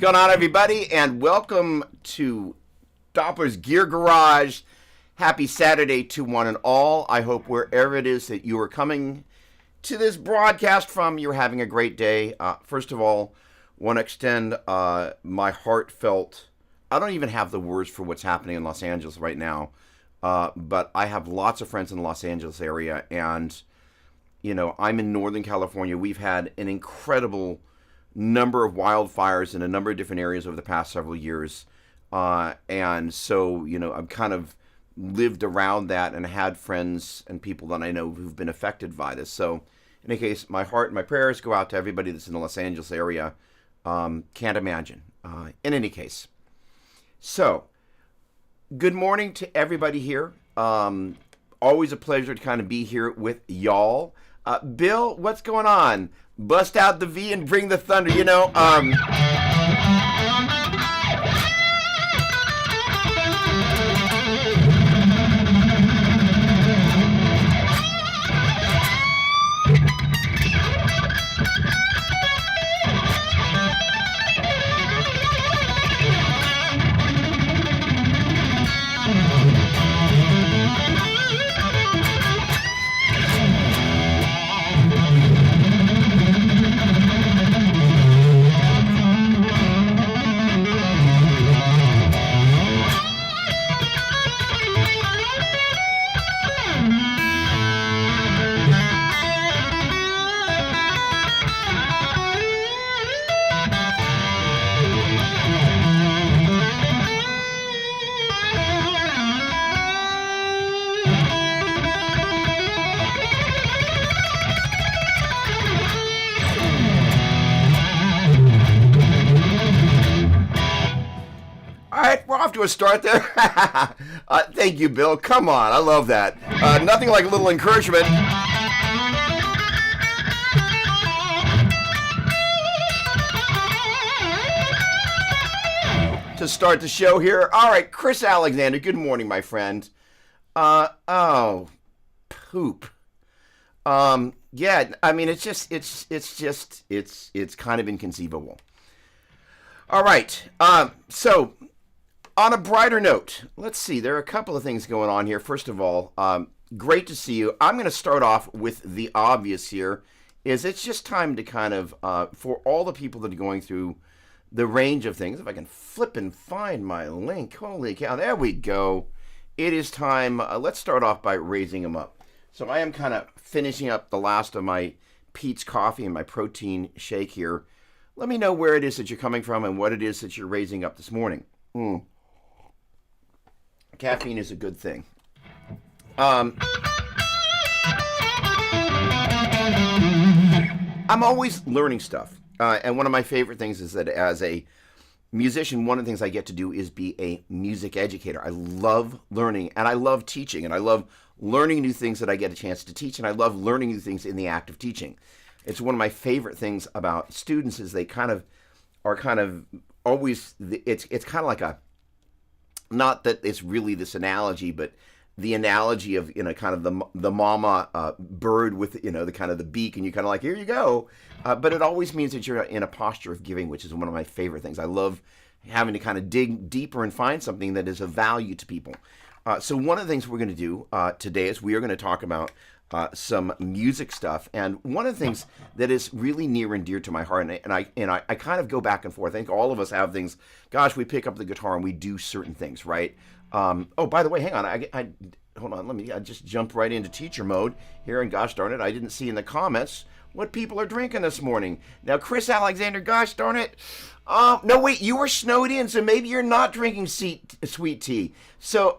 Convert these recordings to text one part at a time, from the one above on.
going on, everybody? And welcome to Doppler's Gear Garage. Happy Saturday to one and all. I hope wherever it is that you are coming to this broadcast from, you're having a great day. First of all, want to extend my heartfelt, I don't even have the words for what's happening in Los Angeles right now, but I have lots of friends in the Los Angeles area, and, you know, I'm in Northern California. We've had an incredible number of wildfires in a number of different areas over the past several years. And so, you know, I've kind of lived around that and had friends and people that I know who've been affected by this. So, in any case, my heart and my prayers go out to everybody that's in the Los Angeles area. Can't imagine. In any case. So, good morning to everybody here. Always a pleasure to kind of be here with y'all. Bill, what's going on? Bust out the V and bring the thunder, you know. Off to a start there. Thank you, Bill. Come on, I love that. Nothing like a little encouragement. To start the show here. All right, Chris Alexander, good morning, my friend. Oh, poop. Yeah, I mean, it's kind of inconceivable. All right, so on a brighter note, let's see. There are a couple of things going on here. First of all, great to see you. I'm going to start off with the obvious here. It's just time to kind of, for all the people that are going through the range of things, if I can flip and find my link. Holy cow, there we go. It is time. Let's start off by raising them up. So I am kind of finishing up the last of my Pete's coffee and my protein shake here. Let me know where it is that you're coming from and what it is that you're raising up this morning. Caffeine is a good thing. I'm always learning stuff. And one of my favorite things is that as a musician, one of the things I get to do is be a music educator. I love learning and I love teaching and I love learning new things that I get a chance to teach, and I love learning new things in the act of teaching. It's one of my favorite things about students is they kind of always, it's kind of like a, not that it's really this analogy, but the analogy of, you know, kind of the mama bird with, you know, the kind of the beak, and you kind of like, here you go. But it always means that you're in a posture of giving, which is one of my favorite things. I love having to kind of dig deeper and find something that is of value to people. So one of the things we're going to do today is we are going to talk about some music stuff, and one of the things that is really near and dear to my heart, and I kind of go back and forth. I think all of us have things. Gosh, we pick up the guitar and we do certain things, right? Oh, by the way, hang on. I hold on. I just jumped right into teacher mode here, and gosh darn it, I didn't see in the comments what people are drinking this morning. Now, Chris Alexander, gosh darn it. No, wait, you were snowed in, so maybe you're not drinking sweet tea. So,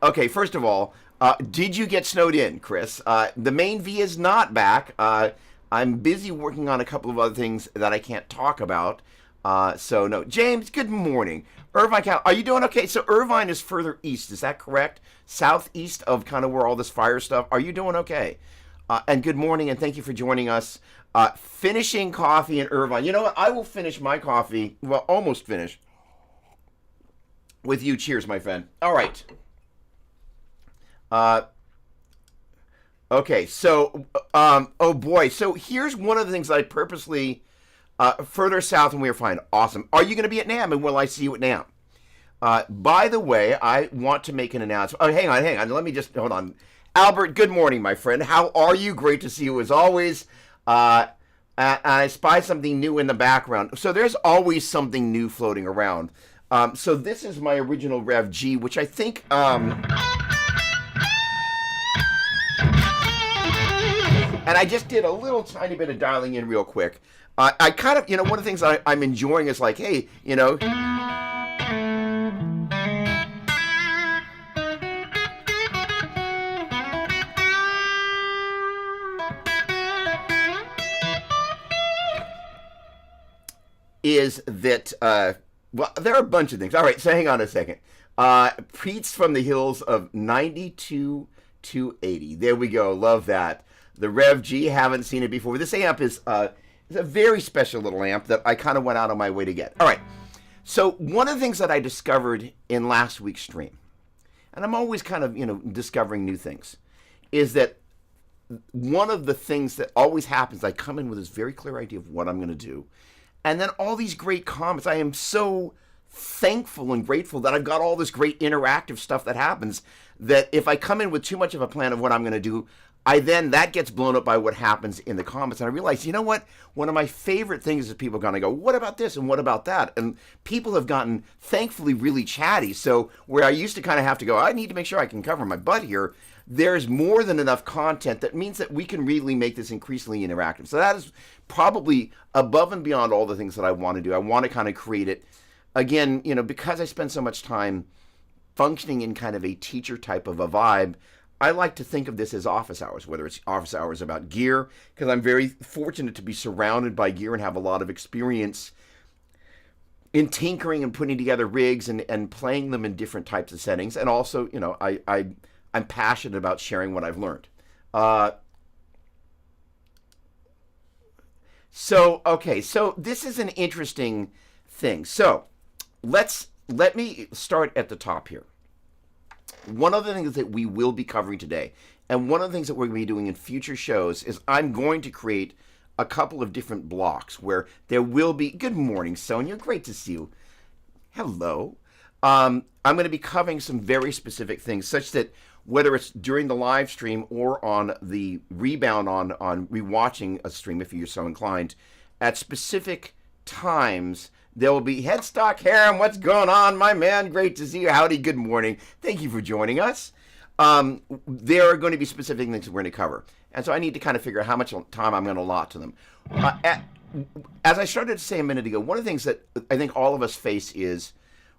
okay, first of all, did you get snowed in, Chris? The main V is not back. I'm busy working on a couple of other things that I can't talk about. So, no. James, good morning. Irvine, are you doing okay? So, Irvine is further east. Is that correct? Southeast of kind of where all this fire stuff. Are you doing okay? And good morning, and thank you for joining us. Finishing coffee in Irvine. You know what? I will finish my coffee. Well, almost finish. With you. Cheers, my friend. All right. Okay, so, oh boy. So here's one of the things I purposely Further south and we are fine. Awesome. Are you going to be at NAM, and will I see you at NAM? By the way, I want to make an announcement. Oh, hang on. Let me just, hold on. Albert, good morning, my friend. How are you? Great to see you as always. I spy something new in the background. So there's always something new floating around. So this is my original Rev G, which I think... and I just did a little tiny bit of dialing in real quick. I kind of, one of the things I'm enjoying is like, hey, is that, well, there are a bunch of things. All right, so hang on a second. Preets from the hills of 92 to 80. There we go. Love that. The Rev G, haven't seen it before. This amp is a very special little amp that I kind of went out on my way to get. All right. So one of the things that I discovered in last week's stream, and I'm always kind of, discovering new things, is that one of the things that always happens, I come in with this very clear idea of what I'm going to do. And then all these great comments. I am so thankful and grateful that I've got all this great interactive stuff that happens, that if I come in with too much of a plan of what I'm going to do, that gets blown up by what happens in the comments. And I realize, you know what? One of my favorite things is people are going to go, what about this and what about that? And people have gotten, thankfully, really chatty. So where I used to kind of have to go, I need to make sure I can cover my butt here, there's more than enough content that means that we can really make this increasingly interactive. So that is probably above and beyond all the things that I want to do. I want to kind of create it, again, because I spend so much time functioning in kind of a teacher type of a vibe, I like to think of this as office hours, whether it's office hours about gear, because I'm very fortunate to be surrounded by gear and have a lot of experience in tinkering and putting together rigs and playing them in different types of settings. And also, I'm passionate about sharing what I've learned. So this is an interesting thing. So let me start at the top here. One of the things that we will be covering today, and one of the things that we're going to be doing in future shows, is I'm going to create a couple of different blocks where there will be, good morning, Sonia, great to see you. Hello. I'm going to be covering some very specific things, such that whether it's during the live stream or on the rebound on rewatching a stream, if you're so inclined, at specific times, there will be Headstock Harem. What's going on, my man? Great to see you. Howdy, good morning. Thank you for joining us. There are going to be specific things that we're going to cover. And so I need to kind of figure out how much time I'm going to allot to them. As I started to say a minute ago, one of the things that I think all of us face is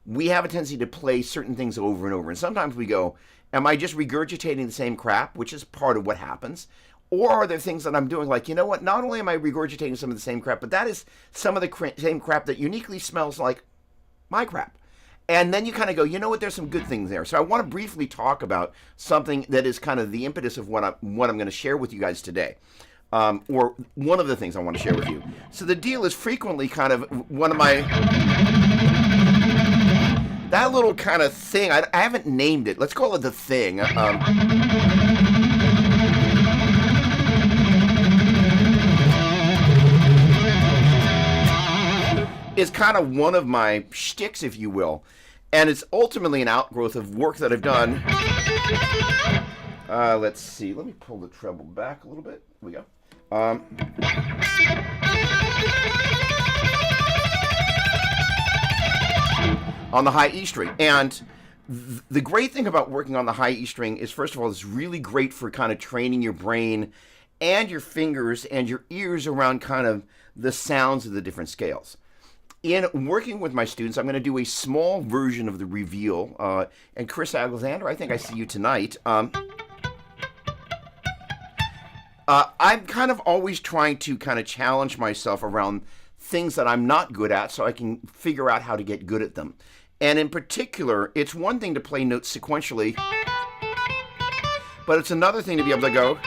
we have a tendency to play certain things over and over. And sometimes we go, am I just regurgitating the same crap, which is part of what happens? Or are there things that I'm doing like, you know what, not only am I regurgitating some of the same crap, but that is some of the same crap that uniquely smells like my crap. And then you kind of go, you know what, there's some good things there. So I want to briefly talk about something that is kind of the impetus of what I'm going to share with you guys today. Or one of the things I want to share with you. So the deal is frequently kind of one of my... that little kind of thing, I haven't named it. Let's call it the thing. Is kind of one of my shticks, if you will. And it's ultimately an outgrowth of work that I've done. Let's see. Let me pull the treble back a little bit. Here we go. On the high E string. And the great thing about working on the high E string is, first of all, it's really great for kind of training your brain and your fingers and your ears around kind of the sounds of the different scales. In working with my students, I'm going to do a small version of the reveal. And Chris Alexander, I think I see you tonight. I'm kind of always trying to kind of challenge myself around things that I'm not good at so I can figure out how to get good at them. And in particular, it's one thing to play notes sequentially, but it's another thing to be able to go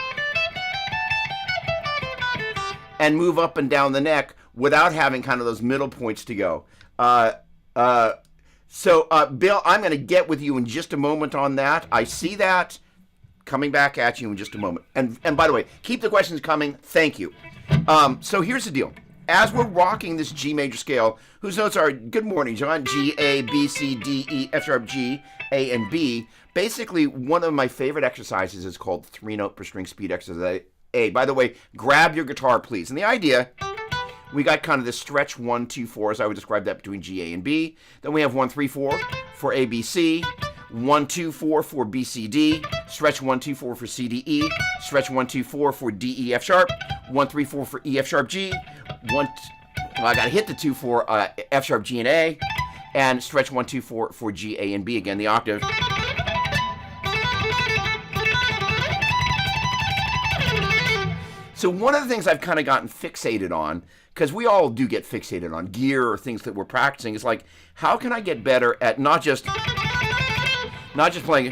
and move up and down the neck without having kind of those middle points to go. So, Bill, I'm going to get with you in just a moment on that. I see that coming back at you in just a moment. And by the way, keep the questions coming. Thank you. So here's the deal. as we're rocking this G major scale, whose notes are good morning, John, G, A, B, C, D, E, F sharp, G, A, and B. Basically, one of my favorite exercises is called 3-note per string speed exercise A. By the way, grab your guitar, please. And the idea, we got kind of this stretch 1, 2, 4, as I would describe that between G, A, and B. Then we have 1, 3, 4 for A, B, C. 1, 2, 4 for B, C, D. Stretch 1, 2, 4 for C, D, E. Stretch 1, 2, 4 for D, E, F sharp. 1, 3, 4 for E, F sharp, G. I got to hit the 2 for F sharp, G, and A. And stretch 1, 2, 4 for G, A, and B. Again, the octave. So one of the things I've kind of gotten fixated on, because we all do get fixated on gear or things that we're practicing, is like, how can I get better at not just playing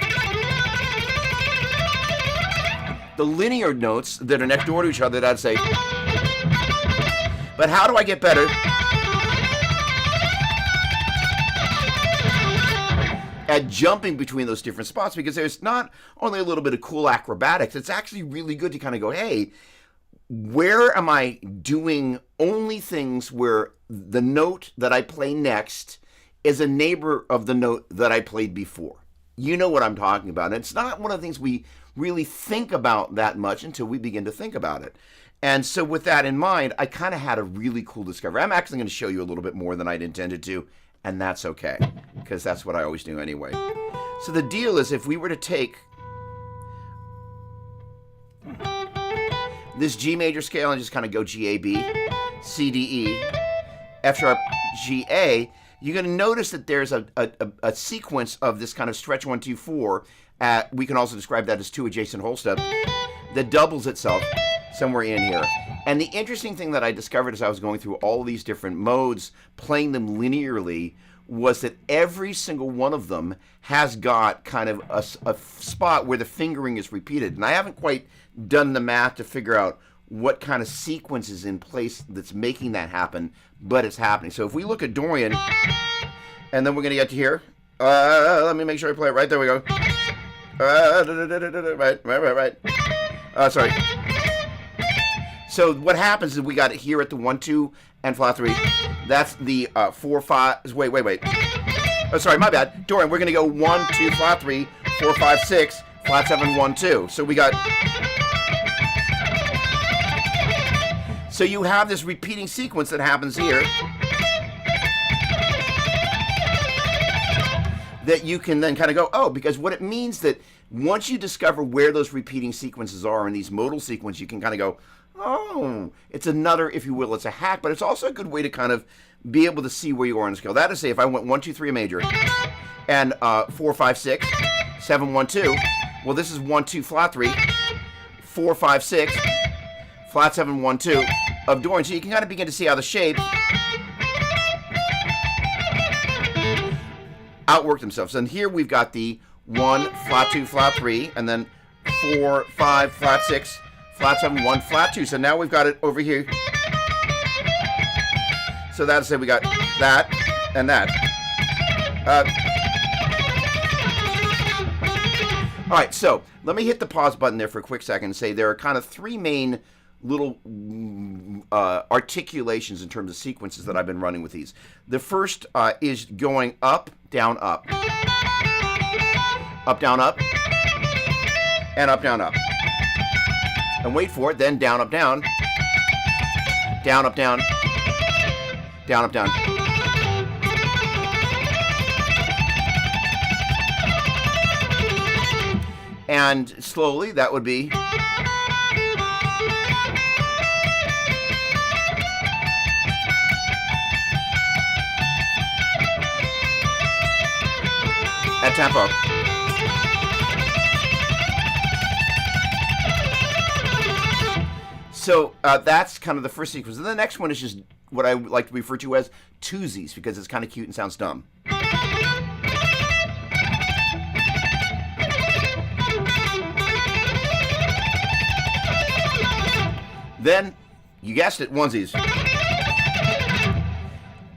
the linear notes that are next door to each other that I'd say, but how do I get better at jumping between those different spots? Because there's not only a little bit of cool acrobatics, it's actually really good to kind of go, hey, where am I doing only things where the note that I play next is a neighbor of the note that I played before? You know what I'm talking about. And it's not one of the things we really think about that much until we begin to think about it. And so with that in mind, I kind of had a really cool discovery. I'm actually going to show you a little bit more than I'd intended to, and that's okay, because that's what I always do anyway. So the deal is, if we were to take this G major scale and just kind of go G, A, B, C, D, E, F sharp, G, A, you're going to notice that there's a sequence of this kind of stretch 1, 2, 4. We can also describe that as 2 adjacent whole steps that doubles itself somewhere in here. And the interesting thing that I discovered as I was going through all of these different modes, playing them linearly, was that every single one of them has got kind of a spot where the fingering is repeated. And I haven't quite done the math to figure out what kind of sequence is in place that's making that happen, but it's happening. So if we look at Dorian, and then we're going to get to here. Let me make sure I play it right. There we go. Right. Sorry. So what happens is we got it here at the 1, 2, and flat 3. That's the 4, 5. Wait. Oh, sorry, my bad. Dorian, we're going to go 1, 2, flat 3, 4, 5, 6, flat 7, 1, 2. So we got. So you have this repeating sequence that happens here that you can then kind of go, oh, because what it means that once you discover where those repeating sequences are in these modal sequences, you can kind of go, oh, it's another, if you will, it's a hack, but it's also a good way to kind of be able to see where you are on the scale. That is, say, if I went 1, 2, 3 major and 4, 5, 6, 7, 1, 2, well, this is 1, 2, flat 3, 4, 5, 6, flat 7, 1, 2 of Dorian. So you can kind of begin to see how the shapes outwork themselves. And here we've got the 1, flat 2, flat 3, and then 4, 5, flat 6, flat 7, 1, flat 2. So now we've got it over here. So that's it. We got that and that. All right, so let me hit the pause button there for a quick second and say there are kind of 3 main little articulations in terms of sequences that I've been running with these. The first is going up, down, up. Up, down, up. And up, down, up. And wait for it, then down, up, down. Down, up, down. Down, up, down. And slowly, that would be. At tempo. So that's kind of the first sequence. And the next one is just what I like to refer to as twosies, because it's kind of cute and sounds dumb. Then, you guessed it, onesies.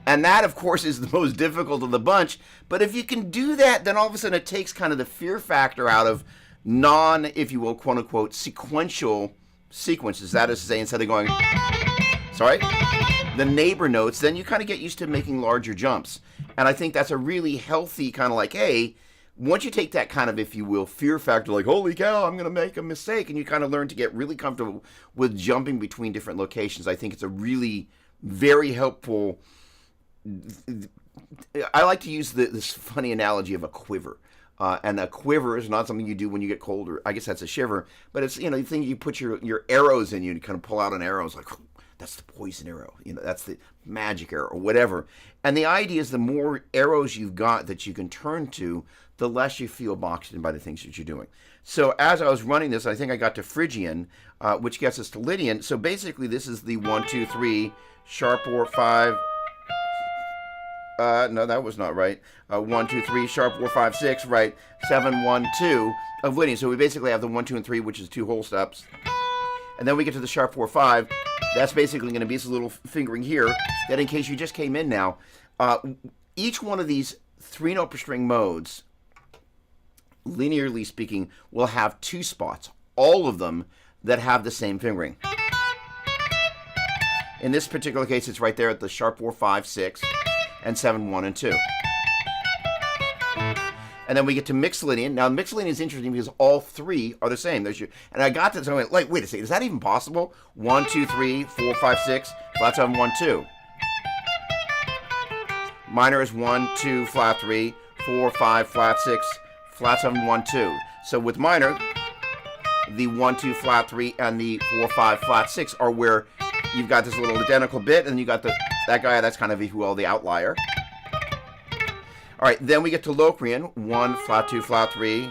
And that, of course, is the most difficult of the bunch. But if you can do that, then all of a sudden it takes kind of the fear factor out of non, if you will, quote-unquote, sequential sequences. That is to say, instead of going, sorry, the neighbor notes, then you kind of get used to making larger jumps. And I think that's a really healthy kind of like, hey, once you take that kind of, if you will, fear factor, like, holy cow, I'm going to make a mistake, and you kind of learn to get really comfortable with jumping between different locations, I think it's a really very helpful. I like to use this funny analogy of a quiver. And a quiver is not something you do when you get cold, or I guess that's a shiver, but it's, the thing you put your arrows in, you kind of pull out an arrow, it's like, that's the poison arrow, that's the magic arrow, or whatever. And the idea is the more arrows you've got that you can turn to, the less you feel boxed in by the things that you're doing. So as I was running this, I think I got to Phrygian, which gets us to Lydian. So basically this is the 1, 2, 3, sharp 4, 5. No, that was not right. 1, 2, 3, sharp 4, 5, 6, right. 7, 1, 2 of Lydian. So we basically have the 1, 2, and 3, which is 2 whole steps. And then we get to the sharp 4, 5. That's basically going to be this little fingering here, that in case you just came in now, each one of these 3-note per string modes, linearly speaking, will have 2 spots, all of them that have the same fingering. In this particular case, it's right there at the sharp 4, 5, 6, and 7, 1, and 2. And then we get to mixed Lydian. Now, mixed Lydian is interesting because all 3 are the same. And I got this, and I went, like, wait a second, is that even possible? 1, 2, 3, 4, 5, 6, flat 7, 1, 2. Minor is 1, 2, flat 3, 4, 5, flat 6, flat 7, 1, 2. So with minor, the 1, 2, flat 3, and the 4, 5, flat 6 are where you've got this little identical bit, and you got that guy, that's kind of, if you will, the outlier. All right, then we get to Locrian, 1, flat 2, flat 3,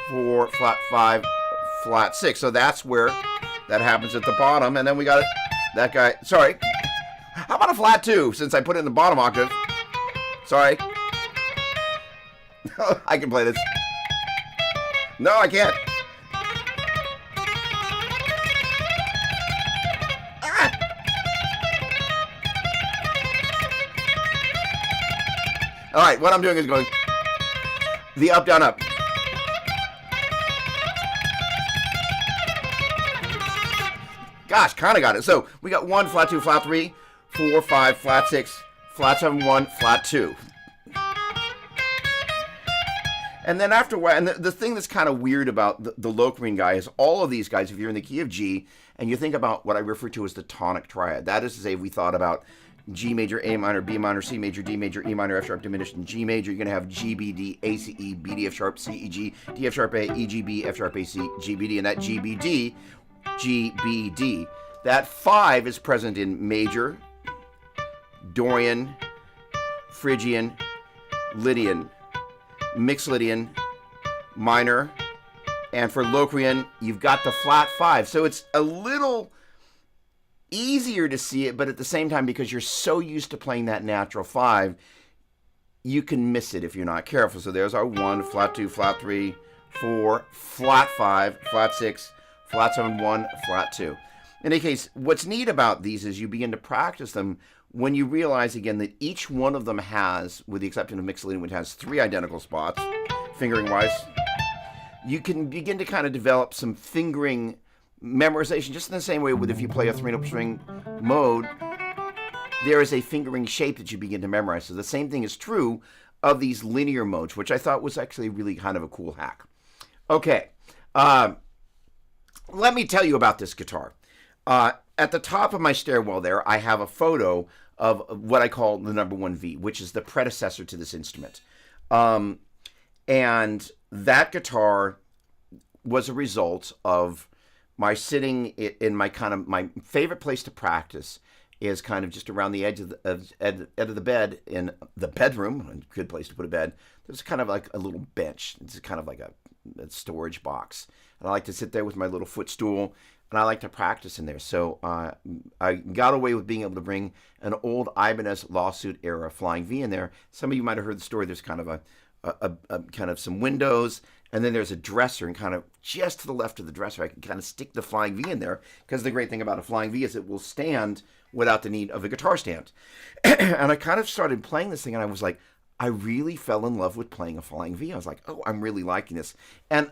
4, flat 5, flat 6. So that's where that happens at the bottom, and then we got that guy, sorry. How about a flat 2, since I put it in the bottom octave? Sorry. I can play this. No, I can't. All right, what I'm doing is going the up, down, up. Gosh, kind of got it. So we got 1, flat 2, flat 3, 4, 5, flat 6, flat 7, 1, flat 2. And then after a while, and the thing that's kind of weird about the Locrian guy is all of these guys, if you're in the key of G, and you think about what I refer to as the tonic triad, that is to say, if we thought about G major, A minor, B minor, C major, D major, E minor, F sharp diminished, and G major, you're going to have G, B, D, A, C, E, B, D, F sharp, C, E, G, D, F sharp, A, E, G, B, F sharp, A, C, G, B, D, and that G, B, D, G, B, D. That 5 is present in major, Dorian, Phrygian, Lydian, mixed Lydian, minor, and for Locrian, you've got the flat 5. So it's a little easier to see it, but at the same time, because you're so used to playing that natural 5, you can miss it if you're not careful. So there's our 1, flat 2, flat 3, 4, flat 5, flat 6, flat 7, 1, flat 2. In any case, what's neat about these is you begin to practice them when you realize, again, that each one of them has, with the exception of mixed Lydian, which has 3 identical spots, fingering-wise, you can begin to kind of develop some fingering memorization, just in the same way with if you play a 3-note string mode, there is a fingering shape that you begin to memorize. So the same thing is true of these linear modes, which I thought was actually really kind of a cool hack. Okay, let me tell you about this guitar. At the top of my stairwell there, I have a photo of what I call the number 1 V, which is the predecessor to this instrument. And that guitar was a result of my sitting in my kind of, my favorite place to practice is kind of just around the edge of the bed in the bedroom, a good place to put a bed. There's kind of like a little bench. It's kind of like a storage box. And I like to sit there with my little footstool, and I like to practice in there. So I got away with being able to bring an old Ibanez lawsuit era Flying V in there. Some of you might have heard the story. There's kind of a kind of some windows, and then there's a dresser, and kind of just to the left of the dresser, I can kind of stick the Flying V in there, because the great thing about a Flying V is it will stand without the need of a guitar stand. And I kind of started playing this thing, and I was like, I really fell in love with playing a Flying V. I was like, oh, I'm really liking this. And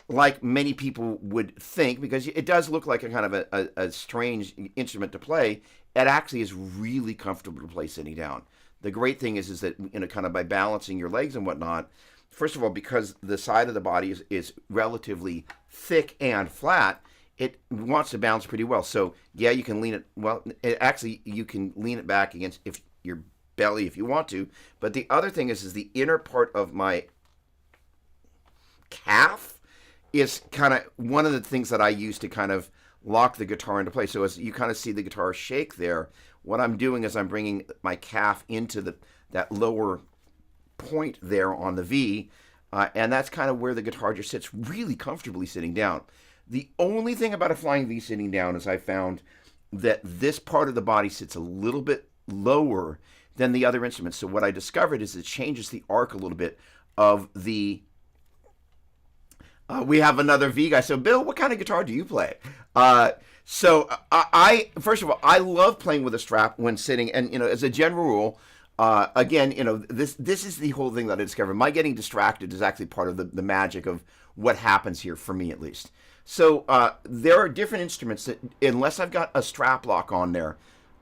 like many people would think, because it does look like a kind of a strange instrument to play, it actually is really comfortable to play sitting down. The great thing is that, kind of by balancing your legs and whatnot, first of all, because the side of the body is relatively thick and flat, it wants to bounce pretty well. So yeah, you can lean it. Well, you can lean it back against if your belly if you want to. But the other thing is the inner part of my calf is kind of one of the things that I use to kind of lock the guitar into place. So as you kind of see the guitar shake there, what I'm doing is I'm bringing my calf into that lower point there on the V, and that's kind of where the guitar just sits really comfortably sitting down. The only thing about a flying V sitting down is I found that this part of the body sits a little bit lower than the other instruments. So what I discovered is it changes the arc a little bit of the we have another V guy. So, Bill, what kind of guitar do you play? I first of all, I love playing with a strap when sitting, and as a general rule, again, this is the whole thing that I discovered. My getting distracted is actually part of the magic of what happens here for me, at least. So there are different instruments that, unless I've got a strap lock on there,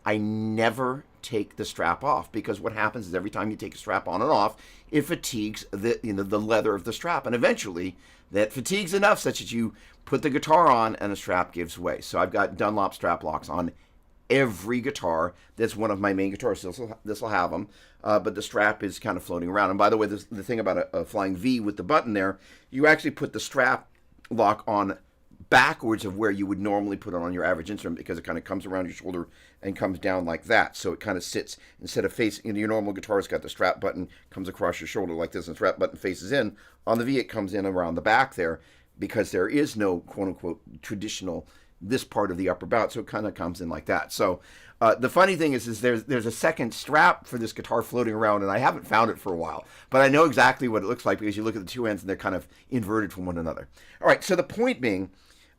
I never take the strap off, because what happens is every time you take a strap on and off, it fatigues the leather of the strap, and eventually that fatigues enough such that you put the guitar on and the strap gives way. So I've got Dunlop strap locks on every guitar. That's one of my main guitars. This will have them, but the strap is kind of floating around. And by the way, the thing about a flying V with the button there, you actually put the strap lock on backwards of where you would normally put it on your average instrument, because it kind of comes around your shoulder and comes down like that. So it kind of sits, instead of facing, your normal guitar's got the strap button comes across your shoulder like this, and the strap button faces in. On the V, it comes in around the back there, because there is no quote unquote traditional this part of the upper bout, so it kind of comes in like that. So the funny thing is there's a second strap for this guitar floating around, and I haven't found it for a while, but I know exactly what it looks like, because you look at the two ends and they're kind of inverted from one another. All right, so the point being,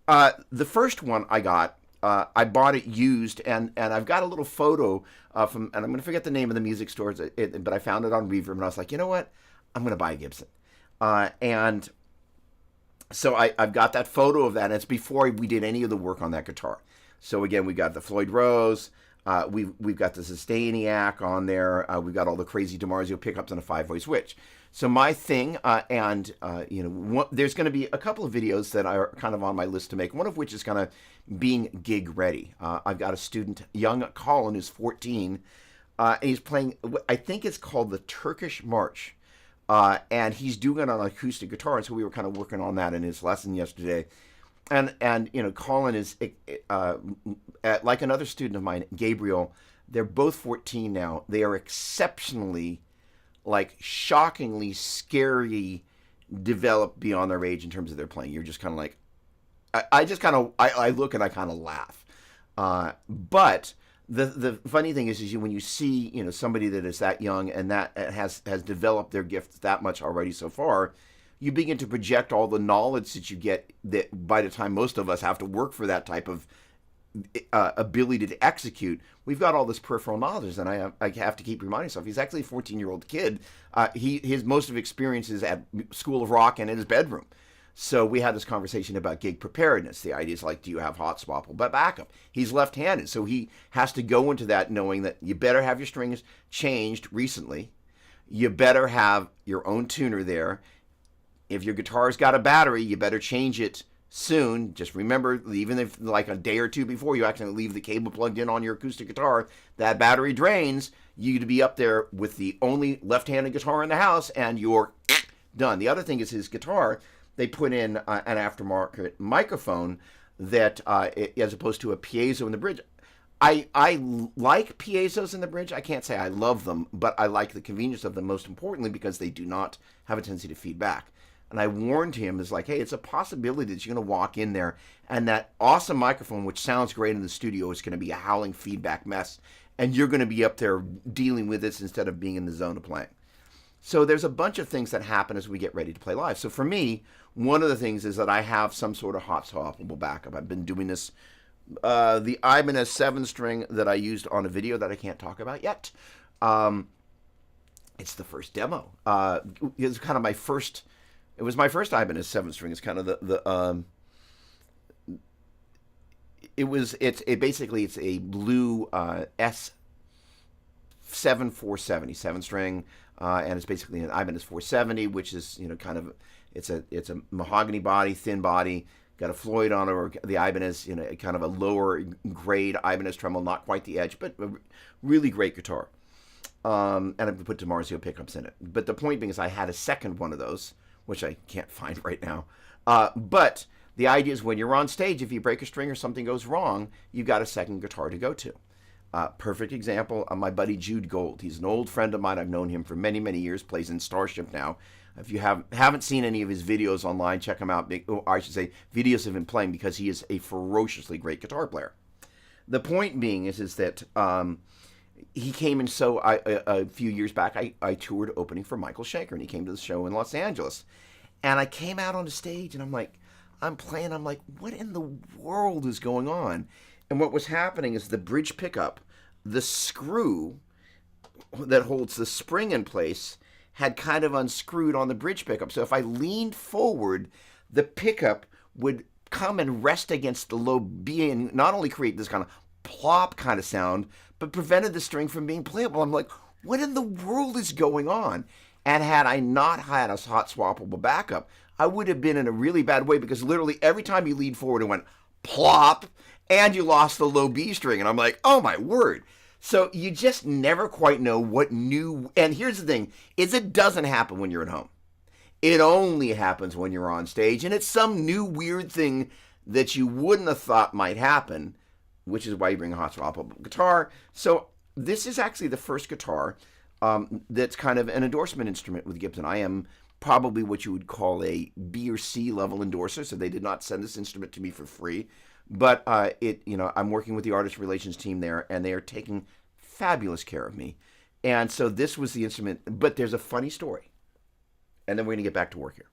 the first one I got, I bought it used, and I've got a little photo and I'm going to forget the name of the music store, but I found it on Reverb, and I was like, you know what, I'm going to buy a Gibson. And so I've got that photo of that, and it's before we did any of the work on that guitar. So again, we got the Floyd Rose, we've got the Sustainiac on there, we've got all the crazy DiMarzio pickups and a 5-voice switch. So my thing, there's going to be a couple of videos that are kind of on my list to make, one of which is kind of being gig ready. I've got a student, young Colin, who's 14, and he's playing, I think it's called the Turkish March. And he's doing it on an acoustic guitar, and so we were kind of working on that in his lesson yesterday. And Colin is like another student of mine, Gabriel. They're both 14 now. They are exceptionally, shockingly scary, developed beyond their age in terms of their playing. You're just kind of like, I look and I kind of laugh. But the funny thing is when you see somebody that is that young and that has developed their gift that much already so far, you begin to project all the knowledge that you get, that by the time most of us have to work for that type of ability to execute, we've got all this peripheral knowledge. And I have to keep reminding myself, he's actually a 14-year-old kid. His most of experience is at School of Rock and in his bedroom. So we had this conversation about gig preparedness. The idea is do you have hot swappable but backup? He's left-handed, so he has to go into that knowing that you better have your strings changed recently. You better have your own tuner there. If your guitar's got a battery, you better change it soon. Just remember, even if a day or two before you actually leave the cable plugged in on your acoustic guitar, that battery drains, you to be up there with the only left-handed guitar in the house, and you're done. The other thing is his guitar, they put in an aftermarket microphone that, as opposed to a piezo in the bridge. I like piezos in the bridge. I can't say I love them, but I like the convenience of them, most importantly because they do not have a tendency to feed back. And I warned him, hey, it's a possibility that you're going to walk in there and that awesome microphone, which sounds great in the studio, is going to be a howling feedback mess, and you're going to be up there dealing with this instead of being in the zone of playing. So there's a bunch of things that happen as we get ready to play live. So for me, one of the things is that I have some sort of hot swappable backup. I've been doing this, the Ibanez 7-string that I used on a video that I can't talk about yet. It's the first demo. It's kind of my first It was my first Ibanez 7 string. It's kind of the it basically it's a blue S 7470 7 string, and it's basically an Ibanez 470, which is kind of it's a mahogany body, thin body, got a Floyd on it, or the Ibanez, kind of a lower grade Ibanez tremolo, not quite the edge, but a really great guitar. And I put DiMarzio pickups in it. But the point being is I had a second one of those, which I can't find right now. But the idea is when you're on stage, if you break a string or something goes wrong, you've got a second guitar to go to. Perfect example, my buddy Jude Gold. He's an old friend of mine. I've known him for many, many years, plays in Starship now. If you haven't seen any of his videos online, check him out. I should say videos of him playing, because he is a ferociously great guitar player. The point being is that he came in, so a few years back, I toured opening for Michael Schenker, and he came to the show in Los Angeles. And I came out on the stage, and I'm playing, I'm like, what in the world is going on? And what was happening is the bridge pickup, the screw that holds the spring in place, had kind of unscrewed on the bridge pickup. So if I leaned forward, the pickup would come and rest against the low B and not only create this kind of plop kind of sound, but prevented the string from being playable. I'm like, what in the world is going on? And had I not had a hot swappable backup, I would have been in a really bad way, because literally every time you leaned forward, it went plop, and you lost the low B string. And I'm like, oh my word. So you just never quite know what new, and here's the thing, is it doesn't happen when you're at home. It only happens when you're on stage, and it's some new weird thing that you wouldn't have thought might happen, which is why you bring a hot swappable guitar. So this is actually the first guitar that's kind of an endorsement instrument with Gibson. I am probably what you would call a B or C level endorser, so they did not send this instrument to me for free. But I'm working with the artist relations team there, and they are taking fabulous care of me. And so this was the instrument. But there's a funny story, and then we're going to get back to work here.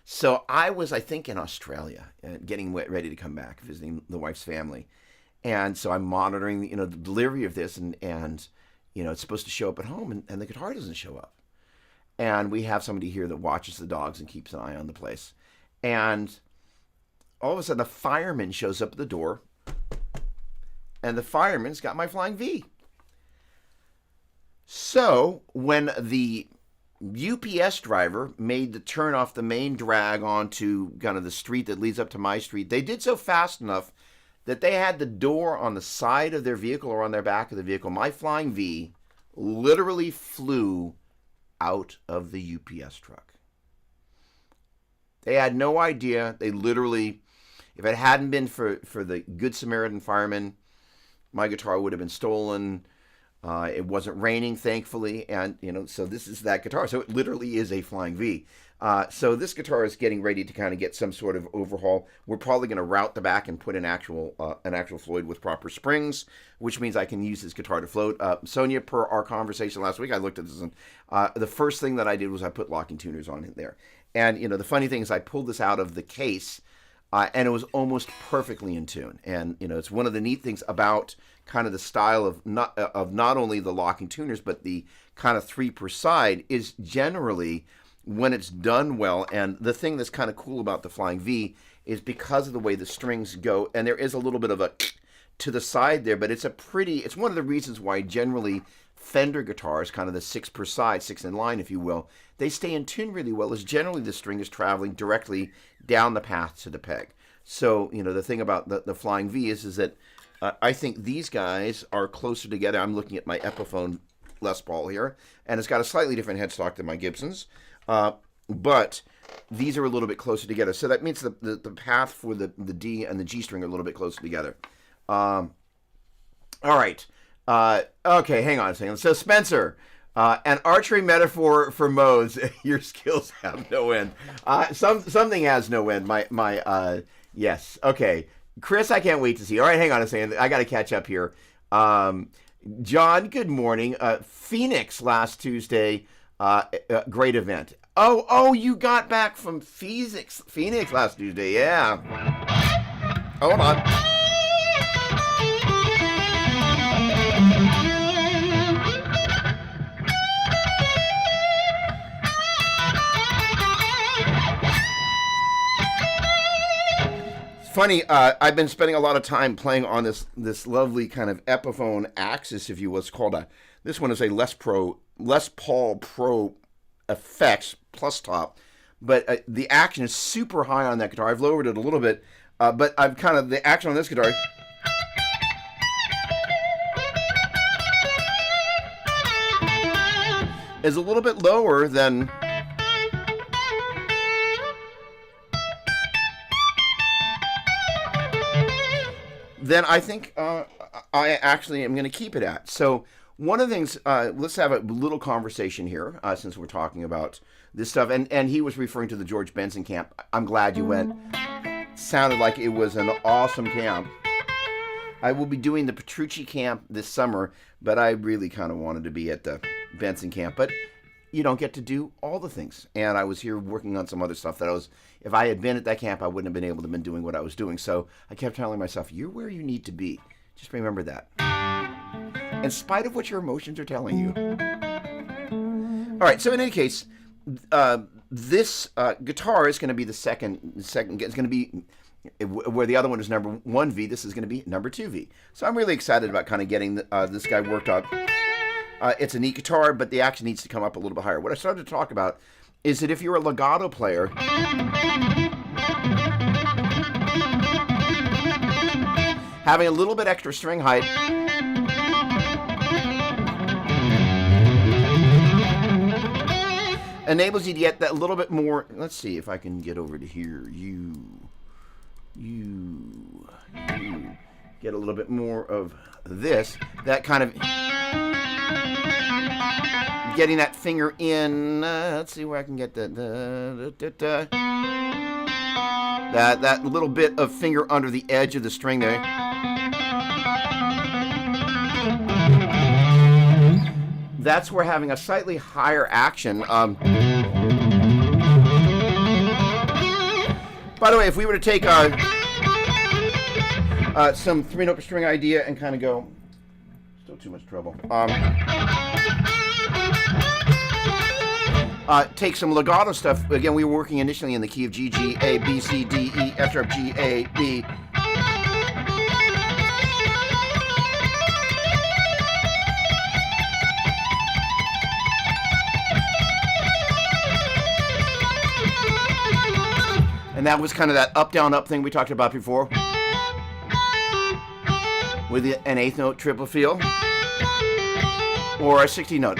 So I was, I think, in Australia, getting ready to come back, visiting the wife's family, and so I'm monitoring, the delivery of this, and it's supposed to show up at home, and the guitar doesn't show up. And we have somebody here that watches the dogs and keeps an eye on the place, and all of a sudden, a fireman shows up at the door, and the fireman's got my Flying V. So when the UPS driver made the turn off the main drag onto kind of the street that leads up to my street, they did so fast enough that they had the door on the side of their vehicle or on their back of the vehicle. My Flying V literally flew out of the UPS truck. They had no idea. They literally, if it hadn't been for the Good Samaritan fireman, my guitar would have been stolen. It wasn't raining, thankfully, and so this is that guitar. So it literally is a Flying V. So this guitar is getting ready to kind of get some sort of overhaul. We're probably going to route the back and put an actual Floyd with proper springs, which means I can use this guitar to float. Sonia, per our conversation last week, I looked at this, and the first thing that I did was I put locking tuners on it there. And the funny thing is, I pulled this out of the case, and it was almost perfectly in tune. And it's one of the neat things about kind of the style of not only the locking tuners, but the kind of 3 per side is generally, when it's done well. And the thing that's kind of cool about the Flying V is because of the way the strings go, and there is a little bit of a to the side there, but it's one of the reasons why generally Fender guitars, kind of the 6 per side, 6 in line, if you will, they stay in tune really well, is generally the string is traveling directly down the path to the peg. So, the thing about the Flying V is that I think these guys are closer together. I'm looking at my Epiphone Les Paul here, and it's got a slightly different headstock than my Gibson's, but these are a little bit closer together. So that means the path for the D and the G string are a little bit closer together. All right. Okay, hang on a second. So Spencer, an archery metaphor for modes. Your skills have no end. Something has no end. Yes. Okay. Chris, I can't wait to see. All right, hang on a second. I got to catch up here. John, good morning. Phoenix last Tuesday. Great event. Oh, you got back from Phoenix last Tuesday. Yeah. Hold on. funny. I've been spending a lot of time playing on this lovely kind of Epiphone Axis, if you will. It's called this one is a Les Paul Pro Effects plus top, but the action is super high on that guitar. I've lowered it a little bit, but I've kind of the action on this guitar is a little bit lower than I think I actually am going to keep it at. So one of the things, let's have a little conversation here since we're talking about this stuff. And he was referring to the George Benson camp. I'm glad you went. Sounded like it was an awesome camp. I will be doing the Petrucci camp this summer, but I really kind of wanted to be at the Benson camp. But you don't get to do all the things. And I was here working on some other stuff that if I had been at that camp, I wouldn't have been able to have been doing what I was doing. So I kept telling myself, you're where you need to be. Just remember that. In spite of what your emotions are telling you. All right, so in any case, this guitar is going to be the second, it's going to be, where the other one is number 1V, this is going to be number 2V. So I'm really excited about kind of getting this guy worked up. It's a neat guitar, but the action needs to come up a little bit higher. What I started to talk about is that if you're a legato player, having a little bit extra string height enables you to get that little bit more. Let's see if I can get over to here. You get a little bit more of this. That kind of getting that finger in. Let's see where I can get that little bit of finger under the edge of the string there. That's where having a slightly higher action. By the way, if we were to take some 3-note string idea and kind of go, still too much trouble. Take some legato stuff. Again, we were working initially in the key of G, G, A, B, C, D, E, F sharp, G, A, B. And that was kind of that up, down, up thing we talked about before. With an 8th note triple feel. Or a 16th note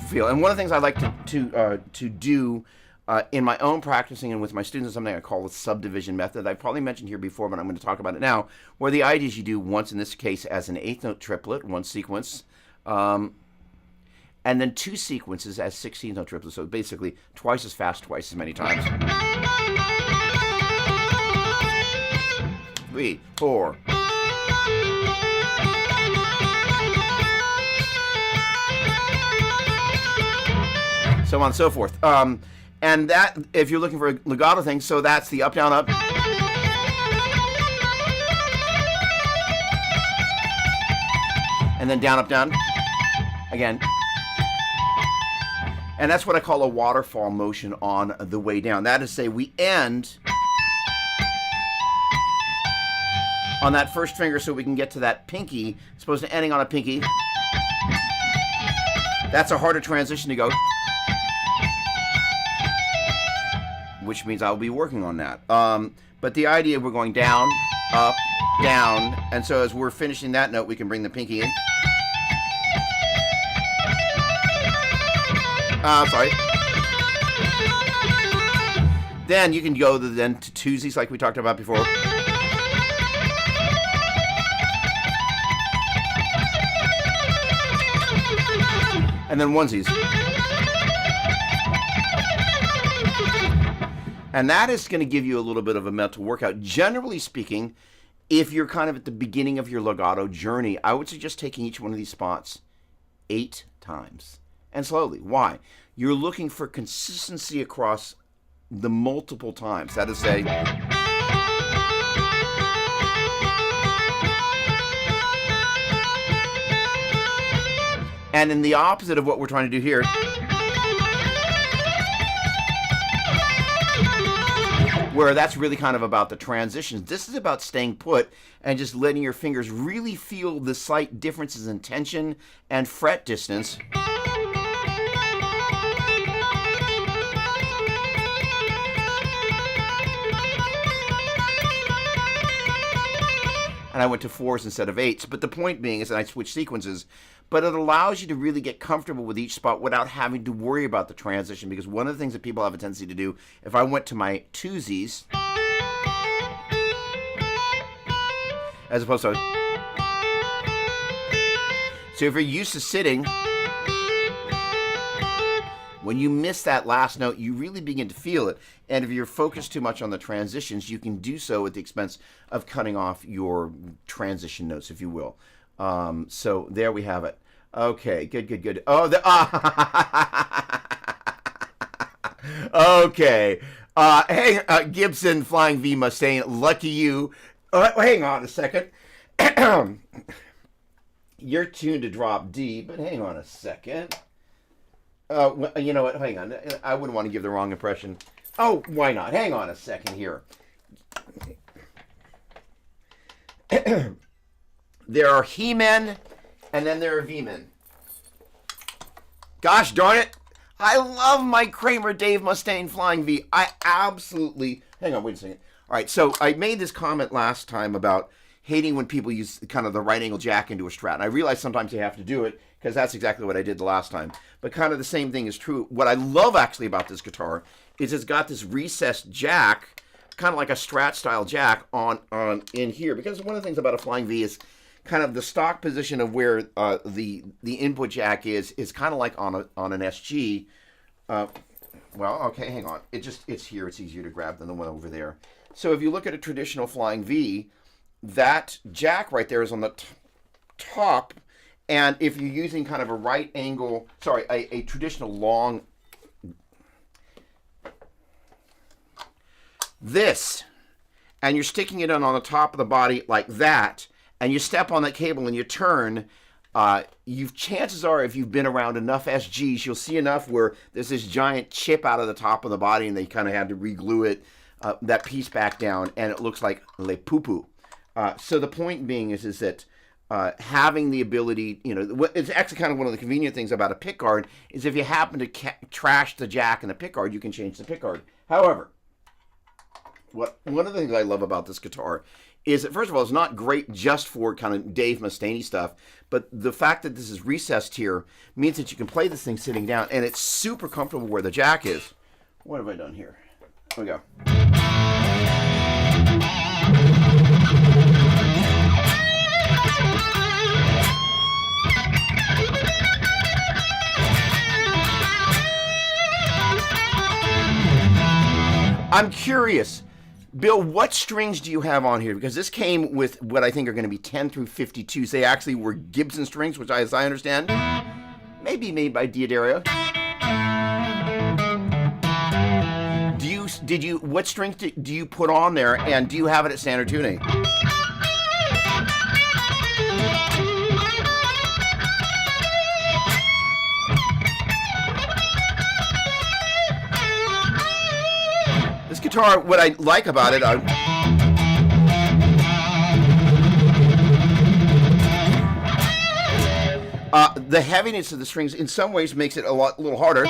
feel. And one of the things I like to do in my own practicing and with my students is something I call the subdivision method. I've probably mentioned here before, but I'm going to talk about it now. Where the idea is you do once, in this case, as an 8th note triplet, one sequence. And then 2 sequences as 16th note triplets. So basically, twice as fast, twice as many times. 3, 4. So on and so forth. And that, if you're looking for a legato thing, so that's the up, down, up. And then down, up, down. Again. And that's what I call a waterfall motion on the way down. That is to say, we end on that first finger so we can get to that pinky. As opposed to ending on a pinky. That's a harder transition to go. Which means I'll be working on that. But the idea, we're going down, up, down. And so as we're finishing that note, we can bring the pinky in. Sorry. Then you can go to twosies like we talked about before. And then onesies. And that is going to give you a little bit of a mental workout. Generally speaking, if you're kind of at the beginning of your legato journey, I would suggest taking each one of these spots 8 times. And slowly. Why? You're looking for consistency across the multiple times. That is to say, and in the opposite of what we're trying to do here, where that's really kind of about the transitions. This is about staying put and just letting your fingers really feel the slight differences in tension and fret distance. And I went to 4s instead of 8s. But the point being is that I switched sequences. But it allows you to really get comfortable with each spot without having to worry about the transition. Because one of the things that people have a tendency to do, if I went to my 2s, as opposed to... So if you're used to sitting, when you miss that last note, you really begin to feel it. And if you're focused too much on the transitions, you can do so at the expense of cutting off your transition notes, if you will. So there we have it. Okay, good. Oh, okay. Hey, Gibson Flying V Mustang, lucky you. Hang on a second. You're tuned to drop D, but hang on a second. You know what? Hang on. I wouldn't want to give the wrong impression. Oh, why not? Hang on a second here. There are he-men, and then there are V-men. Gosh darn it. I love my Kramer Dave Mustaine Flying V. I absolutely... Hang on, wait a second. All right, so I made this comment last time about hating when people use kind of the right angle jack into a Strat. And I realize sometimes you have to do it, because that's exactly what I did the last time. But kind of the same thing is true. What I love actually about this guitar is it's got this recessed jack, kind of like a Strat-style jack on in here. Because one of the things about a Flying V is kind of the stock position of where the input jack is kind of like on an SG. Well, okay, hang on. It's here. It's easier to grab than the one over there. So if you look at a traditional Flying V, that jack right there is on the top. And if you're using kind of a right angle, sorry, a traditional long, this, and you're sticking it on the top of the body like that, and you step on that cable and you turn, chances are if you've been around enough SGs, you'll see enough where there's this giant chip out of the top of the body and they kind of had to re-glue it, that piece back down, and it looks like le poo-poo. So the point being is that having the ability, it's actually kind of one of the convenient things about a pickguard is if you happen to trash the jack in the pickguard, you can change the pickguard. However, one of the things I love about this guitar is that, first of all, it's not great just for kind of Dave Mustaine stuff, but the fact that this is recessed here means that you can play this thing sitting down, and it's super comfortable where the jack is. What have I done here? Here we go. I'm curious, Bill, what strings do you have on here? Because this came with what I think are going to be 10 through 52s. They actually were Gibson strings, which, as I understand, may be made by D'Addario. What strings do you put on there, and do you have it at standard tuning? This guitar, what I like about it, the heaviness of the strings in some ways makes it a little harder.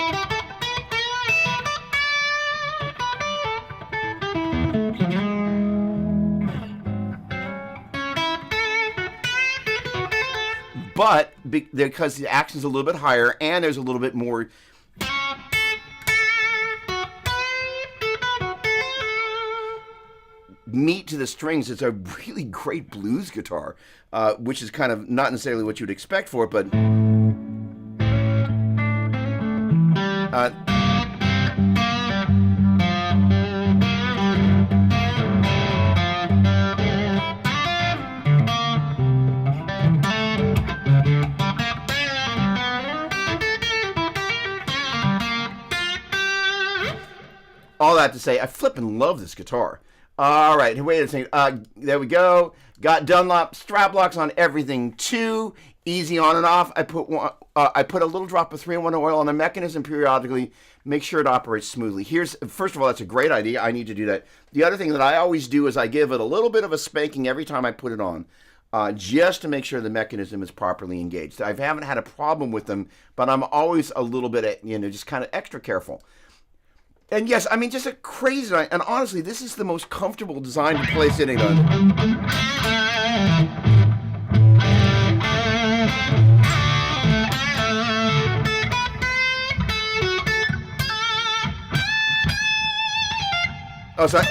But because the action's a little bit higher and there's a little bit more meat to the strings, it's a really great blues guitar, which is kind of not necessarily what you'd expect for it, but all that to say, I flippin' love this guitar. All right, wait a second. There we go. Got Dunlop strap locks on everything too. easy on and off. I put a little drop of 3-in-1 oil on the mechanism periodically. Make sure it operates smoothly. First of all, that's a great idea. I need to do that. The other thing that I always do is I give it a little bit of a spanking every time I put it on, just to make sure the mechanism is properly engaged. I haven't had a problem with them, but I'm always a little bit, just kind of extra careful. And yes, I mean, just a crazy, and honestly, this is the most comfortable design to play sitting on. Oh, sorry.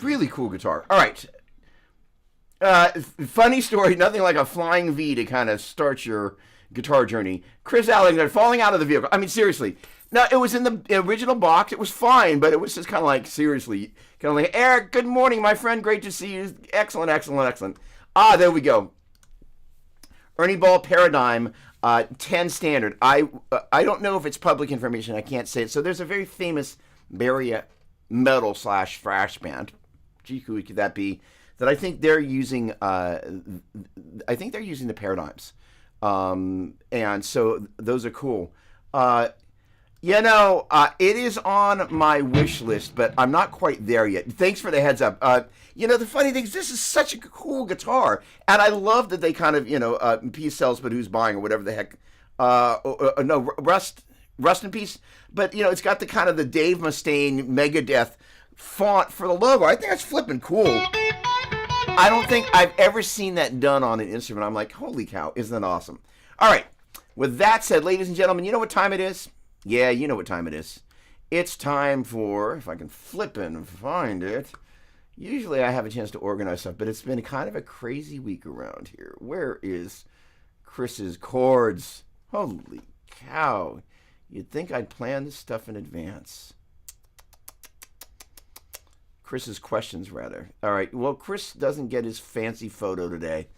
Really cool guitar. All right. Funny story, nothing like a flying V to kind of start your guitar journey. Chris Alexander falling out of the vehicle. I mean, seriously. Now, it was in the original box. It was fine, but it was just kind of like, seriously. Kind of like, Eric, good morning, my friend. Great to see you. Excellent, excellent, excellent. There we go. Ernie Ball Paradigm 10 standard. I don't know if it's public information. I can't say it. So there's a very famous Barry metal / thrash band. Gee, who could that be? That I think they're using. I think they're using the Paradigms, and so those are cool. It is on my wish list, but I'm not quite there yet. Thanks for the heads up. The funny thing is, this is such a cool guitar, and I love that they kind of, peace sells, but who's buying, or whatever the heck. No, rust in peace. But it's got the kind of the Dave Mustaine Megadeth font for the logo. I think that's flipping cool. I don't think I've ever seen that done on an instrument. I'm like, holy cow, isn't that awesome? All right. With that said, ladies and gentlemen, you know what time it is? Yeah, you know what time it is. It's time for, if I can flip and find it. Usually I have a chance to organize stuff, but it's been kind of a crazy week around here. Where is Chris's chords? Holy cow. You'd think I'd plan this stuff in advance. Chris's questions, rather. All right. Well, Chris doesn't get his fancy photo today.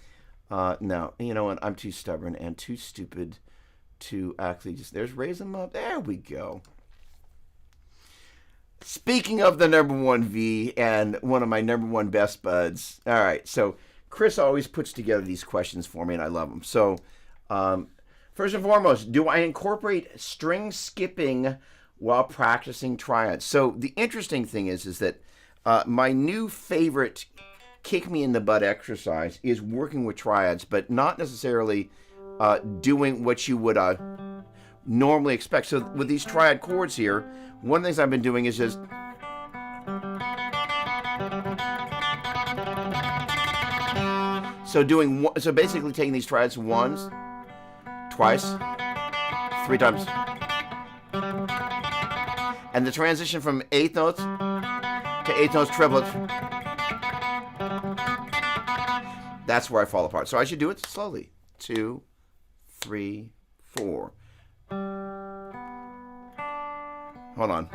No. You know what? I'm too stubborn and too stupid to actually there's raise them up. There we go. Speaking of the number one V and one of my number one best buds. All right. So Chris always puts together these questions for me, and I love them. So first and foremost, do I incorporate string skipping while practicing triads? So the interesting thing is that my new favorite kick me in the butt exercise is working with triads, but not necessarily doing what you would normally expect. So with these triad chords here, one of the things I've been doing is just so basically taking these triads once, twice, 3 times, and the transition from eighth notes to eighth notes triplets. That's where I fall apart. So I should do it slowly. 2, 3, 4. Hold on.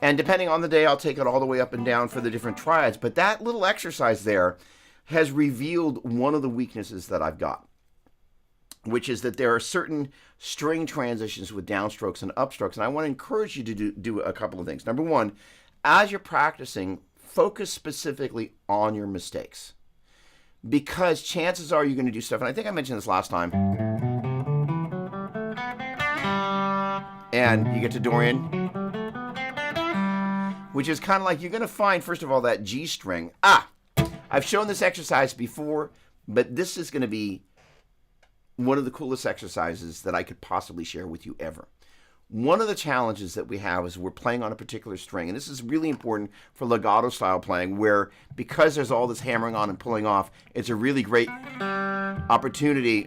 And depending on the day, I'll take it all the way up and down for the different triads. But that little exercise there has revealed one of the weaknesses that I've got, which is that there are certain string transitions with downstrokes and upstrokes. And I want to encourage you to do a couple of things. Number one, as you're practicing, focus specifically on your mistakes. Because chances are you're going to do stuff, and I think I mentioned this last time, and you get to Dorian, which is kind of like you're going to find, first of all, that G string. I've shown this exercise before, but this is going to be one of the coolest exercises that I could possibly share with you ever. One of the challenges that we have is we're playing on a particular string, and this is really important for legato style playing, where because there's all this hammering on and pulling off, it's a really great opportunity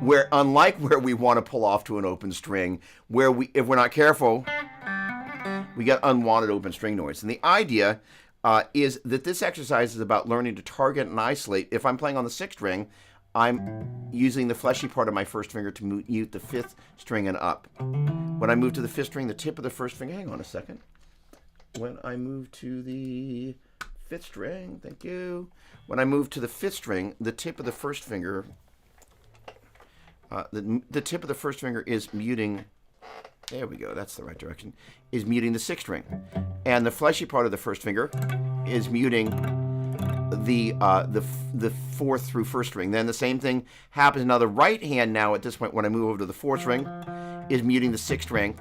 where, unlike where we want to pull off to an open string, where if we're not careful, we get unwanted open string noise. And the idea is that this exercise is about learning to target and isolate. If I'm playing on the 6th string, I'm using the fleshy part of my first finger to mute the 5th string and up. When I move to the 5th string, the tip of the first finger, hang on a second. When I move to the 5th string, thank you. When I move to the 5th string, the tip of the first finger, the tip of the first finger is muting, there we go, that's the right direction, is muting the 6th string. And the fleshy part of the first finger is muting the 4th through 1st string. Then the same thing happens. Now the right hand now at this point, when I move over to the 4th string, is muting the 6th string.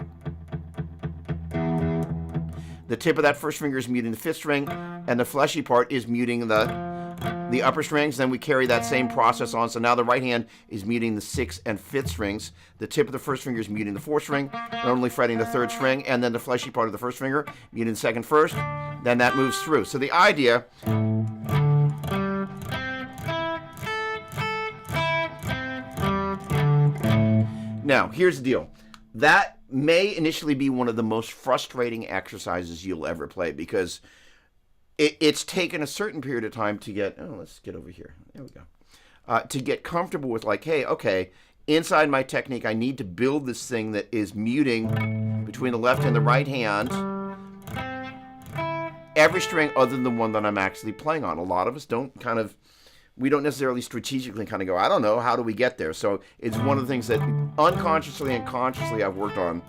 The tip of that first finger is muting the 5th string, and the fleshy part is muting the upper strings. Then we carry that same process on. So now the right hand is muting the 6th and 5th strings. The tip of the first finger is muting the 4th string, normally fretting the 3rd string, and then the fleshy part of the first finger muting the 2nd, 1st. Then that moves through. So the idea now, here's the deal. That may initially be one of the most frustrating exercises you'll ever play because it's taken a certain period of time to get, let's get over here. There we go. To get comfortable with like, hey, okay, inside my technique, I need to build this thing that is muting between the left and the right hand every string other than the one that I'm actually playing on. A lot of us we don't necessarily strategically kind of go, I don't know, how do we get there? So it's one of the things that unconsciously and consciously I've worked on.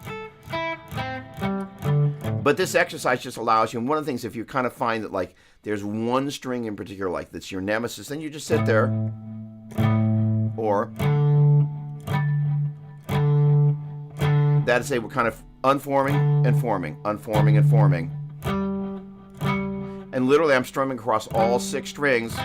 But this exercise just allows you, and one of the things, if you kind of find that like there's one string in particular, like that's your nemesis, then you just sit there, or that is, say, we're kind of unforming and forming, unforming and forming. And literally I'm strumming across all 6 strings.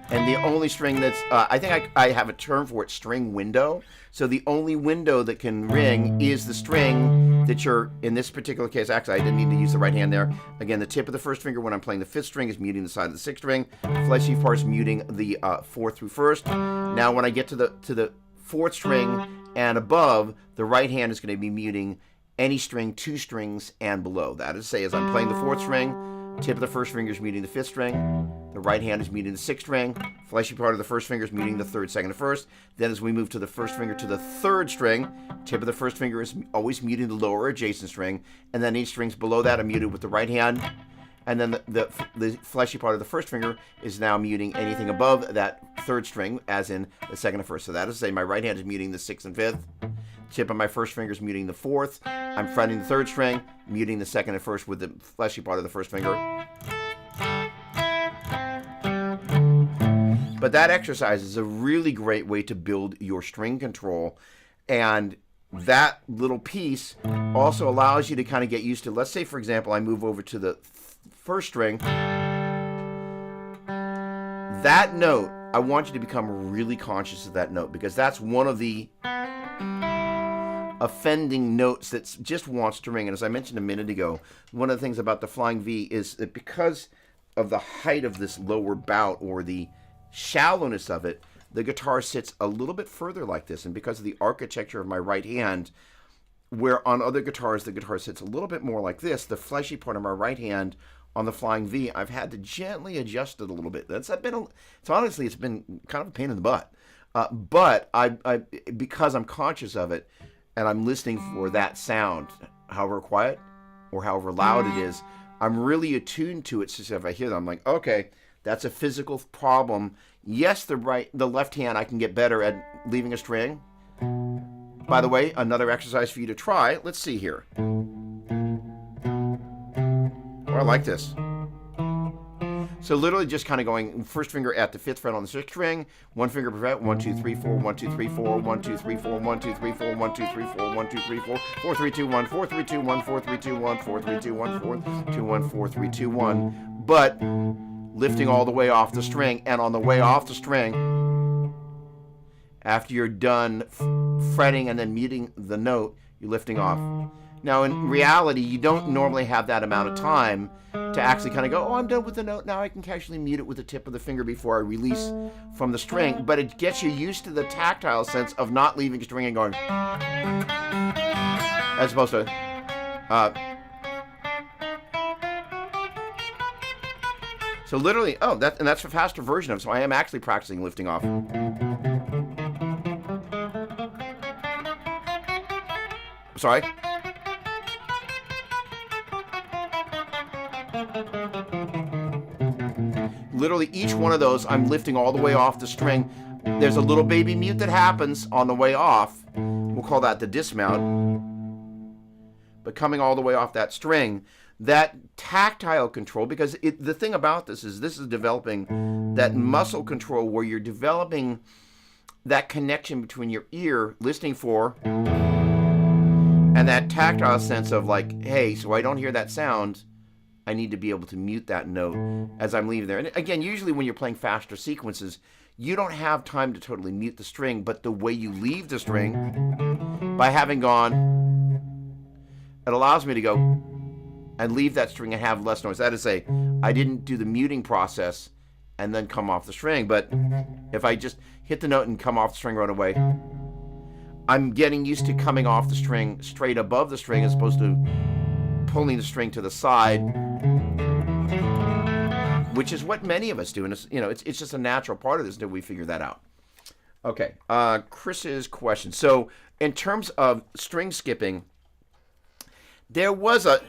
And the only string that's, I think I have a term for it, string window. So the only window that can ring is the string that you're, in this particular case, actually I didn't need to use the right hand there. Again, the tip of the first finger when I'm playing the 5th string is muting the side of the 6th string. Fleshy part's muting the 4th through 1st. Now when I get to the 4th string and above, the right hand is going to be muting any string 2 strings and below. That is to say, as I'm playing the 4th string, tip of the first finger is muting the 5th string. The right hand is muting the 6th string. Fleshy part of the first finger is muting the 3rd, 2nd, and 1st. Then as we move to the first finger to the 3rd string, tip of the first finger is always muting the lower adjacent string. And then each strings below that are muted with the right hand. And then the fleshy part of the first finger is now muting anything above that 3rd string, as in the 2nd and 1st. So that is to say, my right hand is muting the 6th and 5th. Tip of my first finger is muting the 4th. I'm fretting the 3rd string, muting the 2nd and 1st with the fleshy part of the first finger. But that exercise is a really great way to build your string control. And that little piece also allows you to kind of get used to, let's say, for example, I move over to the 1st string. That note, I want you to become really conscious of that note because that's one of the offending notes that just wants to ring. And as I mentioned a minute ago, one of the things about the flying V is that because of the height of this lower bout or the shallowness of it, the guitar sits a little bit further like this. And because of the architecture of my right hand, where on other guitars the guitar sits a little bit more like this, the fleshy part of my right hand on the flying V, I've had to gently adjust it a little bit. It's been kind of a pain in the butt. But because I'm conscious of it and I'm listening for that sound, however quiet or however loud it is, I'm really attuned to it. So if I hear that, I'm like, okay, that's a physical problem. Yes, the left hand I can get better at leaving a string. By the way, another exercise for you to try. Let's see here. Oh, I like this. So literally just kind of going first finger at the 5th fret on the 6th string, one finger per fret, 1, 2, 3, 4, 1, 2, 3, 4, 1, 2, 3, 4, 1, 2, 3, 4, 1, 2, 3, 4, 1, 2, 3, 4, 4, 3, 2, 1, 4, 3, 2, 1, 4, 3, 2, 1, 4, 3, 2, 1, 4, 2, 1, 4, 3, 2, 1. But lifting all the way off the string, and on the way off the string, after you're done fretting and then muting the note, you're lifting off. Now, in reality, you don't normally have that amount of time to actually kind of go, oh, I'm done with the note. Now I can casually mute it with the tip of the finger before I release from the string. But it gets you used to the tactile sense of not leaving string and going, as opposed to, So literally, oh, that's a faster version of. So I am actually practicing lifting off. Sorry. Literally each one of those, I'm lifting all the way off the string. There's a little baby mute that happens on the way off. We'll call that the dismount. But coming all the way off that string, that tactile control, because the thing about this is developing that muscle control where you're developing that connection between your ear, listening for, and that tactile sense of like, hey, so I don't hear that sound, I need to be able to mute that note as I'm leaving there. And again, usually when you're playing faster sequences, you don't have time to totally mute the string, but the way you leave the string, by having gone, it allows me to go and leave that string and have less noise. That is to say, I didn't do the muting process and then come off the string, but if I just hit the note and come off the string right away, I'm getting used to coming off the string straight above the string as opposed to pulling the string to the side, which is what many of us do, and it's just a natural part of this until we figure that out. Okay, Chris's question. So in terms of string skipping, there was a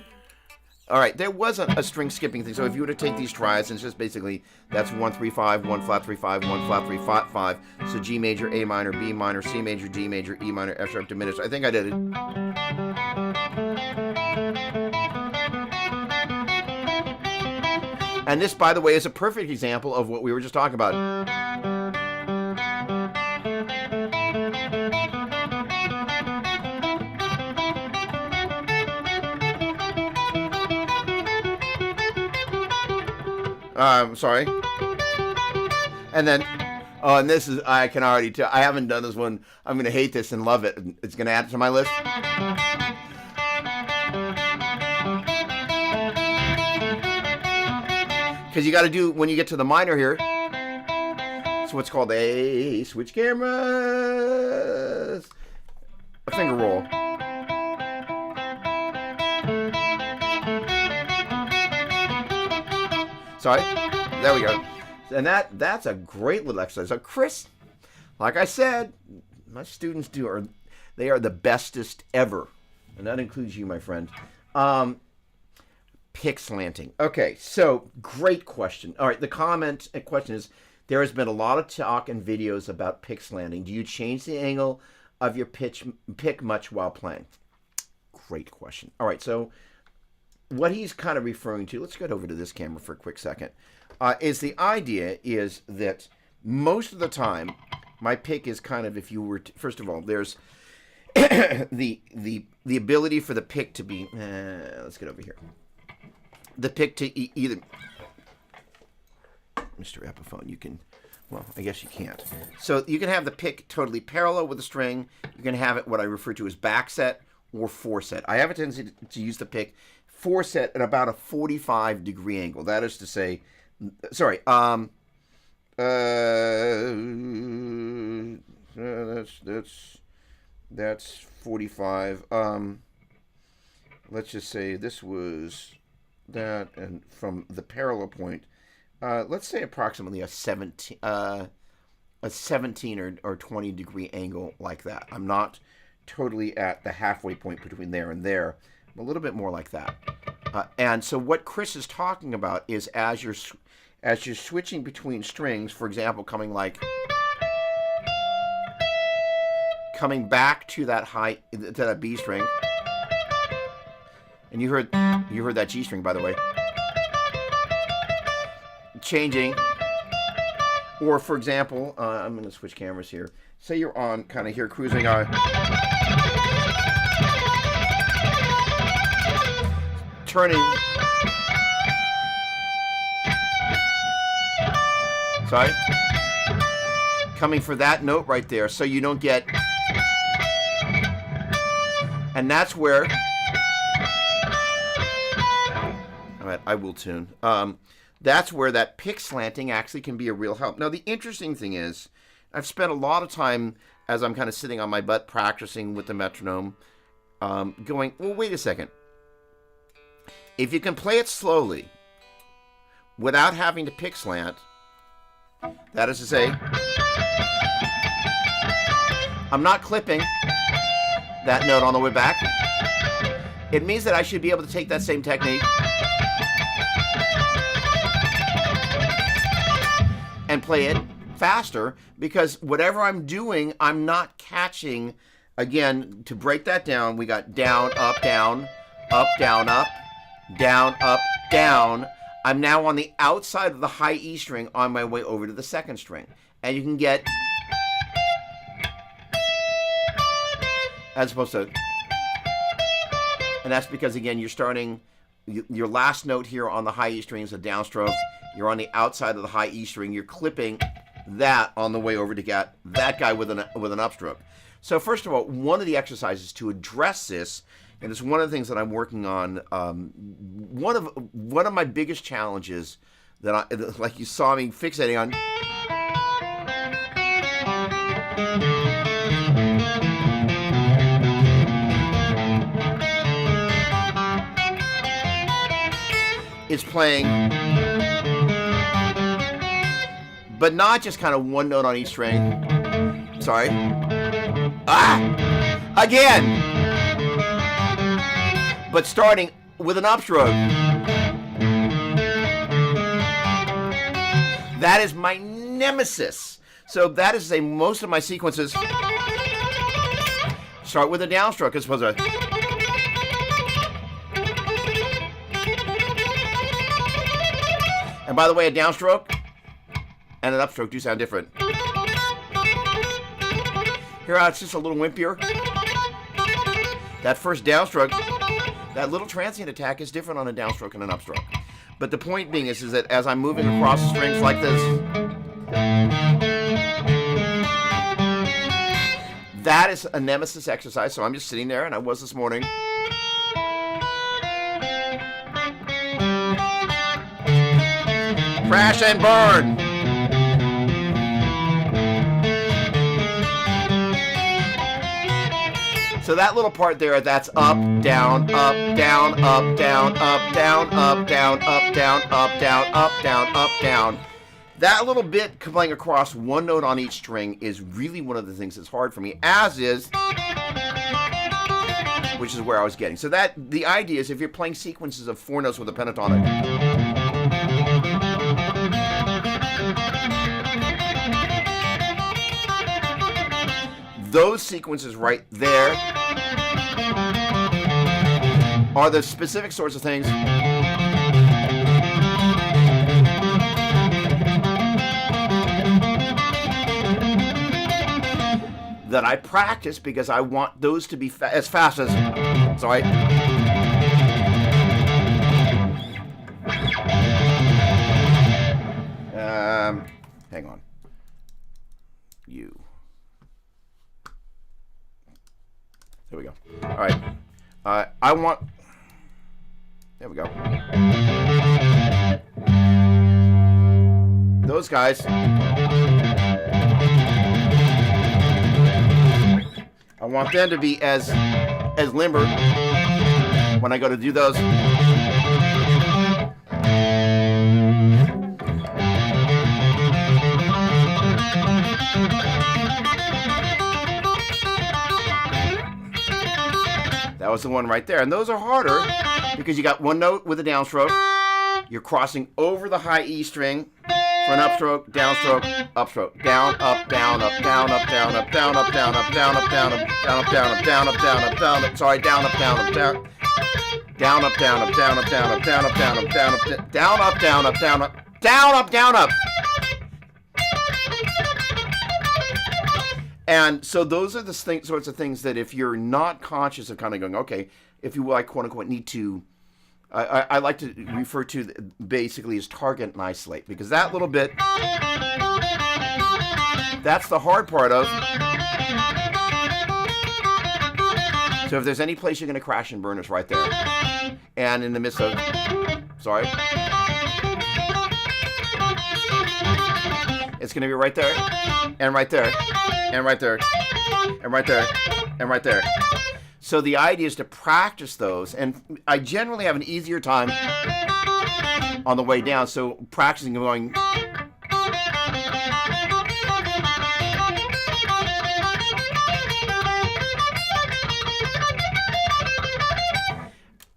string skipping thing. So if you were to take these triads, it's just basically that's 1 3 5, 1 flat 3 5, 1 flat 3 5 5. So G major, A minor, B minor, C major, D major, E minor, F sharp diminished. I think I did it. And this, by the way, is a perfect example of what we were just talking about. Sorry. And then, and this is, I can already tell, I haven't done this one. I'm going to hate this and love it. It's going to add it to my list. Because you got to do, when you get to the minor here, it's what's called a switch cameras, a finger roll. Sorry, there we go. And that's a great little exercise. So Chris, like I said, my students they are the bestest ever. And that includes you, my friend. Pick slanting. Okay, so great question. All right, the question is, there has been a lot of talk and videos about pick slanting. Do you change the angle of your pick much while playing? Great question. All right, so what he's kind of referring to, let's get over to this camera for a quick second, is the idea is that most of the time, my pick is kind of, if you were to, first of all, there's the ability for the pick to be, let's get over here. The pick to either, Mr. Epiphone, you can, well, I guess you can't. So you can have the pick totally parallel with the string. You can have it what I refer to as back set or foreset. I have a tendency to use the pick foreset at about a 45-degree angle. That is to say, sorry, that's 45. Let's just say this was that, and from the parallel point, let's say approximately a 17 or 20-degree angle like that. I'm not totally at the halfway point between there and there. I'm a little bit more like that. And so what Chris is talking about is as you're switching between strings, for example, coming back to that to that B string, and you heard that G string, by the way, changing. Or for example, I'm going to switch cameras here. Say you're on kind of here cruising on. Turning. Sorry. Coming for that note right there, so you don't get. And that's where. All right, I will tune. That's where that pick slanting actually can be a real help. Now, the interesting thing is, I've spent a lot of time as I'm kind of sitting on my butt practicing with the metronome, going, well, wait a second. If you can play it slowly, without having to pick slant. That is to say, I'm not clipping that note on the way back. It means that I should be able to take that same technique and play it faster, because whatever I'm doing, I'm not catching. Again, to break that down, we got down, up, down, up, down, up, down, up, down. I'm now on the outside of the high E string on my way over to the second string. And you can get, as opposed to, and that's because, again, you're starting, your last note here on the high E string is a downstroke. You're on the outside of the high E string. You're clipping that on the way over to get that guy with an upstroke. So first of all, one of the exercises to address this, and it's one of the things that I'm working on. One of my biggest challenges that I, like you saw me fixating on, is playing, but not just kind of one note on each string. Sorry. Again. But starting with an upstroke. That is my nemesis. So that is to say, most of my sequences start with a downstroke as opposed to. And by the way, a downstroke and an upstroke do sound different. Here, it's just a little wimpier. That first downstroke, that little transient attack is different on a downstroke and an upstroke. But the point being is that as I'm moving across the strings like this, that is a nemesis exercise. So I'm just sitting there, and I was this morning. Crash and burn. So that little part there, that's up, down, up, down, up, down, up, down, up, down, up, down, up, down, up, down, up, down. That little bit playing across one note on each string is really one of the things that's hard for me, as is, which is where I was getting. So that, the idea is if you're playing sequences of 4 notes with a pentatonic, those sequences right there are the specific sorts of things that I practice because I want those to be as fast as, sorry. Hang on. There we go. All right. I want, there we go. Those guys, I want them to be as limber when I go to do those. That was the one right there. And those are harder because you got one note with a downstroke. You're crossing over the high E string for an upstroke, downstroke, upstroke. Down, up, down, up, down, up, down, up, down, up, down, up, down, up, down, up, down, up, down, up, down, up, down, up, down, up. Sorry, down, up, down, up, down. Down, up, down, up, down, up, down, up, down, up, down, up, down, up, down, up, down, up, down, up, down, up, down, up. And so those are the sorts of things that if you're not conscious of kind of going, okay, if you will, I quote unquote need to, I like to refer to basically as target and isolate, because that little bit, that's the hard part of. So if there's any place you're going to crash and burn, it's right there. And in the midst of, sorry. It's going to be right there, and right there, and right there, and right there, and right there. So the idea is to practice those, and I generally have an easier time on the way down. So practicing going.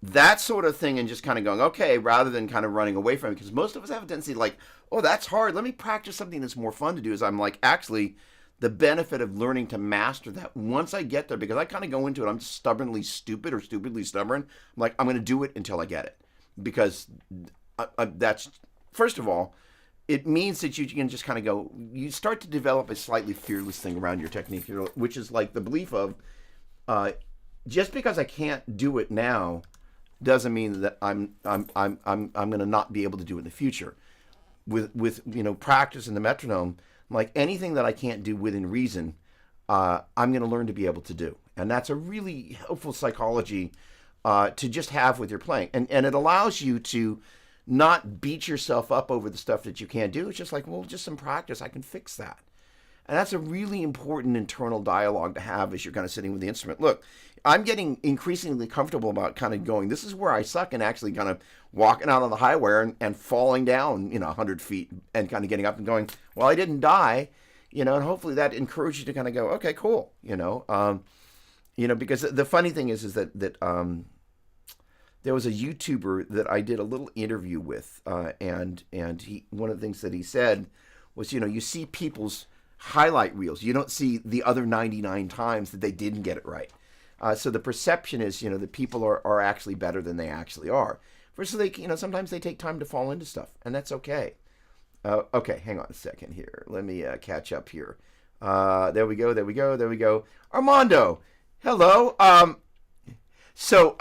That sort of thing, and just kind of going, okay, rather than kind of running away from it, because most of us have a tendency like, oh, that's hard. Let me practice something that's more fun to do. Is I'm like, actually, the benefit of learning to master that once I get there, because I kind of go into it, I'm just stubbornly stupid or stupidly stubborn. I'm like, I'm going to do it until I get it, because that's, first of all, it means that you can just kind of go, you start to develop a slightly fearless thing around your technique, which is like the belief of, just because I can't do it now doesn't mean that I'm going to not be able to do it in the future. With practice and the metronome, like anything that I can't do within reason, I'm going to learn to be able to do, and that's a really helpful psychology to just have with your playing, and it allows you to not beat yourself up over the stuff that you can't do. It's just like, well, just some practice, I can fix that. And that's a really important internal dialogue to have as you're kind of sitting with the instrument. Look, I'm getting increasingly comfortable about kind of going, this is where I suck, and actually kind of walking out on the highway and falling down, 100 feet and kind of getting up and going, well, I didn't die, and hopefully that encourages you to kind of go, okay, cool, because the funny thing is that there was a YouTuber that I did a little interview with, and he, one of the things that he said was, you see people's highlight reels. You don't see the other 99 times that they didn't get it right. So the perception is, that people are actually better than they actually are. First, they, sometimes they take time to fall into stuff, and that's okay. Okay, hang on a second here. Let me catch up here. There we go. Armando, hello. So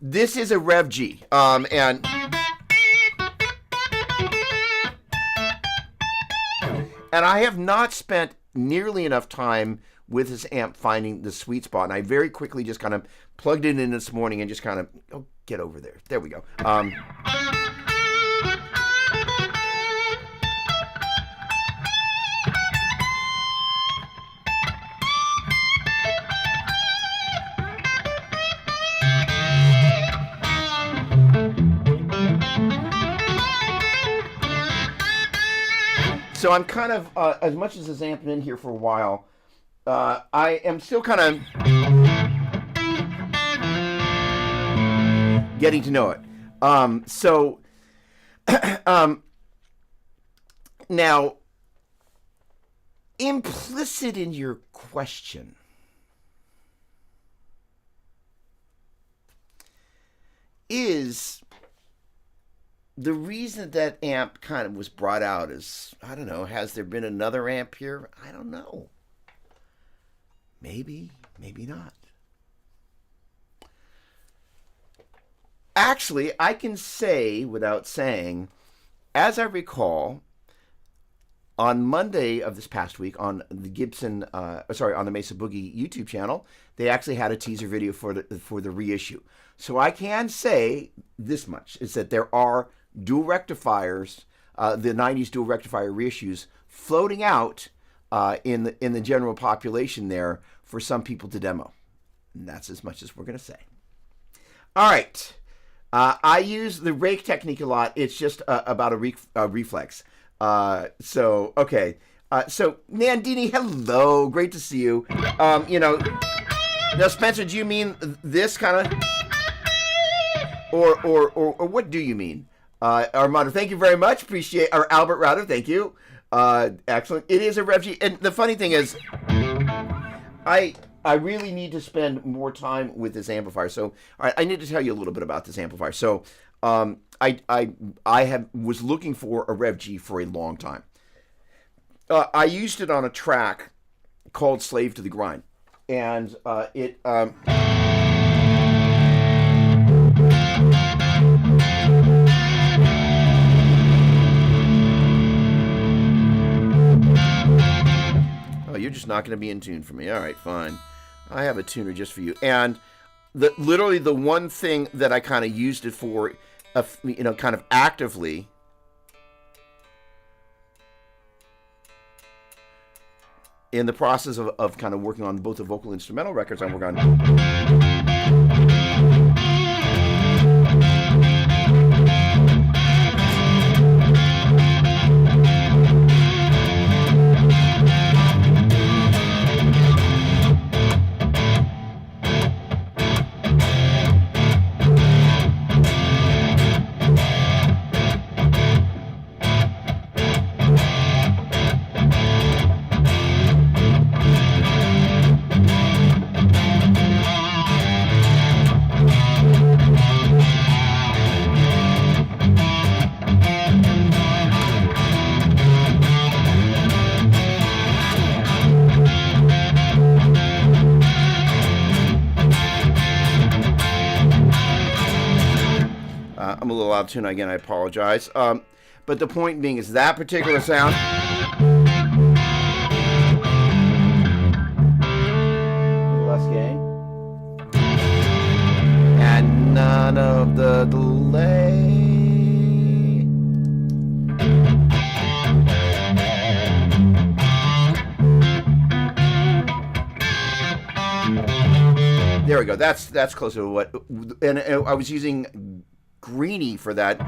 this is a Rev G, and I have not spent nearly enough time with this amp finding the sweet spot. And I very quickly just kind of plugged it in this morning and just kind of, get over there. There we go. So I'm kind of, as much as this amp been in here for a while, I am still kind of getting to know it. Now, implicit in your question is the reason that amp kind of was brought out is, I don't know, has there been another amp here? I don't know. Maybe, maybe not. Actually, I can say without saying, as I recall, on Monday of this past week on the on the Mesa Boogie YouTube channel, they actually had a teaser video for the reissue. So I can say this much, is that there are dual rectifiers, the 90s dual rectifier reissues floating out in the general population there for some people to demo. And that's as much as we're going to say. All right. I use the rake technique a lot. It's just about a reflex. Okay. So Nandini, hello. Great to see you. Now Spencer, do you mean this kind of, or what do you mean? Armando, thank you very much. Appreciate, or Albert rather, thank you. Excellent. It is a Rev G, and the funny thing is, I really need to spend more time with this amplifier. So, all right, I need to tell you a little bit about this amplifier. So, I was looking for a Rev G for a long time. I used it on a track called "Slave to the Grind," and it. You're just not going to be in tune for me. All right, fine. I have a tuner just for you. And literally the one thing that I kind of used it for, kind of actively, in the process of kind of working on both the vocal instrumental records I'm working on. out of tune again. I apologize. But the point being is that particular sound. Less gain. And none of the delay. There we go. That's closer to what. And I was using Greenie for that.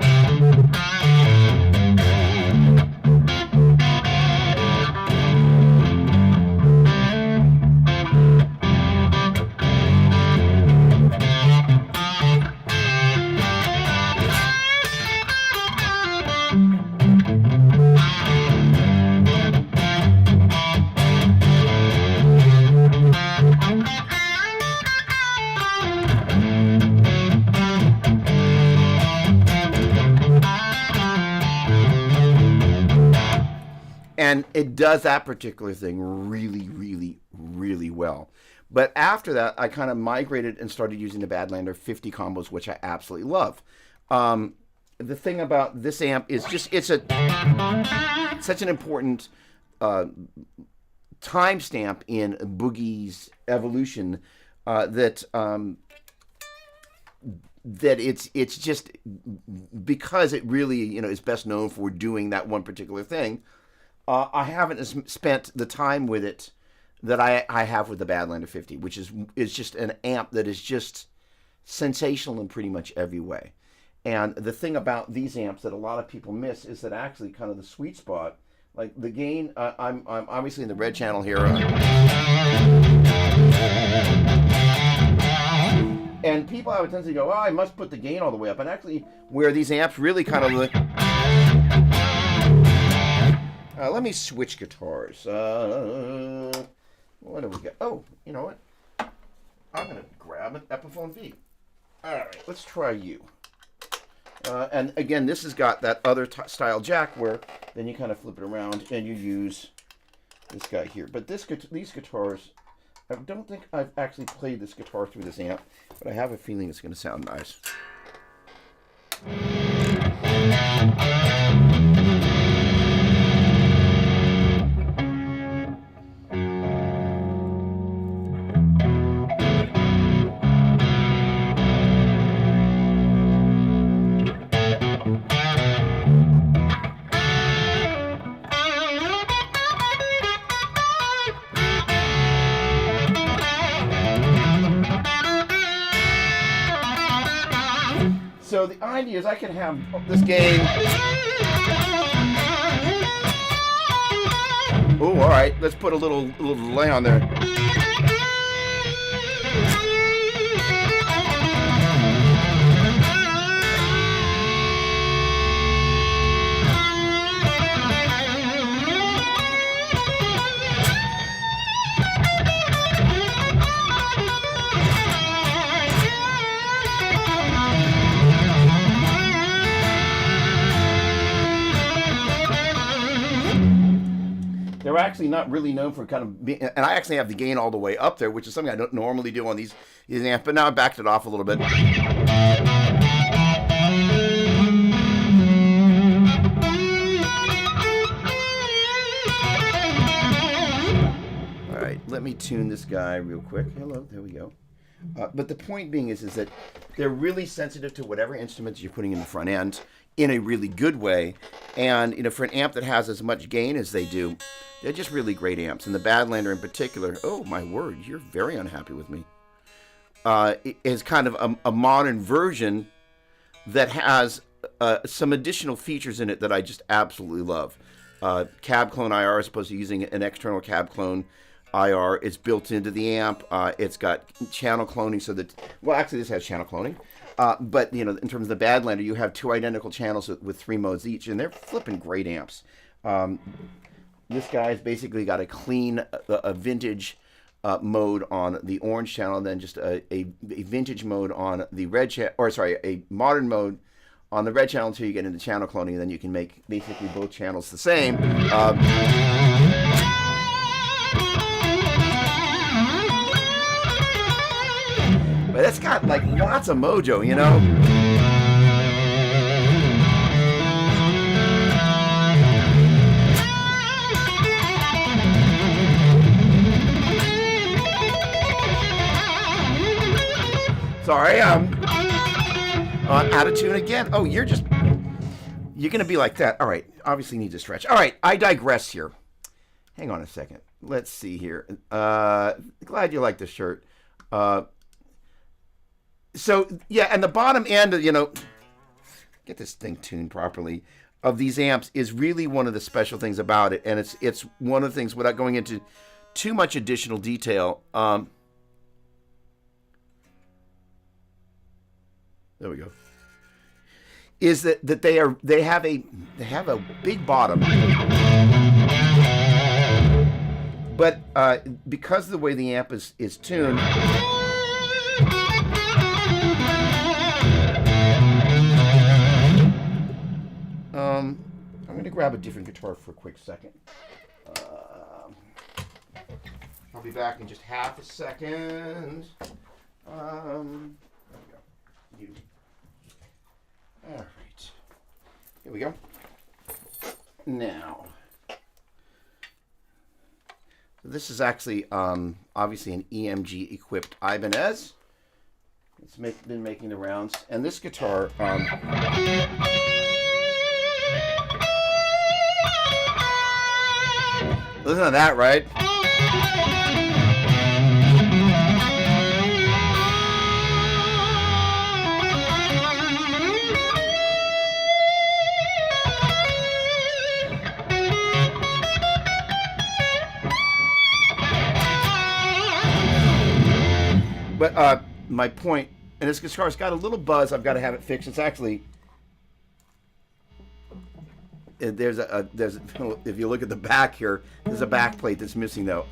And it does that particular thing really, really, really well. But after that, I kind of migrated and started using the Badlander 50 combos, which I absolutely love. The thing about this amp is just, it's such an important timestamp in Boogie's evolution that it's just because it really, is best known for doing that one particular thing. I haven't spent the time with it that I have with the Badlander 50, which is just an amp that is just sensational in pretty much every way. And the thing about these amps that a lot of people miss is that actually kind of the sweet spot, like the gain, I'm obviously in the red channel here. And people have a tendency to go, I must put the gain all the way up. And actually, where these amps really kind of look... let me switch guitars. What do we got? Oh, you know what? I'm going to grab an Epiphone V. All right, let's try you. And again, this has got that other style jack where then you kind of flip it around and you use this guy here. But these guitars, I don't think I've actually played this guitar through this amp, but I have a feeling it's going to sound nice. So the idea is I can have this gain. Oh, all right. Let's put a little delay on there. They're actually not really known for kind of being, and I actually have the gain all the way up there, which is something I don't normally do on these amps, but now I backed it off a little bit. All right, let me tune this guy real quick. Hello, there we go. But the point being is that they're really sensitive to whatever instruments you're putting in the front end in a really good way. And, for an amp that has as much gain as they do, they're just really great amps. And the Badlander in particular, oh, my word, you're very unhappy with me, is kind of a modern version that has some additional features in it that I just absolutely love. Cab clone IR, as opposed to using an external cab clone IR, is built into the amp. It's got channel cloning, so that, well, actually this has channel cloning. But, in terms of the Badlander, you have two identical channels with 3 modes each, and they're flipping great amps. This guy's basically got a clean, a vintage mode on the orange channel, and then just a vintage mode on the red channel, or sorry, a modern mode on the red channel until you get into channel cloning, and then you can make basically both channels the same. But it's got like lots of mojo, sorry. Out of tune again. Oh, you're gonna be like that. All right. Obviously need to stretch. All right. I digress here. Hang on a second. Let's see here. Glad you like the shirt. So yeah, and the bottom end, get this thing tuned properly, of these amps is really one of the special things about it, and it's one of the things, without going into too much additional detail. There we go. Is that they have a big bottom, but because of the way the amp is tuned, I'm going to grab a different guitar for a quick second. I'll be back in just half a second. There we go. All right. Here we go. Now, this is actually obviously an EMG equipped Ibanez. It's been making the rounds, and this guitar. Listen to that, right? But my point, and this guitar's got a little buzz. I've got to have it fixed. It's actually there's if you look at the back here, there's a back plate that's missing though.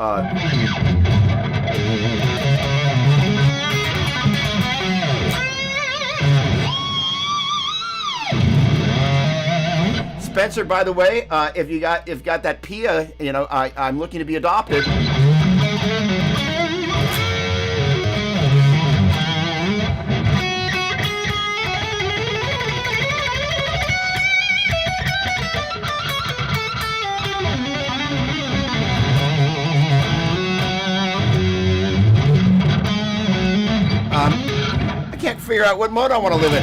Spencer, by the way, if you got that Pia, I'm looking to be adopted. I can't figure out what mode I want to live in.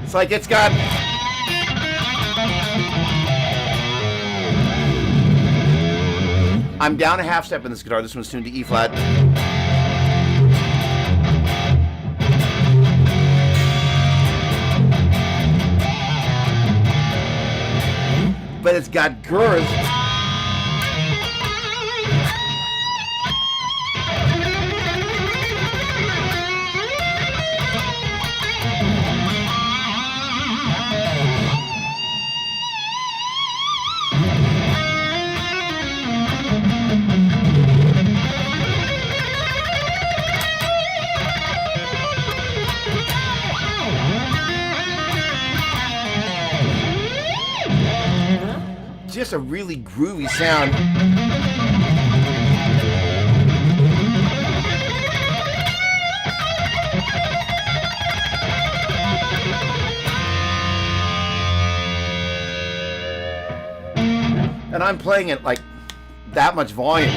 It's like it's got... I'm down a half step in this guitar. This one's tuned to E flat. But it's got girth. Just a really groovy sound. And I'm playing it like that much volume.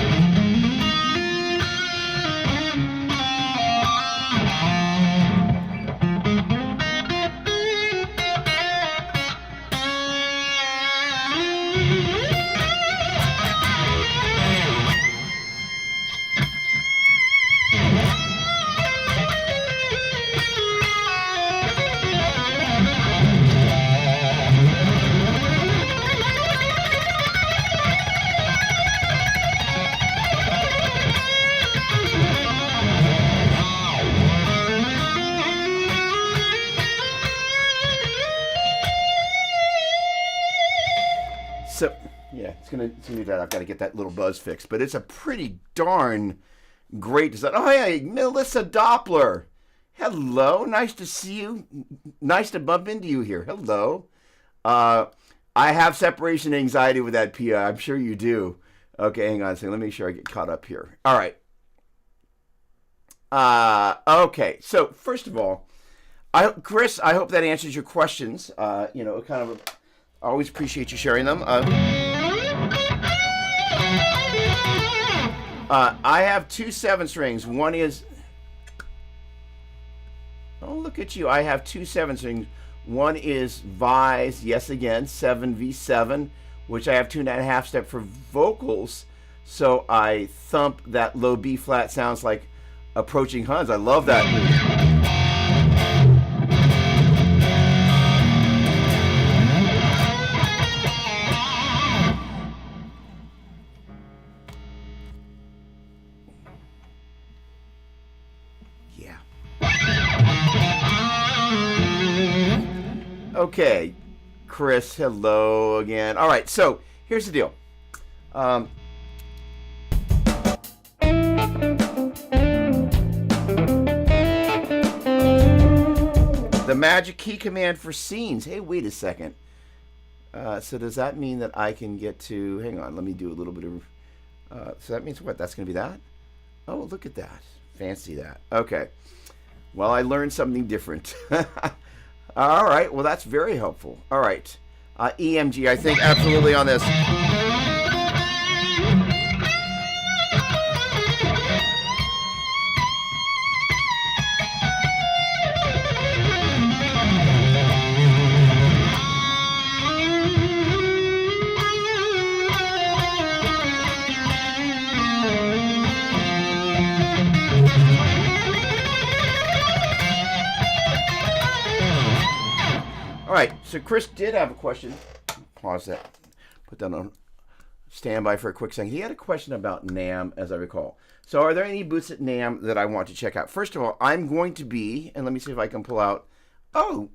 So, yeah, it's gonna do that. I've got to get that little buzz fixed, but it's a pretty darn great design. Oh, hey, Melissa Doppler. Hello, nice to see you. Nice to bump into you here. Hello. I have separation anxiety with that Pia. I'm sure you do. Okay, hang on a second. Let me make sure I get caught up here. All right. Okay. So first of all, Chris, I hope that answers your questions. I always appreciate you sharing them. I have two 7 strings. One is, oh, look at you. I have two 7 strings. One is Vi's, yes again, 7V7, which I have 2.5 step for vocals. So I thump that low B flat, sounds like approaching Huns. I love that. Yeah. Okay, Chris, hello again. All right, so here's the deal. The magic key command for scenes. Hey, wait a second. So does that mean that I can get to, hang on, let me do a little bit of, so that means what? That's going to be that? Oh, look at that. Fancy that. Okay. Well, I learned something different. All right. Well, that's very helpful. All right. EMG, I think absolutely on this. All right, so Chris did have a question. Pause that. Put that on standby for a quick second. He had a question about NAMM, as I recall. So are there any booths at NAMM that I want to check out? First of all, I'm going to be, and let me see if I can pull out, oh,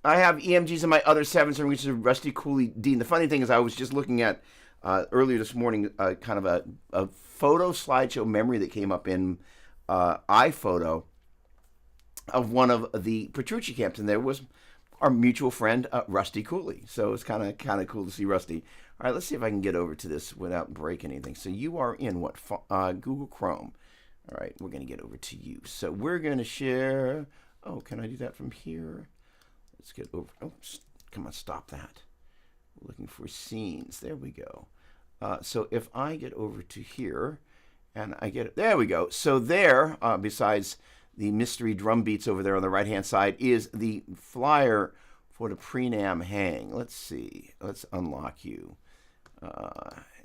I have EMGs in my other 7 which is Rusty Cooley Dean. The funny thing is I was just looking at, earlier this morning, kind of a photo slideshow memory that came up in iPhoto of one of the Petrucci camps, and there was our mutual friend, Rusty Cooley. So it's kind of cool to see Rusty. All right, let's see if I can get over to this without breaking anything. So you are in what? Google Chrome. All right, we're going to get over to you. So we're going to share. Oh, can I do that from here? Let's get over. Oh, come on, stop that. We're looking for scenes. There we go. So if I get over to here, and I get it. There we go. So there, besides the mystery drum beats over there on the right-hand side, is the flyer for the pre-NAMM hang. Let's see. Let's unlock you.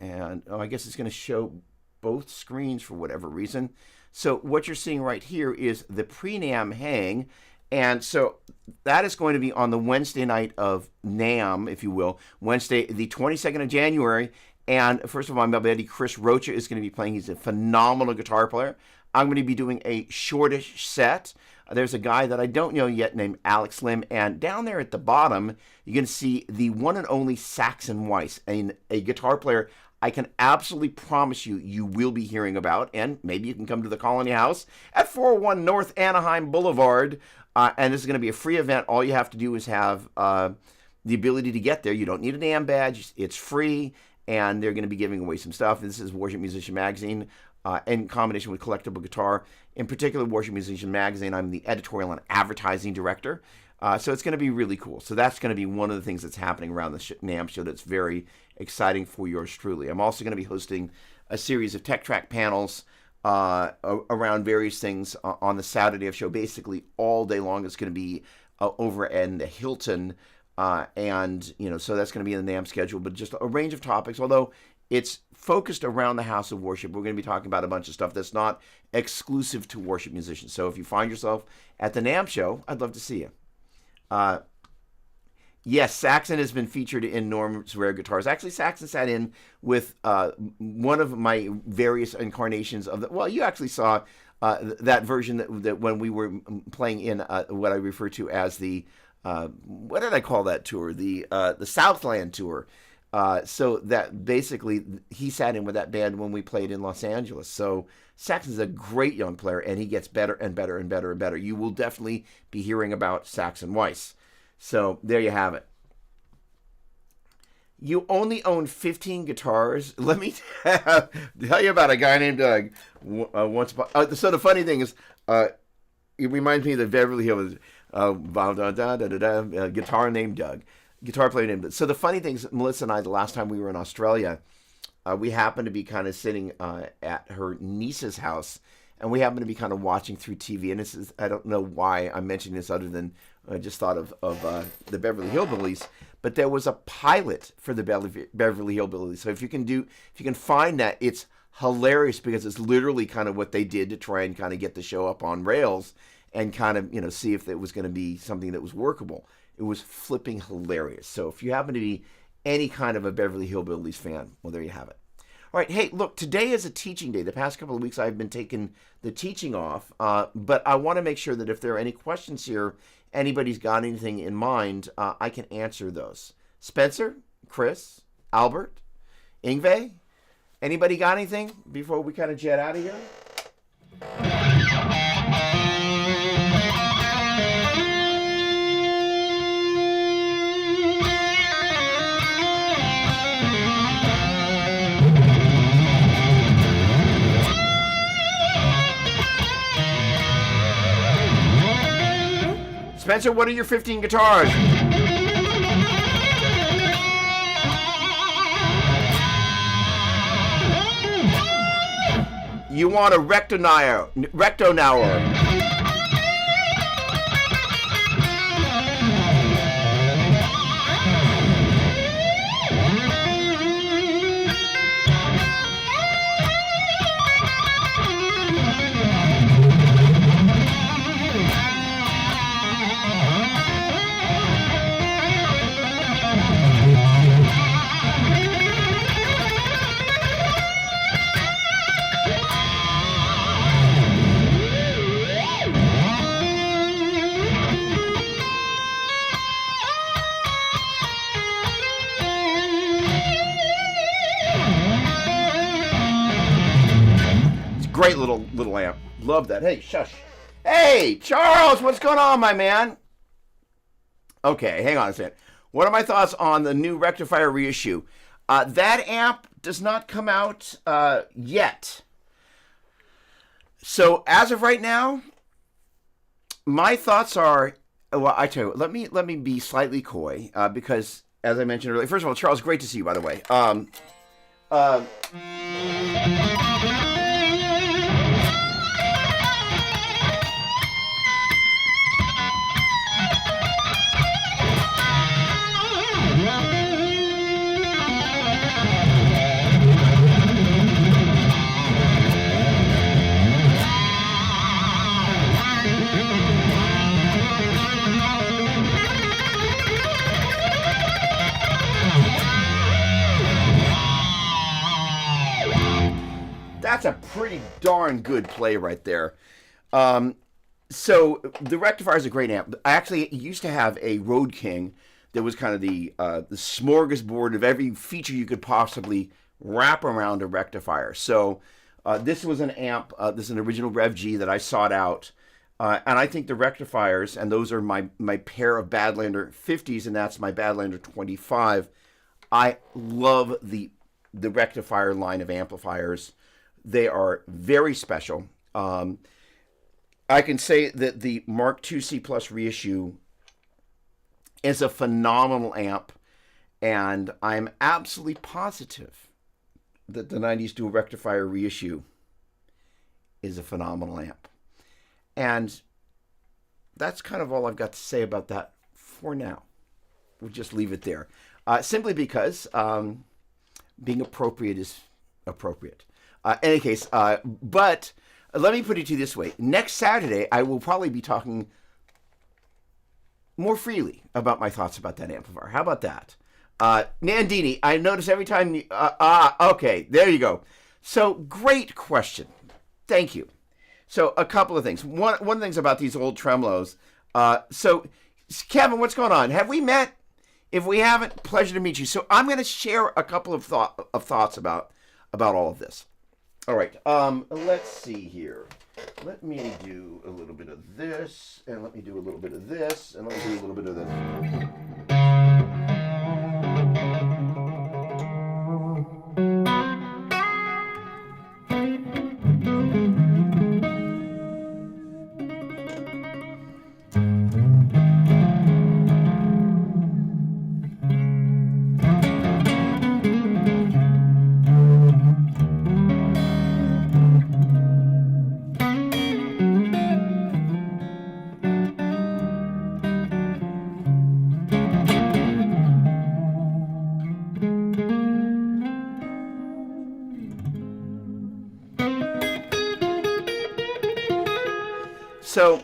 And I guess it's going to show both screens for whatever reason. So what you're seeing right here is the pre-NAMM hang. And so that is going to be on the Wednesday night of NAMM, if you will. Wednesday, the 22nd of January. And first of all, my buddy Chris Rocha is going to be playing. He's a phenomenal guitar player. I'm going to be doing a shortish set. There's a guy that I don't know yet named Alex Lim. And down there at the bottom, you're going to see the one and only Saxon Weiss, a guitar player I can absolutely promise you, you will be hearing about. And maybe you can come to the Colony House at 401 North Anaheim Boulevard. And this is going to be a free event. All you have to do is have the ability to get there. You don't need an AM badge. It's free. And they're going to be giving away some stuff. This is Worship Musician Magazine. In combination with Collectible Guitar, in particular Worship Musician Magazine. I'm the editorial and advertising director, so it's going to be really cool. So that's going to be one of the things that's happening around the NAMM show that's very exciting for yours truly. I'm also going to be hosting a series of Tech Track panels around various things on the Saturday of show. Basically, all day long it's going to be over in the Hilton, and so that's going to be in the NAMM schedule. But just a range of topics, although it's focused around the house of worship. We're going to be talking about a bunch of stuff that's not exclusive to worship musicians. So if you find yourself at the NAMM show, I'd love to see you. Yes, Saxon has been featured in Norm's Rare Guitars. Actually, Saxon sat in with one of my various incarnations of the. Well, you actually saw that version that when we were playing in what I refer to as the what did I call that tour? The Southland tour. So that basically he sat in with that band when we played in Los Angeles. So Saxon's a great young player, and he gets better and better and better and better. You will definitely be hearing about Saxon Weiss. So there you have it. You only own 15 guitars. Let me tell you about a guy named Doug. So the funny thing is, it reminds me of the Beverly Hills guitar named Doug, guitar player named Doug. So the funny thing is, Melissa and I, the last time we were in Australia, we happened to be kind of sitting at her niece's house, and we happened to be kind of watching through TV. And this is, I don't know why I'm mentioning this other than I just thought of the Beverly Hillbillies. But there was a pilot for the Beverly Hillbillies. So if you can find that, it's hilarious because it's literally kind of what they did to try and kind of get the show up on rails and kind of, see if it was going to be something that was workable. It was flipping hilarious. So if you happen to be any kind of a Beverly Hillbillies fan, well, there you have it. All right, hey, look, today is a teaching day. The past couple of weeks I've been taking the teaching off, but I want to make sure that if there are any questions here, anybody's got anything in mind, I can answer those. Spencer, Chris, Albert, Ingve, anybody got anything before we kind of jet out of here? Spencer, what are your 15 guitars? You want a rectonauer. Great little amp. Love that. Hey, shush. Hey, Charles, what's going on, my man? Okay, hang on a second. What are my thoughts on the new rectifier reissue? That amp does not come out yet. So as of right now, my thoughts are, well, I tell you what, let me be slightly coy because, as I mentioned earlier, first of all, Charles, great to see you, by the way. That's a pretty darn good play right there. So the rectifier is a great amp. I actually used to have a Road King that was kind of the smorgasbord of every feature you could possibly wrap around a rectifier. So this was an amp. This is an original Rev G that I sought out. And I think the rectifiers, and those are my pair of Badlander 50s, and that's my Badlander 25. I love the rectifier line of amplifiers. They are very special. I can say that the Mark II C Plus reissue is a phenomenal amp, and I'm absolutely positive that the 90s Dual Rectifier reissue is a phenomenal amp. And that's kind of all I've got to say about that for now. We'll just leave it there. Simply because being appropriate is appropriate. In any case, but let me put it to you this way. Next Saturday, I will probably be talking more freely about my thoughts about that amplifier. How about that? Nandini, I notice every time you... okay, there you go. So, great question. Thank you. So, a couple of things. One of the things about these old tremolos. So, Kevin, what's going on? Have we met? If we haven't, pleasure to meet you. So, I'm going to share a couple of thoughts about all of this. All right, let's see here. Let me do a little bit of this, and let me do a little bit of this, and let me do a little bit of this. So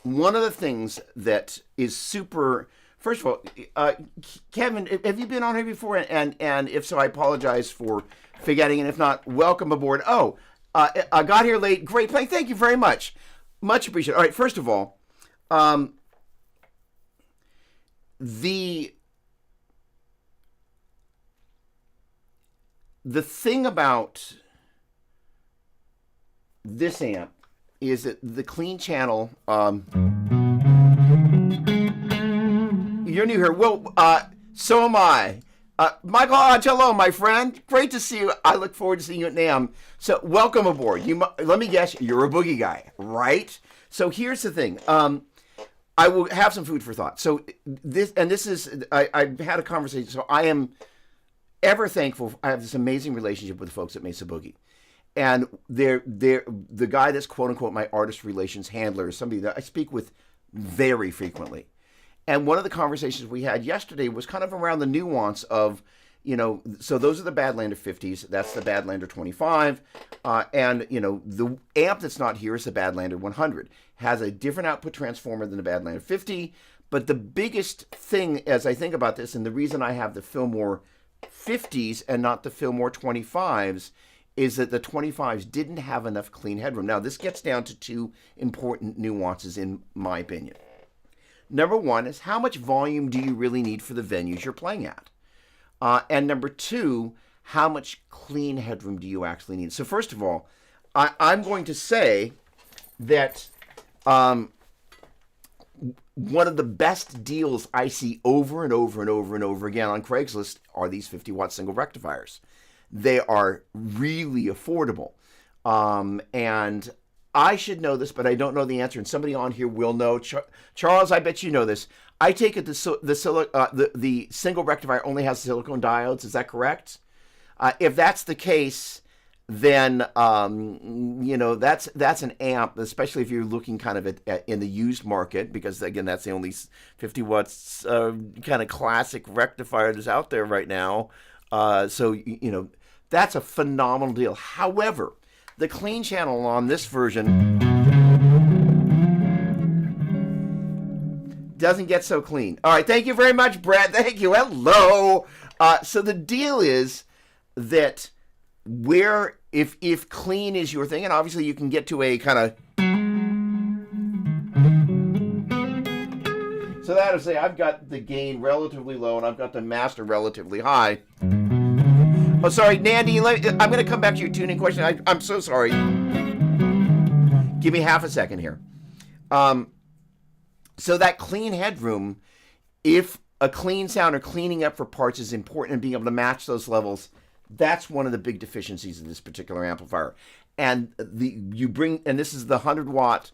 one of the things that is super. First of all, Kevin, have you been on here before? And if so, I apologize for forgetting. And if not, welcome aboard. Oh, I got here late. Great playing. Thank you very much. Much appreciated. All right. First of all, the thing about this amp is that the clean channel. You're new here. Well, so am I. Michael Hodge, hello, my friend. Great to see you. I look forward to seeing you at NAMM. So, welcome aboard. Let me guess, you're a boogie guy, right? So, here's the thing. I will have some food for thought. So, this is, I've had a conversation. So, I am ever thankful. I have this amazing relationship with the folks at Mesa Boogie. And the guy that's quote unquote my artist relations handler is somebody that I speak with very frequently. And one of the conversations we had yesterday was kind of around the nuance of, so those are the Badlander 50s. That's the Badlander 25. And, the amp that's not here is the Badlander 100. Has a different output transformer than the Badlander 50. But the biggest thing as I think about this, and the reason I have the Fillmore 50s and not the Fillmore 25s, is that the 25s didn't have enough clean headroom. Now, this gets down to two important nuances in my opinion. Number one is how much volume do you really need for the venues you're playing at? And number two, how much clean headroom do you actually need? So first of all, I'm going to say that one of the best deals I see over and over and over and over again on Craigslist are these 50-watt single rectifiers. They are really affordable. And I should know this, but I don't know the answer, and somebody on here will know. Charles, I bet you know this. I take it the single rectifier only has silicone diodes. Is that correct? If that's the case, then that's an amp, especially if you're looking kind of in the used market, because again, that's the only 50 watts kind of classic rectifier that's out there right now. So that's a phenomenal deal. However, the clean channel on this version doesn't get so clean. All right, thank you very much, Brad. Thank you. Hello. So the deal is that if clean is your thing, and obviously you can get to a kind of. So that is, say, I've got the gain relatively low and I've got the master relatively high. Oh, sorry, Nandy, I'm going to come back to your tuning question. I'm so sorry. Give me half a second here. So that clean headroom, if a clean sound or cleaning up for parts is important and being able to match those levels, that's one of the big deficiencies of this particular amplifier. And this is the 100-watt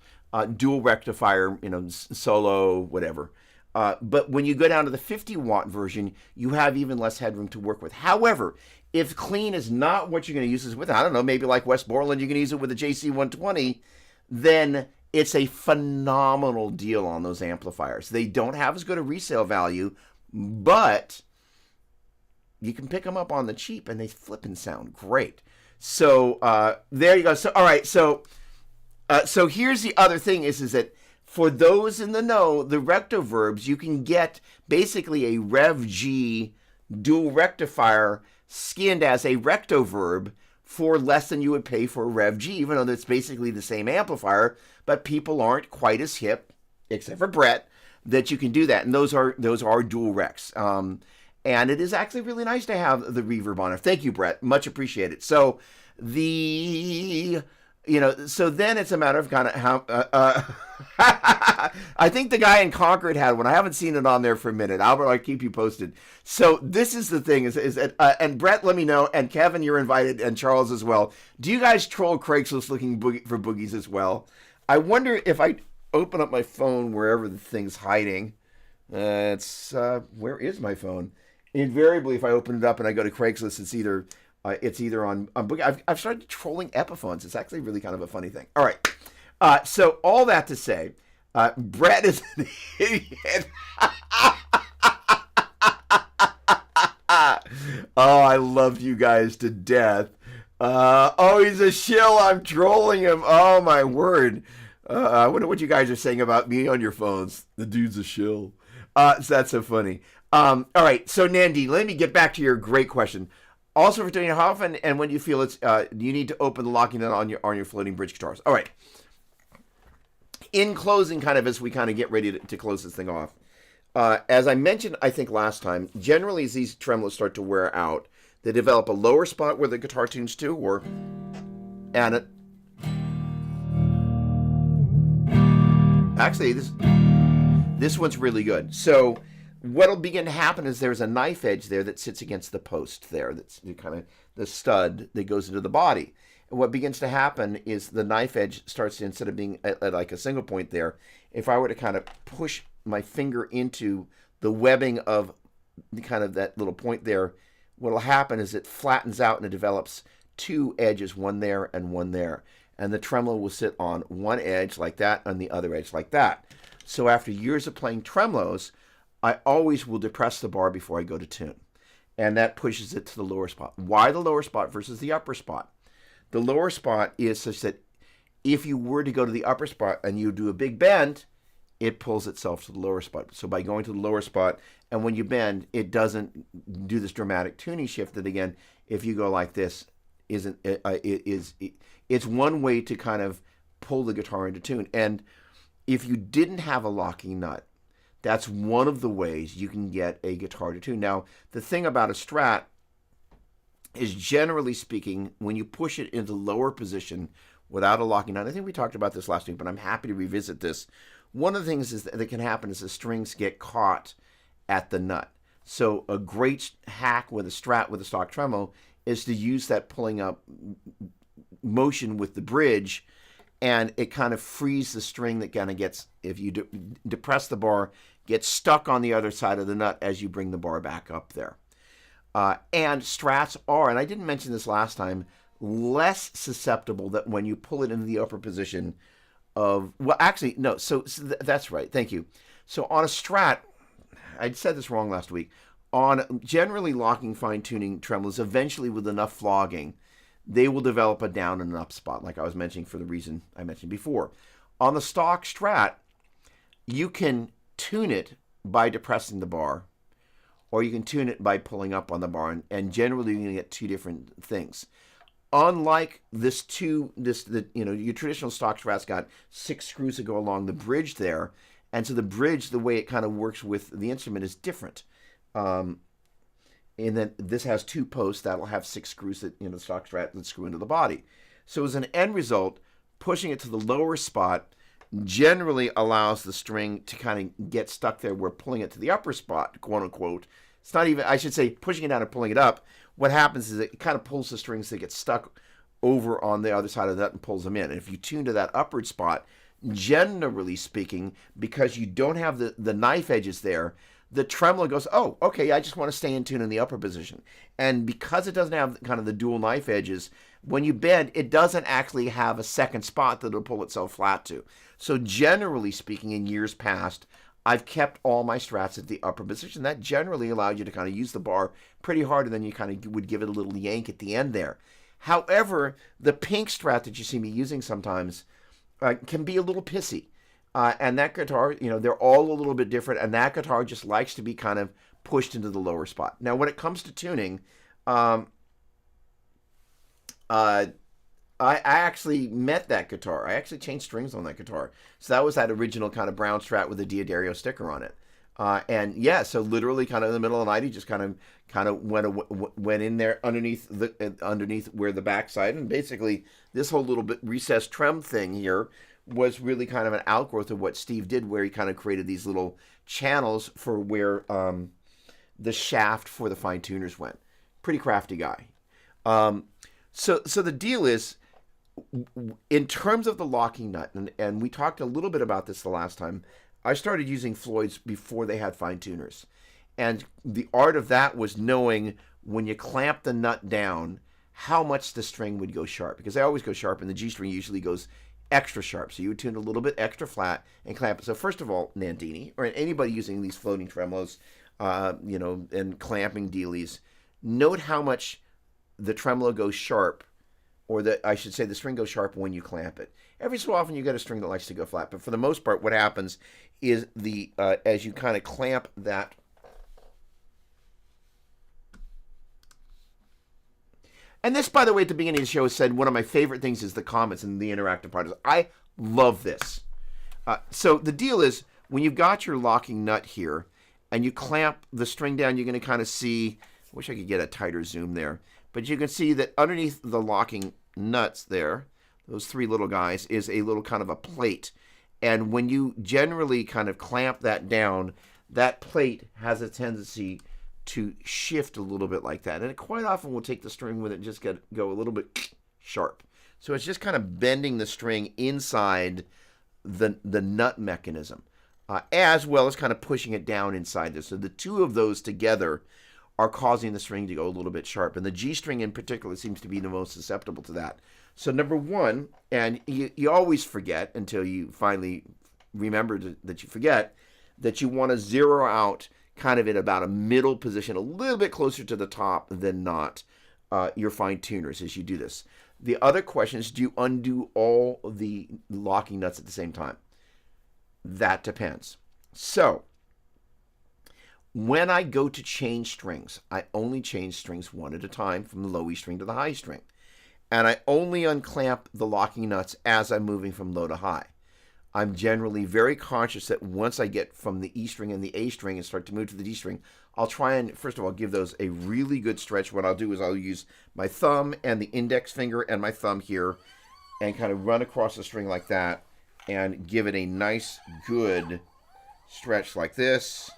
dual rectifier, solo, whatever. But when you go down to the 50-watt version, you have even less headroom to work with. However, if clean is not what you're going to use this with, I don't know, maybe like Westmoreland, you can use it with a JC120, then it's a phenomenal deal on those amplifiers. They don't have as good a resale value, but you can pick them up on the cheap and they flip and sound great. So there you go. So all right, so here's the other thing is that for those in the know, the rectoverbs, you can get basically a Rev G dual rectifier skinned as a rectoverb for less than you would pay for a Rev G, even though it's basically the same amplifier, but people aren't quite as hip, except for Brett, that you can do that. And those are dual recs. And it is actually really nice to have the reverb on it. Thank you, Brett. Much appreciated. So so then it's a matter of kind of how, I think the guy in Concord had one. I haven't seen it on there for a minute. Albert, I'll keep you posted. So this is the thing is that, and Brett, let me know, and Kevin, you're invited, and Charles as well. Do you guys troll Craigslist looking for boogies as well? I wonder if I open up my phone wherever the thing's hiding. Where is my phone? Invariably, if I open it up and I go to Craigslist, it's either on Boogie. I've started trolling Epiphones. It's actually really kind of a funny thing. All right. So all that to say, Brett is an idiot. Oh, I love you guys to death. He's a shill. I'm trolling him. Oh, my word. I wonder what you guys are saying about me on your phones. The dude's a shill. So that's so funny. All right, so Nandi, let me get back to your great question. Also for tuning, how often and when do you feel it's you need to open the locking nut on your floating bridge guitars? All right. In closing, kind of as we kind of get ready to close this thing off, as I mentioned, I think last time, generally as these tremolos start to wear out, they develop a lower spot where the guitar tunes to, or and it. Actually, this one's really good. So what'll begin to happen is there's a knife edge there that sits against the post there. That's kind of the stud that goes into the body. And what begins to happen is the knife edge starts to, instead of being at like a single point there, if I were to kind of push my finger into the webbing of the kind of that little point there, what'll happen is it flattens out and it develops two edges, one there and one there. And the tremolo will sit on one edge like that and the other edge like that. So after years of playing tremolos, I always will depress the bar before I go to tune. And that pushes it to the lower spot. Why the lower spot versus the upper spot? The lower spot is such that if you were to go to the upper spot and you do a big bend, it pulls itself to the lower spot. So by going to the lower spot, and when you bend, it doesn't do this dramatic tuning shift that, again, if you go like this, it's one way to kind of pull the guitar into tune. And if you didn't have a locking nut, that's one of the ways you can get a guitar to tune. Now, the thing about a Strat is, generally speaking, when you push it into lower position without a locking nut, I think we talked about this last week, but I'm happy to revisit this. One of the things that can happen is the strings get caught at the nut. So a great hack with a Strat with a stock tremolo is to use that pulling up motion with the bridge, and it kind of frees the string that kind of gets, if you depress the bar, gets stuck on the other side of the nut as you bring the bar back up there. And Strats are, and I didn't mention this last time, less susceptible that when you pull it into the upper position of, well, actually, no, so that's right, thank you. So on a Strat, I said this wrong last week, on generally locking fine-tuning tremolos, eventually with enough flogging, they will develop a down and an up spot, like I was mentioning for the reason I mentioned before. On the stock Strat, you can tune it by depressing the bar, or you can tune it by pulling up on the bar, and generally you're going to get two different things. Unlike your traditional stock Strat's got 6 screws that go along the bridge there, and so the bridge, the way it kind of works with the instrument is different. And then this has 2 posts that'll have 6 screws that, the stock Strat that screw into the body. So as an end result, pushing it to the lower spot generally allows the string to kind of get stuck there, where pulling it to the upper spot, quote unquote, it's not even, I should say, pushing it down and pulling it up, what happens is it kind of pulls the strings that get stuck over on the other side of that and pulls them in. And if you tune to that upward spot, generally speaking, because you don't have the knife edges there, the tremolo goes, oh, okay, I just want to stay in tune in the upper position. And because it doesn't have kind of the dual knife edges, when you bend, it doesn't actually have a second spot that it'll pull itself flat to. So generally speaking, in years past, I've kept all my Strats at the upper position. That generally allowed you to kind of use the bar pretty hard, and then you kind of would give it a little yank at the end there. However, the pink Strat that you see me using sometimes can be a little pissy. And that guitar, they're all a little bit different, and that guitar just likes to be kind of pushed into the lower spot. Now, when it comes to tuning, I actually met that guitar. I actually changed strings on that guitar. So that was that original kind of brown Strat with a Diodario sticker on it. And yeah, so literally kind of in the middle of the night, he just kind of went in there underneath where the backside, and basically this whole little bit recessed trem thing here was really kind of an outgrowth of what Steve did, where he kind of created these little channels for where the shaft for the fine tuners went. Pretty crafty guy. So the deal is, in terms of the locking nut, and we talked a little bit about this the last time, I started using Floyd's before they had fine tuners. And the art of that was knowing when you clamp the nut down, how much the string would go sharp. Because they always go sharp, and the G string usually goes extra sharp. So you would tune a little bit extra flat and clamp it. So first of all, Nandini, or anybody using these floating tremolos, and clamping dealies, note how much the tremolo goes sharp or that I should say the string goes sharp when you clamp it. Every so often you get a string that likes to go flat, but for the most part what happens is the as you kind of clamp that, and this, by the way, at the beginning of the show said one of my favorite things is the comments and the interactive part. I love this. So the deal is when you've got your locking nut here and you clamp the string down, you're going to kind of see, I wish I could get a tighter zoom there, but you can see that underneath the locking nuts there, those three little guys, is a little kind of a plate. And when you generally kind of clamp that down, that plate has a tendency to shift a little bit like that. And it quite often will take the string with it and just go a little bit sharp. So it's just kind of bending the string inside the nut mechanism, as well as kind of pushing it down inside this. So the two of those together are causing the string to go a little bit sharp. And the G string in particular seems to be the most susceptible to that. So number one, and you always forget until you finally remember that you forget, that you want to zero out kind of in about a middle position, a little bit closer to the top than not, your fine tuners as you do this. The other question is, do you undo all the locking nuts at the same time? That depends. So when I go to change strings, I only change strings one at a time from the low E string to the high string. And I only unclamp the locking nuts as I'm moving from low to high. I'm generally very conscious that once I get from the E string and the A string and start to move to the D string, I'll try and, first of all, give those a really good stretch. What I'll do is I'll use my thumb and the index finger and my thumb here and kind of run across the string like that and give it a nice, good stretch like this.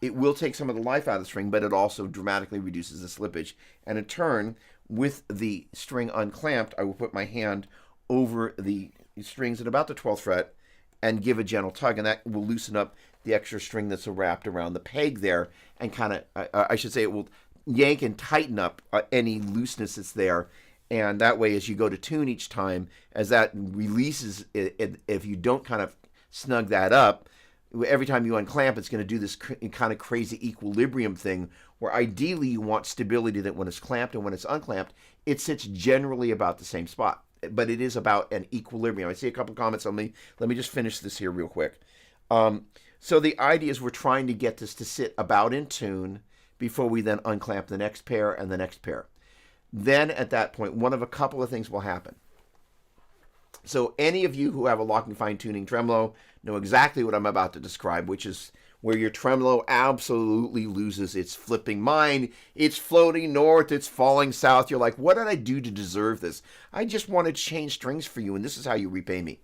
It will take some of the life out of the string, but it also dramatically reduces the slippage. And in turn, with the string unclamped, I will put my hand over the strings at about the 12th fret and give a gentle tug, and that will loosen up the extra string that's wrapped around the peg there, and kind of, I should say, it will yank and tighten up any looseness that's there. And that way, as you go to tune each time, as that releases, if you don't kind of snug that up, every time you unclamp, it's going to do this kind of crazy equilibrium thing where ideally you want stability, that when it's clamped and when it's unclamped, it sits generally about the same spot. But it is about an equilibrium. I see a couple comments on me. Let me just finish this here real quick. So the idea is we're trying to get this to sit about in tune before we then unclamp the next pair and the next pair. Then at that point, one of a couple of things will happen. So any of you who have a locking fine tuning tremolo know exactly what I'm about to describe, which is where your tremolo absolutely loses its flipping mind. It's floating north, it's falling south. You're like, what did I do to deserve this? I just want to change strings for you, and this is how you repay me.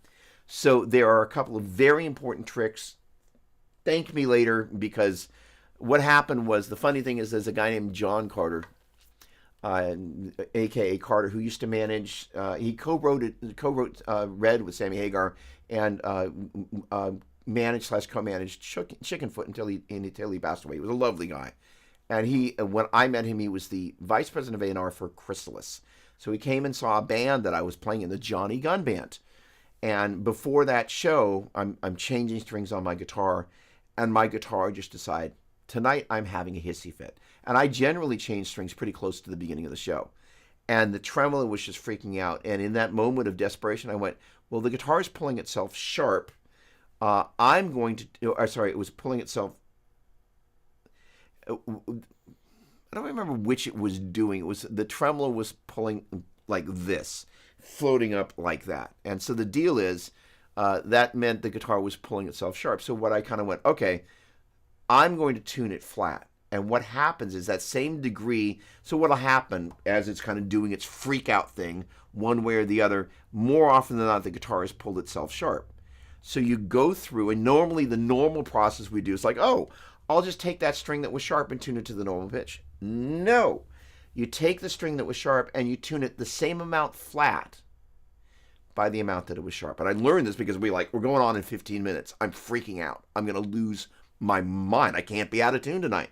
So there are a couple of very important tricks. Thank me later, because what happened was, the funny thing is, there's a guy named John Carter, a.k.a. Carter, who used to manage, he co-wrote Red with Sammy Hagar, and managed / co-managed Chickenfoot until he passed away. He was a lovely guy. And when I met him, he was the vice president of A&R for Chrysalis. So he came and saw a band that I was playing in, the Johnny Gunn Band. And before that show, I'm changing strings on my guitar, and my guitar just decided, tonight I'm having a hissy fit. And I generally change strings pretty close to the beginning of the show. And the tremolo was just freaking out. And in that moment of desperation, I went, well, the guitar is pulling itself sharp. I'm going to, it was pulling itself, I don't remember which it was doing. It was, the tremolo was pulling like this, floating up like that. And so the deal is, that meant the guitar was pulling itself sharp. So what I kind of went, okay, I'm going to tune it flat. And what happens is that same degree, so what'll happen as it's kind of doing its freak out thing, one way or the other, more often than not, the guitar has pulled itself sharp. So you go through, and normally the normal process we do is like, oh, I'll just take that string that was sharp and tune it to the normal pitch. No. You take the string that was sharp and you tune it the same amount flat by the amount that it was sharp. And I learned this because we're going on in 15 minutes. I'm freaking out. I'm going to lose my mind. I can't be out of tune tonight.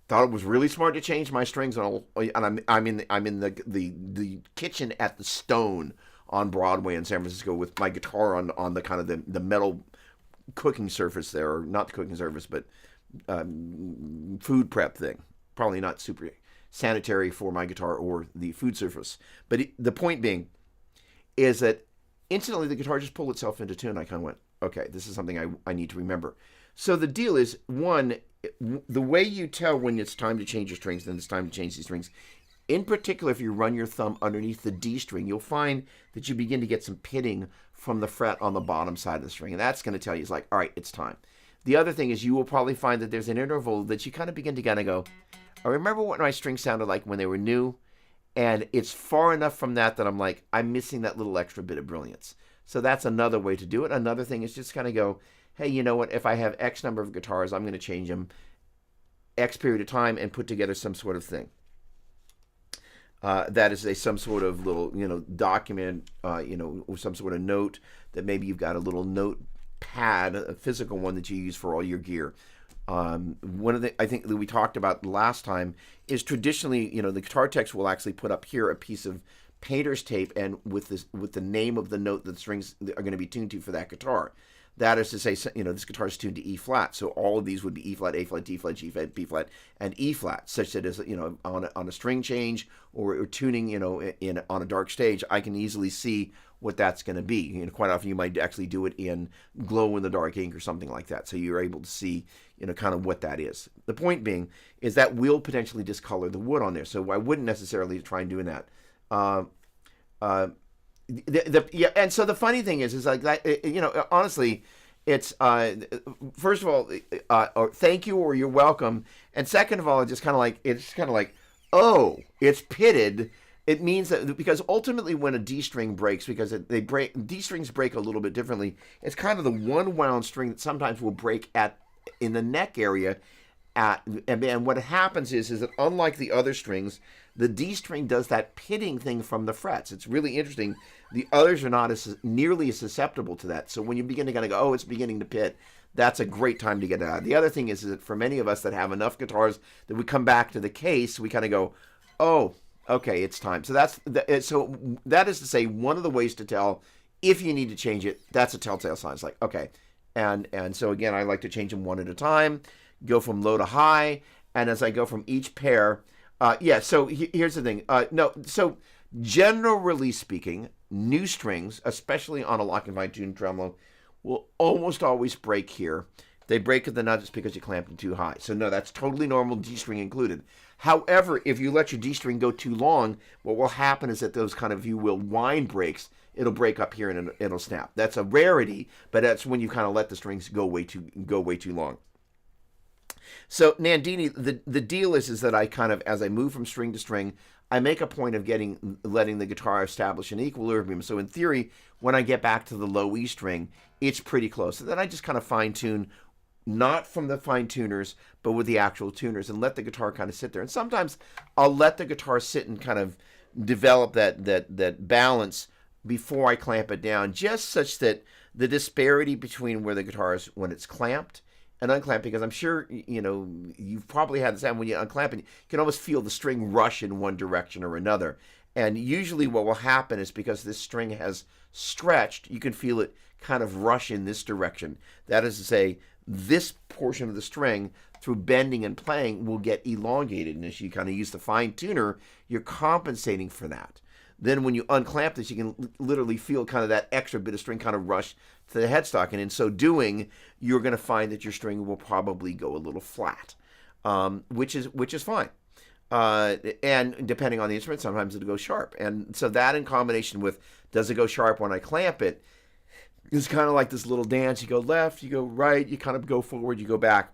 Thought it was really smart to change my strings, and I'm in the kitchen at the Stone on Broadway in San Francisco with my guitar on the kind of the metal cooking surface there, or not the cooking surface, but food prep thing. Probably not super sanitary for my guitar or the food surface. But the point being is that instantly the guitar just pulled itself into tune. I kind of went, okay, this is something I need to remember. So the deal is, one, the way you tell when it's time to change your strings, then it's time to change these strings. In particular, if you run your thumb underneath the D string, you'll find that you begin to get some pitting from the fret on the bottom side of the string. And that's going to tell you, it's like, all right, it's time. The other thing is you will probably find that there's an interval that you kind of begin to kind of go, I remember what my strings sounded like when they were new. And it's far enough from that I'm like, I'm missing that little extra bit of brilliance. So that's another way to do it. Another thing is just kind of go, hey, you know what? If I have X number of guitars, I'm going to change them X period of time and put together some sort of thing. That is some sort of little, document, or some sort of note that maybe you've got a little note pad, a physical one that you use for all your gear. One of the, I think that we talked about last time is traditionally, the guitar techs will actually put up here a piece of painter's tape and with the name of the note that the strings are going to be tuned to for that guitar. That is to say, this guitar is tuned to E flat, so all of these would be E flat, A flat, D flat, G flat, B flat, and E flat, such that as on a string change or tuning, on a dark stage, I can easily see what that's going to be. Quite often you might actually do it in glow in the dark ink or something like that, so you're able to see, kind of what that is. The point being is that will potentially discolor the wood on there, so I wouldn't necessarily try and doing that. Yeah, and so the funny thing is like that, honestly, it's first of all, or thank you or you're welcome, and second of all, it's kind of like, oh, it's pitted. It means that because ultimately when a D string breaks, because D strings break a little bit differently. It's kind of the one wound string that sometimes will break in the neck area. And what happens is that unlike the other strings, the D string does that pitting thing from the frets. It's really interesting. The others are not nearly as susceptible to that. So when you begin to kind of go, oh, it's beginning to pit, that's a great time to get it out. The other thing is that for many of us that have enough guitars that we come back to the case, we kind of go, oh, okay, it's time. So that is to say, one of the ways to tell if you need to change it, that's a telltale sign. It's like, okay. And so again, I like to change them one at a time, go from low to high, and as I go from each pair, so here's the thing. So generally speaking, new strings, especially on a lock and fine tuned tremolo, will almost always break here. They break at the nut just because you clamped them too high. So no, that's totally normal, D string included. However, if you let your D string go too long, what will happen is that those kind of, if you will, wind breaks, it'll break up here and it'll snap. That's a rarity, but that's when you kind of let the strings go way too long. So Nandini, the deal is that I kind of, as I move from string to string, I make a point of letting the guitar establish an equilibrium. So in theory, when I get back to the low E string, it's pretty close. So then I just kind of fine tune, not from the fine tuners, but with the actual tuners, and let the guitar kind of sit there. And sometimes I'll let the guitar sit and kind of develop that balance before I clamp it down, just such that the disparity between where the guitar is when it's clamped and unclamped, because I'm sure, you've probably had this happen when you unclamp it, you can almost feel the string rush in one direction or another. And usually what will happen is because this string has stretched, you can feel it kind of rush in this direction. That is to say, this portion of the string, through bending and playing, will get elongated. And as you kind of use the fine tuner, you're compensating for that. Then when you unclamp this, you can literally feel kind of that extra bit of string kind of rush to the headstock. And in so doing, you're going to find that your string will probably go a little flat, which is fine. And depending on the instrument, sometimes it'll go sharp. And so that in combination with, does it go sharp when I clamp it, is kind of like this little dance. You go left, you go right, you kind of go forward, you go back.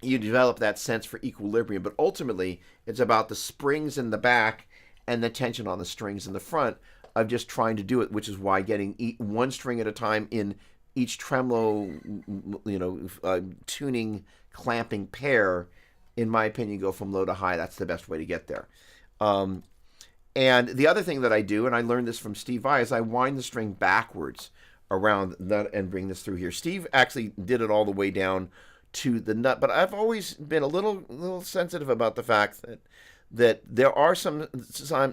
You develop that sense for equilibrium. But ultimately, it's about the springs in the back and the tension on the strings in the front of just trying to do it, which is why getting one string at a time in each tremolo, tuning, clamping pair, in my opinion, go from low to high. That's the best way to get there. And the other thing that I do, and I learned this from Steve Vai, is I wind the string backwards around the nut and bring this through here. Steve actually did it all the way down to the nut, but I've always been a little sensitive about the fact that there are some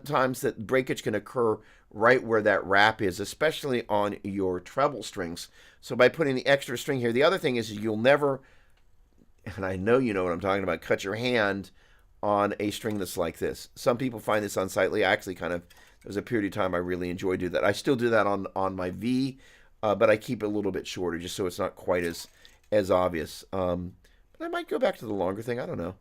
times that breakage can occur right where that wrap is, especially on your treble strings. So by putting the extra string here, the other thing is you'll never, and I know you know what I'm talking about, cut your hand on a string that's like this. Some people find this unsightly. I actually kind of, there was a period of time I really enjoyed doing that. I still do that on my V, but I keep it a little bit shorter just so it's not quite as obvious. But I might go back to the longer thing. I don't know.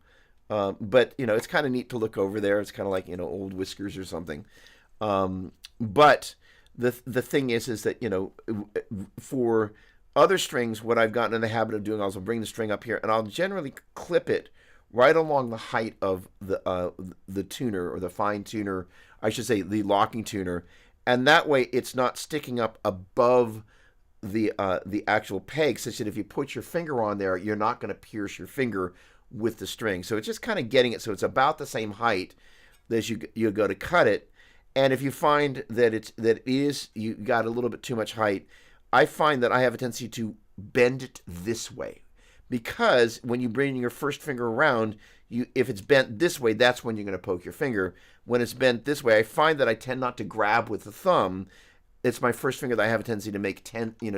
But it's kind of neat to look over there. It's kind of like old whiskers or something. But the thing is that for other strings, what I've gotten in the habit of doing, I'll bring the string up here, and I'll generally clip it right along the height of the tuner, or the fine tuner, I should say, the locking tuner, and that way it's not sticking up above the actual peg, such that if you put your finger on there, you're not going to pierce your finger with the string. So it's just kind of getting it so it's about the same height as you go to cut it. And if you find that you got a little bit too much height, I find that I have a tendency to bend it this way, because when you bring your first finger around, if it's bent this way, that's when you're going to poke your finger. When it's bent this way, I find that I tend not to grab with the thumb. It's my first finger that I have a tendency to make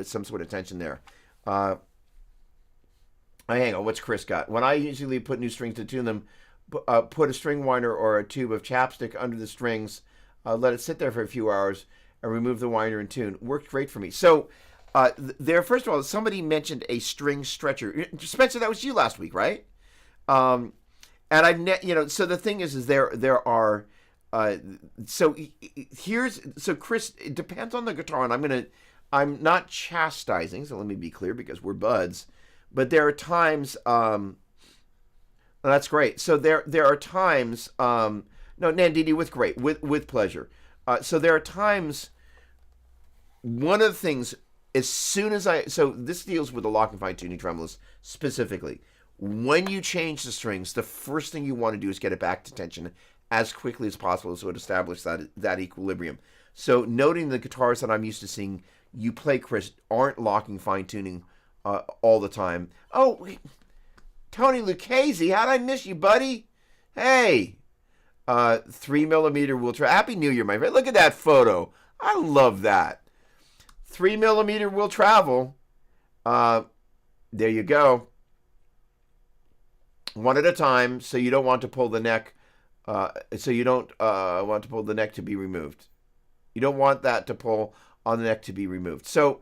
some sort of tension there. Hang on, what's Chris got? When I usually put new strings to tune them, put a string winder or a tube of chapstick under the strings, let it sit there for a few hours, and remove the winder and tune. Worked great for me. So first of all, somebody mentioned a string stretcher. Spencer, that was you last week, right? And so the thing is there are, so Chris, it depends on the guitar, and I'm not chastising, so let me be clear, because we're buds, but there are times, that's great. So there are times, no, Nandini, with pleasure. So there are times, one of the things, so this deals with the lock and fine tuning tremolos specifically. When you change the strings, the first thing you want to do is get it back to tension as quickly as possible, so it establishes that equilibrium. So noting the guitars that I'm used to seeing you play, Chris, aren't locking fine tuning all the time. Oh, Tony Lucchese, how'd I miss you, buddy? Hey, 3mm will travel. Happy New Year, my friend. Look at that photo. I love that. 3mm will travel. There you go. One at a time, so you don't want to pull the neck. So you don't want to pull the neck to be removed. You don't want that to pull on the neck to be removed. So,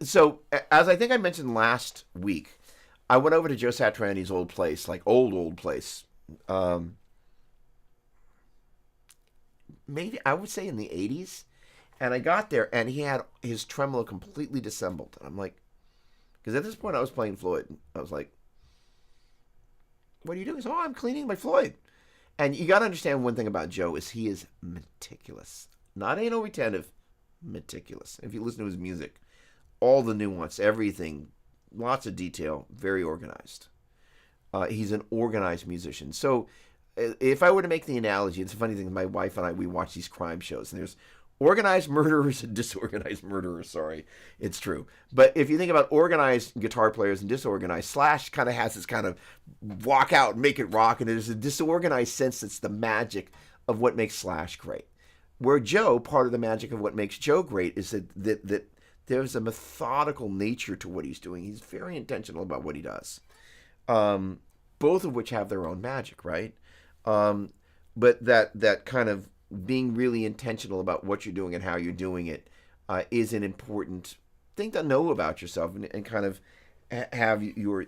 so as I think I mentioned last week, I went over to Joe Satriani's old place, like old place. Maybe I would say in the 80s. And I got there, and he had his tremolo completely disassembled. And I'm like, because at this point I was playing Floyd. I was like, what are you doing? He said, I'm cleaning my Floyd. And you got to understand one thing about Joe is he is meticulous. Not anal retentive, meticulous. If you listen to his music, all the nuance, everything, lots of detail, very organized. He's an organized musician. So if I were to make the analogy, it's a funny thing, my wife and I, we watch these crime shows, and there's organized murderers and disorganized murderers. Sorry, it's true. But if you think about organized guitar players and disorganized, Slash kind of has this kind of walk out, make it rock, and there's a disorganized sense that's the magic of what makes Slash great. Where Joe, part of the magic of what makes Joe great is that there's a methodical nature to what he's doing. He's very intentional about what he does. Both of which have their own magic, right? But that kind of being really intentional about what you're doing and how you're doing it is an important thing to know about yourself and kind of have your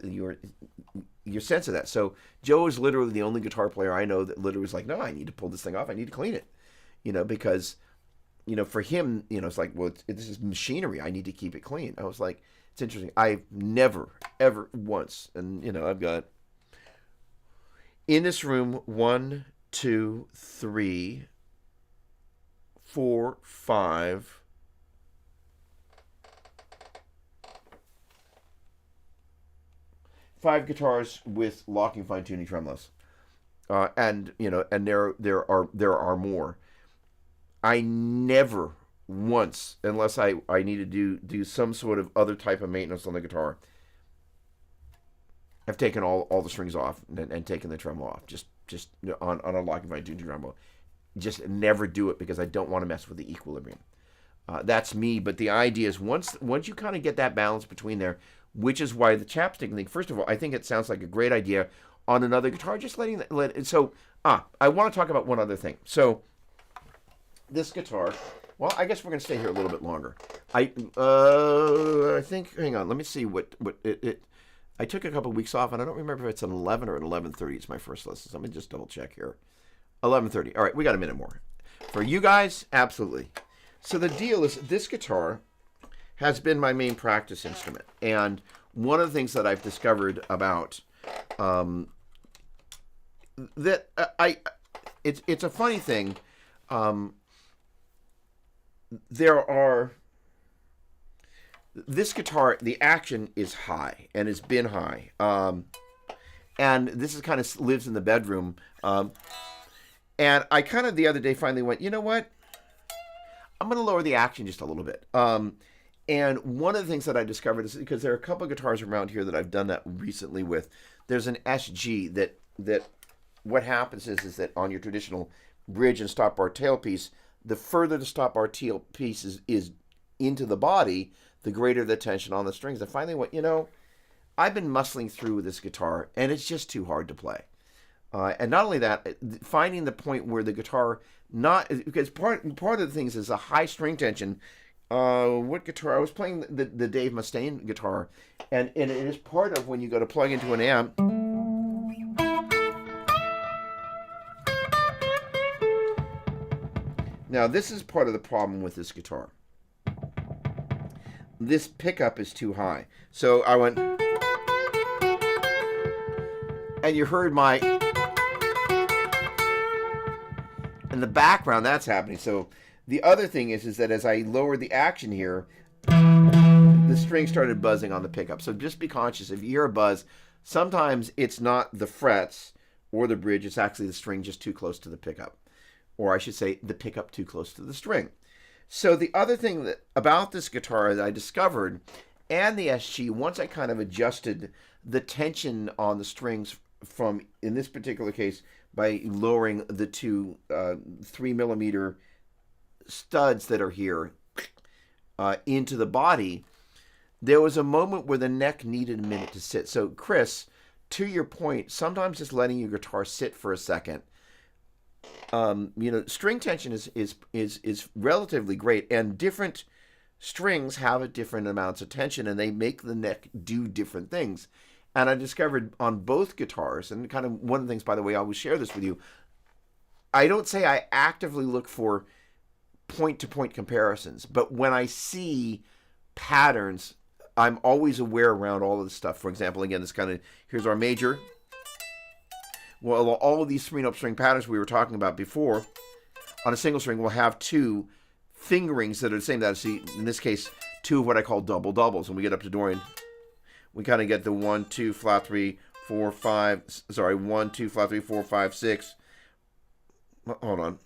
sense of that. So Joe is literally the only guitar player I know that literally was like, no, I need to pull this thing off. I need to clean it, because, for him, it's like, well, this is machinery. I need to keep it clean. I was like, it's interesting. I've never, ever once, and, I've got in this room 1, 2, 3, 4, 5. 5 guitars with locking fine tuning tremolos, and there are more. I never once, unless I need to do some sort of other type of maintenance on the guitar, have taken all the strings off and taken the tremolo off. Just on a locking fine tuning tremolo. Just never do it because I don't want to mess with the equilibrium. That's me, but the idea is once you kind of get that balance between there, which is why the chapstick thing, first of all, I think it sounds like a great idea. on another guitar, just letting that. So I want to talk about one other thing. So this guitar. Well, I guess we're going to stay here a little bit longer. I think. Hang on. Let me see what it. I took a couple of weeks off, and I don't remember if it's an 11 or an 11:30. It's my first lesson. So let me just double check here. 11:30. All right, we got a minute more. For you guys, absolutely. So the deal is, this guitar has been my main practice instrument, and one of the things that I've discovered about that it's a funny thing. This guitar, the action is high and has been high, and this is kind of lives in the bedroom. And I kind of the other day finally went, you know what? I'm going to lower the action just a little bit. And one of the things that I discovered is, because there are a couple of guitars around here that I've done that recently with. There's an SG that what happens is that on your traditional bridge and stop bar tailpiece, the further the stop bar tailpiece is into the body, the greater the tension on the strings. I finally went, you know, I've been muscling through this guitar, and it's just too hard to play. And not only that, finding the point where the guitar, not because part of the things is a high string tension. What guitar? I was playing the Dave Mustaine guitar, and it is part of when you go to plug into an amp. Now, this is part of the problem with this guitar. This pickup is too high. So I went, and you heard my, in the background, that's happening. So the other thing is that as I lowered the action here, the string started buzzing on the pickup. So just be conscious. If you hear a buzz, sometimes it's not the frets or the bridge. It's actually the string just too close to the pickup. Or I should say, the pickup too close to the string. So the other thing about this guitar that I discovered, and the SG, once I kind of adjusted the tension on the strings from, in this particular case, by lowering the two 3mm studs that are here into the body, there was a moment where the neck needed a minute to sit. So Chris, to your point, sometimes just letting your guitar sit for a second. String tension is relatively great, and different strings have a different amounts of tension, and they make the neck do different things. And I discovered on both guitars, and kind of one of the things, by the way, I always share this with you. I don't say I actively look for point-to-point comparisons, but when I see patterns, I'm always aware around all of this stuff. For example, again, here's our major. Well, all of these 3-note string patterns we were talking about before, on a single string, will have two fingerings that are the same. In this case, two of what I call double doubles. When we get up to Dorian, we kind of get the 1, 2, flat 3, 4, 5. Sorry, 1, 2, flat 3, 4, 5, 6. Hold on.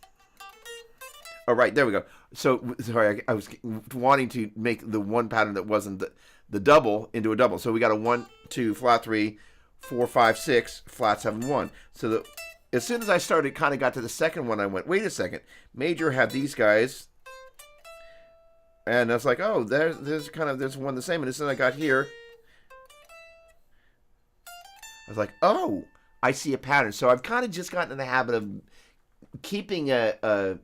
All right, there we go. So, sorry, I was wanting to make the one pattern that wasn't the double into a double. So we got a 1, 2, flat 3, 4, 5, 6, flat 7, 1. So as soon as I got to the second one, I went, wait a second. Major had these guys, and I was like, oh, there's one the same. And as soon as I got here, I was like, oh, I see a pattern. So I've kind of just gotten in the habit of keeping an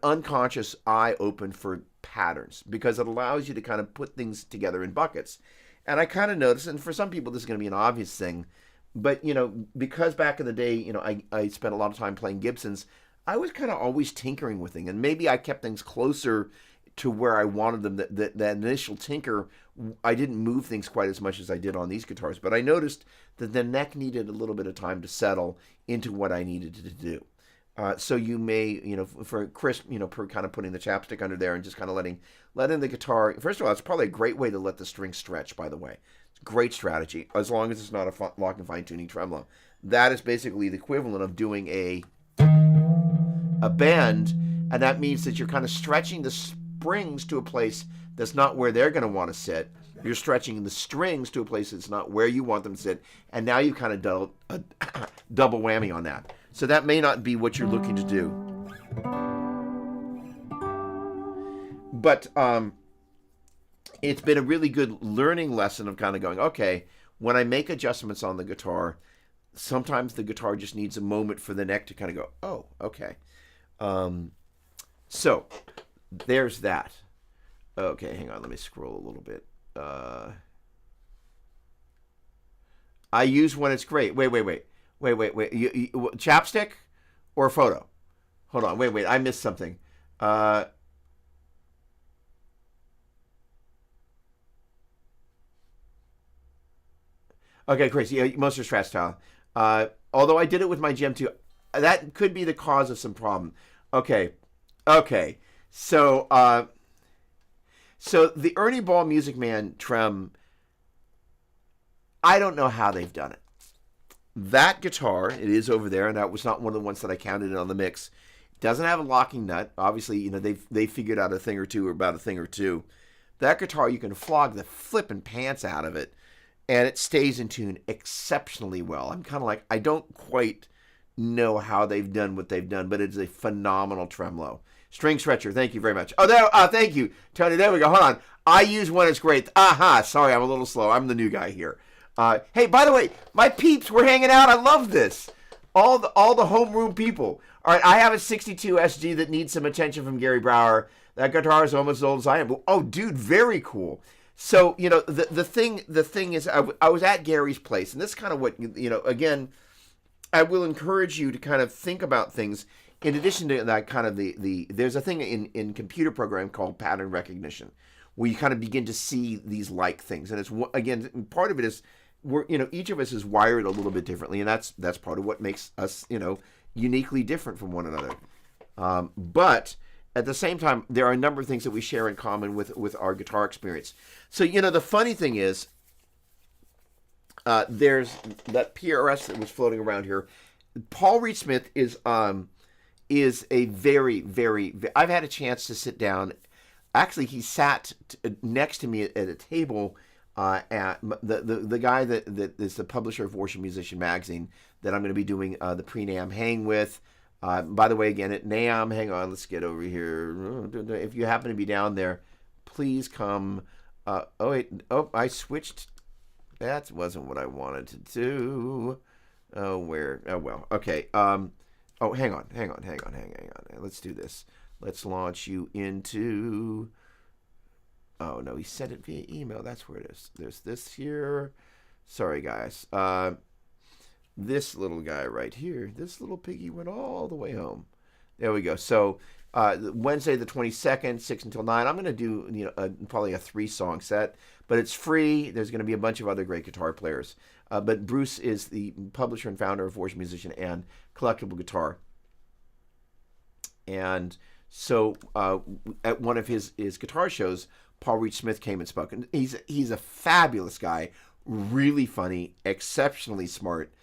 unconscious eye open for patterns, because it allows you to kind of put things together in buckets. And I kind of noticed, and for some people this is going to be an obvious thing, but, because back in the day, I spent a lot of time playing Gibsons, I was kind of always tinkering with things, and maybe I kept things closer to where I wanted them. That initial tinker, I didn't move things quite as much as I did on these guitars, but I noticed that the neck needed a little bit of time to settle into what I needed to do. So you may, for Chris, kind of putting the chapstick under there and just kind of letting the guitar. First of all, it's probably a great way to let the string stretch, by the way. It's a great strategy, as long as it's not a lock and fine tuning tremolo. That is basically the equivalent of doing a bend, and that means that you're kind of stretching the springs to a place that's not where they're going to want to sit. You're stretching the strings to a place that's not where you want them to sit, and now you've kind of done a double whammy on that. So that may not be what you're looking to do. But it's been a really good learning lesson of kind of going, okay, when I make adjustments on the guitar, sometimes the guitar just needs a moment for the neck to kind of go, oh, okay. Um, so there's that. Okay, hang on. Let me scroll a little bit. I use when it's great. Wait. Chapstick or photo? Hold on. Wait. I missed something. Uh, okay, crazy. Yeah, Monster Strat style. Although I did it with my Gem 2, that could be the cause of some problem. Okay. Okay. So, so the Ernie Ball Music Man trem, I don't know how they've done it. That guitar, it is over there, and that was not one of the ones that I counted in on the mix. It doesn't have a locking nut. Obviously, they figured out a thing or two, or about a thing or two. That guitar, you can flog the flippin' pants out of it, and it stays in tune exceptionally well. I'm kind of like, I don't quite know how they've done what they've done, but it's a phenomenal tremolo. String stretcher, thank you very much. Oh, there, thank you, Tony. There we go. Hold on. I use one. It's great. Aha. Sorry, I'm a little slow. I'm the new guy here. Hey, by the way, my peeps were hanging out. I love this. All the homeroom people. All right, I have a 62 SG that needs some attention from Gary Brower. That guitar is almost as old as I am. Oh, dude, very cool. So, the thing is, I was at Gary's place, and this is kind of what, again, I will encourage you to kind of think about things in addition to that kind of there's a thing in computer program called pattern recognition, where you kind of begin to see these like things. And it's, again, part of it is, each of us is wired a little bit differently, and that's part of what makes us, uniquely different from one another. But at the same time, there are a number of things that we share in common with our guitar experience. So, the funny thing is, there's that PRS that was floating around here. Paul Reed Smith is a very, very, I've had a chance to sit down. Actually, he sat next to me at a table. At the guy that is the publisher of Worship Musician Magazine that I'm going to be doing the pre-NAMM hang with. By the way, again, at NAMM, hang on, let's get over here. If you happen to be down there, please come. I switched. That wasn't what I wanted to do. Oh, where? Oh, well, okay. Hang on. Let's do this. Let's launch you into... Oh, no, he sent it via email. That's where it is. There's this here. Sorry, guys. This little guy right here, this little piggy went all the way home. There we go. So Wednesday the 22nd, 6 until 9. I'm going to do probably a 3-song set, but it's free. There's going to be a bunch of other great guitar players. But Bruce is the publisher and founder of Worship Musician and Collectible Guitar. And so at one of his guitar shows, Paul Reed Smith came and spoke. And he's a fabulous guy, really funny, exceptionally smart,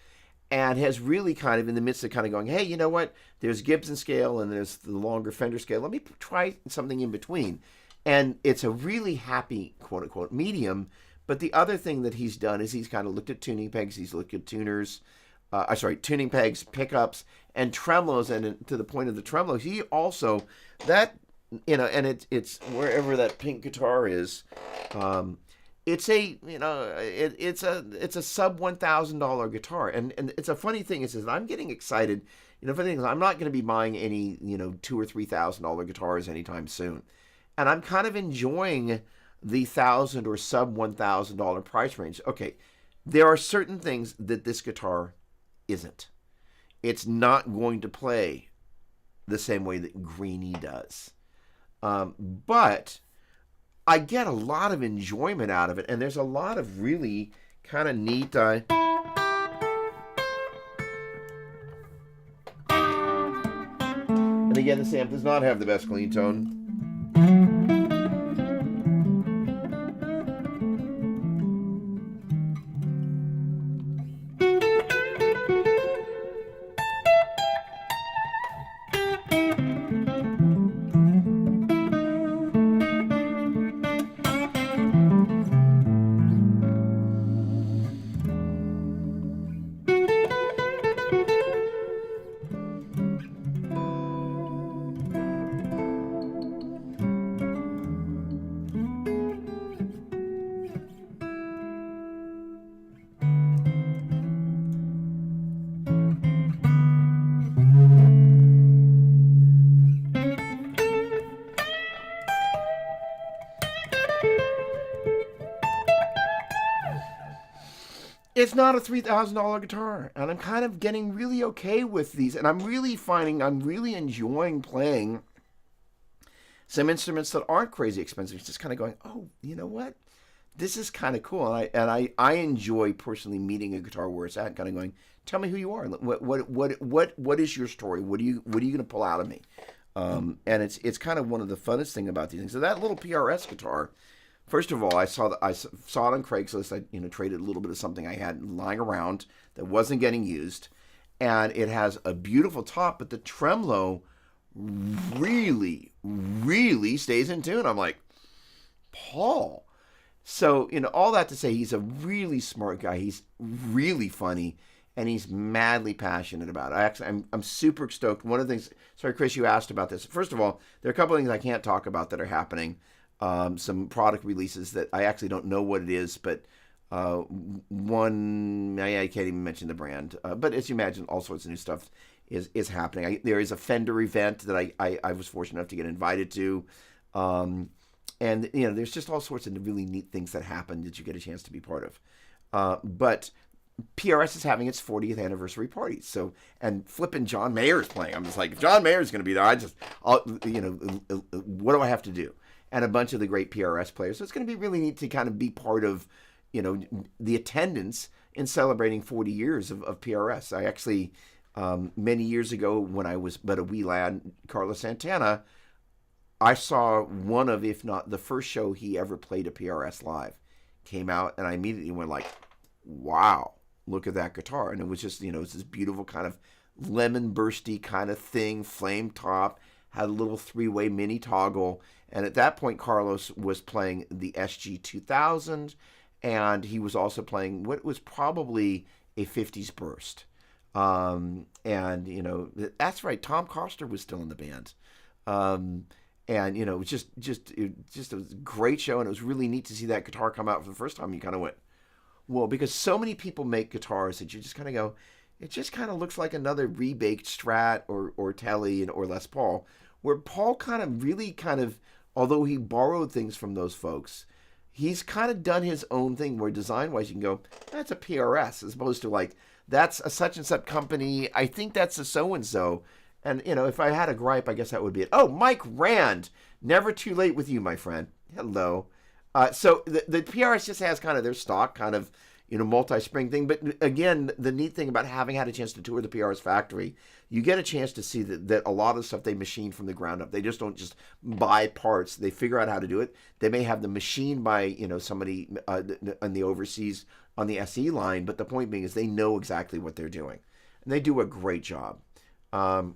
and has really kind of in the midst of kind of going, hey, you know what? There's Gibson scale and there's the longer Fender scale. Let me try something in between. And it's a really happy, quote unquote, medium. But the other thing that he's done is he's kind of looked at tuning pegs. He's looked at tuning pegs, pickups, and tremolos. And to the point of the tremolos, he also, and it's wherever that pink guitar is, it's a it's a sub $1,000 guitar, and it's a funny thing is I'm getting excited. Funny thing is I'm not going to be buying any $2,000 or $3,000 guitars anytime soon, and I'm kind of enjoying the $1,000 or sub $1,000 price range. Okay, there are certain things that this guitar isn't. It's not going to play the same way that Greenie does. But I get a lot of enjoyment out of it, and there's a lot of really kind of neat. And again, this amp does not have the best clean tone. it's not a $3,000 guitar, and I'm kind of getting really okay with these, and I'm really finding I'm really enjoying playing some instruments that aren't crazy expensive. It's just kind of going, oh, you know what? This is kind of cool, and I enjoy personally meeting a guitar where it's at, kind of going, tell me who you are. What is your story? What are you going to pull out of me? And it's kind of one of the funnest thing about these things. So that little PRS guitar. First of all, I saw it on Craigslist. I traded a little bit of something I had lying around that wasn't getting used, and it has a beautiful top, but the tremolo really, really stays in tune. I'm like, Paul. So all that to say, he's a really smart guy. He's really funny, and he's madly passionate about it. I'm super stoked. One of the things, sorry, Chris, you asked about this. First of all, there are a couple of things I can't talk about that are happening. Some product releases that I actually don't know what it is, but one, I can't even mention the brand, but as you imagine, all sorts of new stuff is happening. There is a Fender event that I was fortunate enough to get invited to, and there's just all sorts of really neat things that happen that you get a chance to be part of. But PRS is having its 40th anniversary party, and flipping John Mayer is playing. I'm just like, if John Mayer is going to be there, what do I have to do? And a bunch of the great PRS players. So it's going to be really neat to kind of be part of, the attendance in celebrating 40 years of PRS. I actually, many years ago when I was but a wee lad, Carlos Santana, I saw one of, if not the first show he ever played a PRS live. Came out and I immediately went like, wow, look at that guitar. And it was just, it's this beautiful kind of lemon bursty kind of thing, flame top, had a little three-way mini toggle. And at that point, Carlos was playing the SG-2000, and he was also playing what was probably a 50s burst. And, that's right, Tom Coster was still in the band. And, it was just a great show, and it was really neat to see that guitar come out for the first time. You kind of went, whoa, because so many people make guitars that you just kind of go, it just kind of looks like another rebaked Strat or Tele or Les Paul, where Paul although he borrowed things from those folks, he's kind of done his own thing where design-wise you can go, that's a PRS, as opposed to like, that's a such and such company, I think that's a so-and-so. And, if I had a gripe, I guess that would be it. Oh, Mike Rand, never too late with you, my friend. Hello. So the PRS just has kind of their stock kind of, multi-spring thing. But again, the neat thing about having had a chance to tour the PRS factory, you get a chance to see that a lot of stuff they machine from the ground up. They just don't just buy parts. They figure out how to do it. They may have the machine by, somebody on the overseas on the SE line. But the point being is they know exactly what they're doing. And they do a great job. Oh,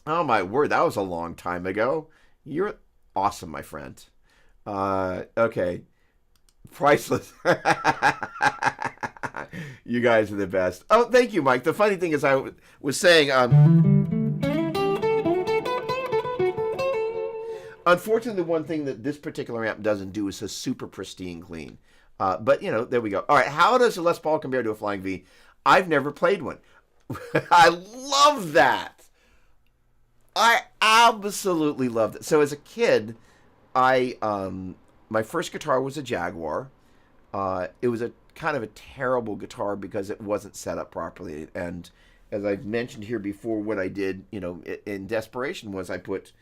my word. That was a long time ago. You're awesome, my friend. Okay. Priceless. You guys are the best. Oh, thank you, Mike. The funny thing is I was saying, unfortunately, the one thing that this particular amp doesn't do is a super pristine clean. But, there we go. All right, how does a Les Paul compare to a Flying V? I've never played one. I love that. I absolutely loved it. So as a kid, my first guitar was a Jaguar. It was a kind of a terrible guitar because it wasn't set up properly. And as I've mentioned here before, what I did, in desperation was I put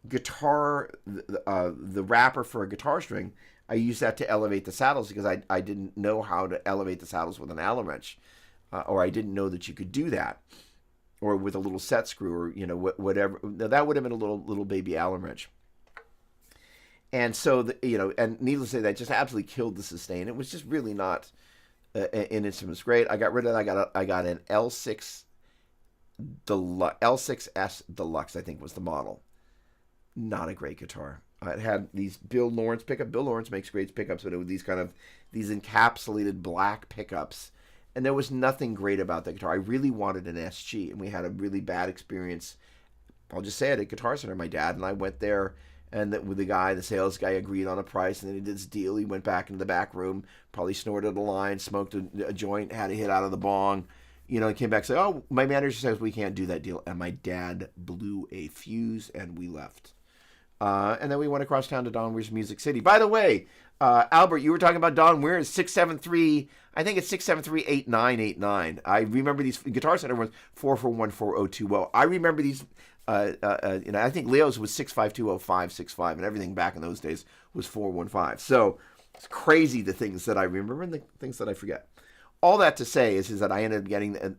the wrapper for a guitar string. I used that to elevate the saddles because I didn't know how to elevate the saddles with an Allen wrench, or I didn't know that you could do that, or with a little set screw, or whatever. Now, that would have been a little baby Allen wrench. And so, and needless to say, that just absolutely killed the sustain. It was just really not an instrument. Great. I got rid of that. I got an L6 L6S Deluxe, I think was the model. Not a great guitar. It had these Bill Lawrence pickup. Bill Lawrence makes great pickups, but it was these encapsulated black pickups. And there was nothing great about the guitar. I really wanted an SG, and we had a really bad experience. I'll just say it, at Guitar Center. My dad and I went there, and with the sales guy agreed on a price, and then he did this deal. He went back into the back room, probably snorted a line, smoked a joint, had a hit out of the bong, and came back and said, oh, my manager says we can't do that deal. And my dad blew a fuse, and we left. And then we went across town to Don Weir's Music City. By the way, Albert, you were talking about Don Weir. 673. I think it's 673-8989. I remember these Guitar Center ones 441-4020. I remember these. I think Leo's was 6520565, and everything back in those days was 415. So it's crazy the things that I remember and the things that I forget. All that to say is that I ended up getting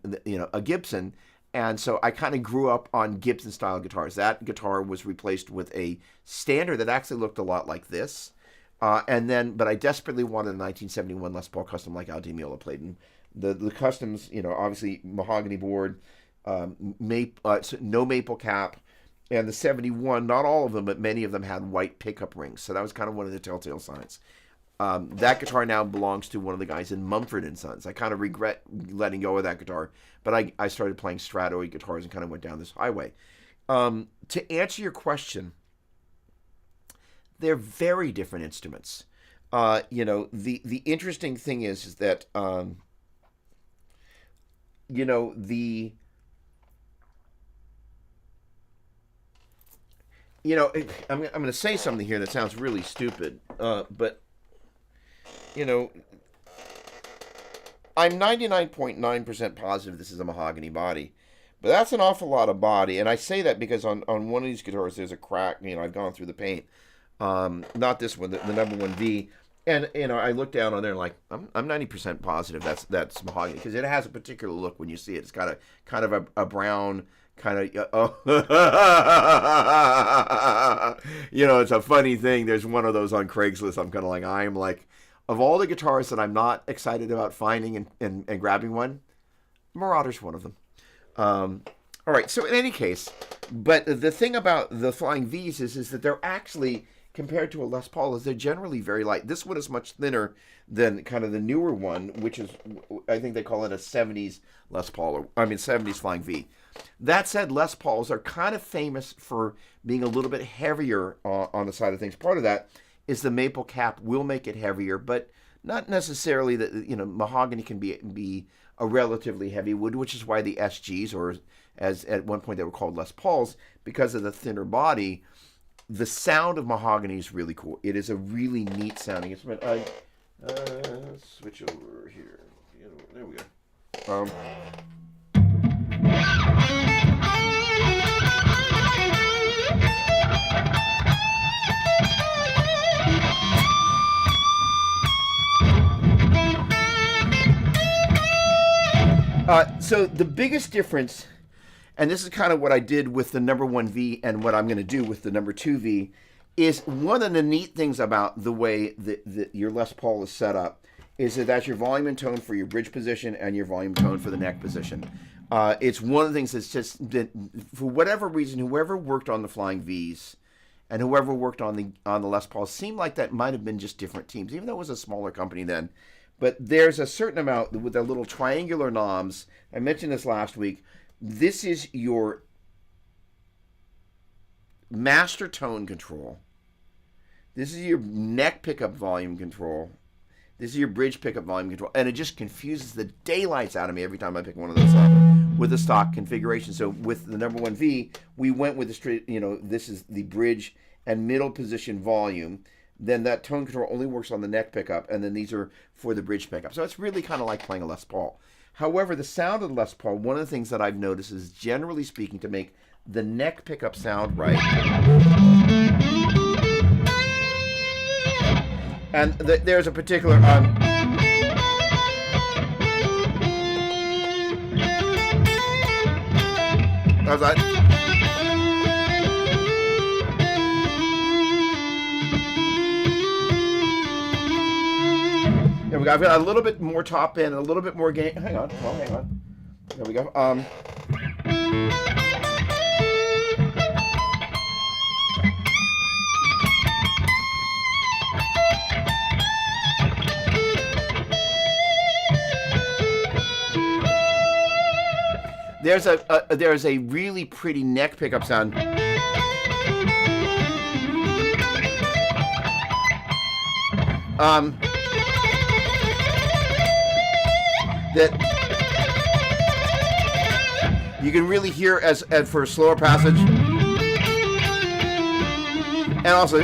a Gibson. And so I kind of grew up on Gibson-style guitars. That guitar was replaced with a standard that actually looked a lot like this. But I desperately wanted a 1971 Les Paul custom like Al Di Meola played. And the customs, obviously mahogany board, no maple cap. And the 71, not all of them, but many of them had white pickup rings. So that was kind of one of the telltale signs. That guitar now belongs to one of the guys in Mumford & Sons. I kind of regret letting go of that guitar, but I started playing Stratoid guitars and kind of went down this highway. To answer your question, they're very different instruments. The interesting thing is that, I'm going to say something here that sounds really stupid, but I'm 99.9% positive this is a mahogany body. But that's an awful lot of body. And I say that because on one of these guitars, there's a crack. I've gone through the paint. Not this one, the number 1V. And, I look down on there and like, I'm 90% positive that's mahogany. Because it has a particular look when you see it. It's got kind of a brown kind of, it's a funny thing. There's one of those on Craigslist. I'm kind of like, I'm like, of all the guitars that I'm not excited about finding and grabbing one, Marauder's one of them. All right, so in any case, but the thing about the Flying V's is that they're actually, compared to a Les Paul, is they're generally very light. This one is much thinner than kind of the newer one, which is, I think they call it a 70s Les Paul, 70s Flying V. That said, Les Pauls are kind of famous for being a little bit heavier on the side of things. Part of that is the maple cap will make it heavier, but not necessarily that, mahogany can be a relatively heavy wood, which is why the SGs, or as at one point they were called Les Pauls, because of the thinner body, the sound of mahogany is really cool. It is a really neat sounding instrument. Switch over here. There we go. So the biggest difference, and this is kind of what I did with the number 1V and what I'm going to do with the number 2V, is one of the neat things about the way that your Les Paul is set up is that that's your volume and tone for your bridge position and your volume tone for the neck position. It's one of the things that's just, that for whatever reason, whoever worked on the Flying V's and whoever worked on the Les Paul seemed like that might have been just different teams, even though it was a smaller company then. But there's a certain amount with the little triangular knobs. I mentioned this last week. This is your master tone control. This is your neck pickup volume control. This is your bridge pickup volume control. And it just confuses the daylights out of me every time I pick one of those up with the stock configuration. So with the number 1V, we went with the straight, this is the bridge and middle position volume. Then that tone control only works on the neck pickup, and then these are for the bridge pickup. So it's really kind of like playing a Les Paul. However, the sound of the Les Paul, one of the things that I've noticed is, generally speaking, to make the neck pickup sound right. And there's a particular... how's that? There we go. I've got a little bit more top end, a little bit more gain. Hang on. There we go. There's a really pretty neck pickup sound. That you can really hear as for a slower passage. And also,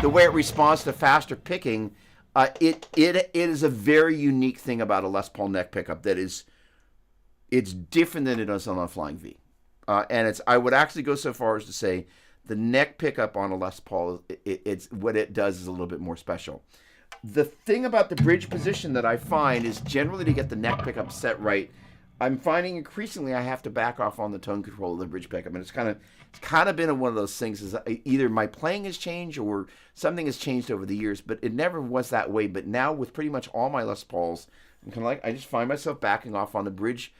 the way it responds to faster picking, it is a very unique thing about a Les Paul neck pickup that it's different than it is on a Flying V. And I would actually go so far as to say the neck pickup on a Les Paul, it's what it does is a little bit more special. The thing about the bridge position that I find is generally to get the neck pickup set right, I'm finding increasingly I have to back off on the tone control of the bridge pickup, and it's kind of been one of those things. Is either my playing has changed or something has changed over the years, but it never was that way. But now with pretty much all my Les Pauls, I'm kind of like I just find myself backing off on the bridge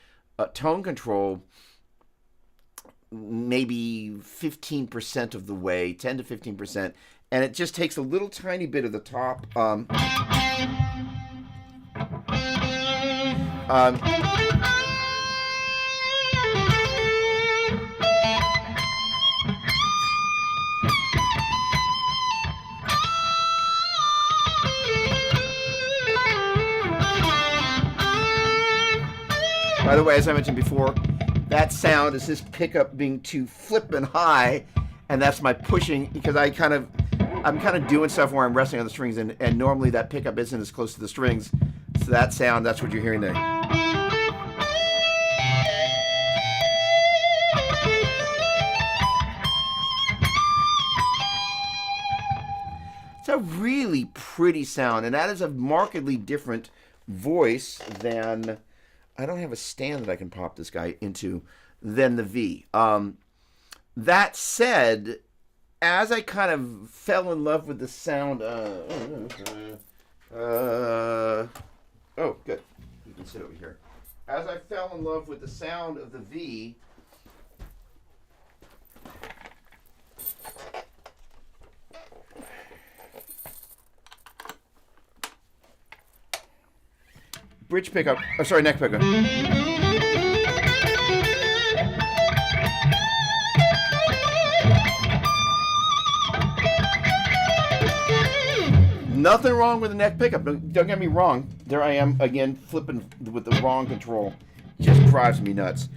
tone control, maybe 15% of the way, 10 to 15%, and it just takes a little tiny bit of the top. By the way, as I mentioned before, that sound is this pickup being too flippin' high, and that's my pushing, because I'm kind of doing stuff where I'm resting on the strings, and normally that pickup isn't as close to the strings. So that sound, that's what you're hearing there. It's a really pretty sound, and that is a markedly different voice than... I don't have a stand that I can pop this guy into than the V. That said, as I kind of fell in love with the sound... oh, good. You can sit over here. As I fell in love with the sound of the V... Bridge pickup, neck pickup. Nothing wrong with the neck pickup. Don't get me wrong. There I am again flipping with the wrong control. Just drives me nuts.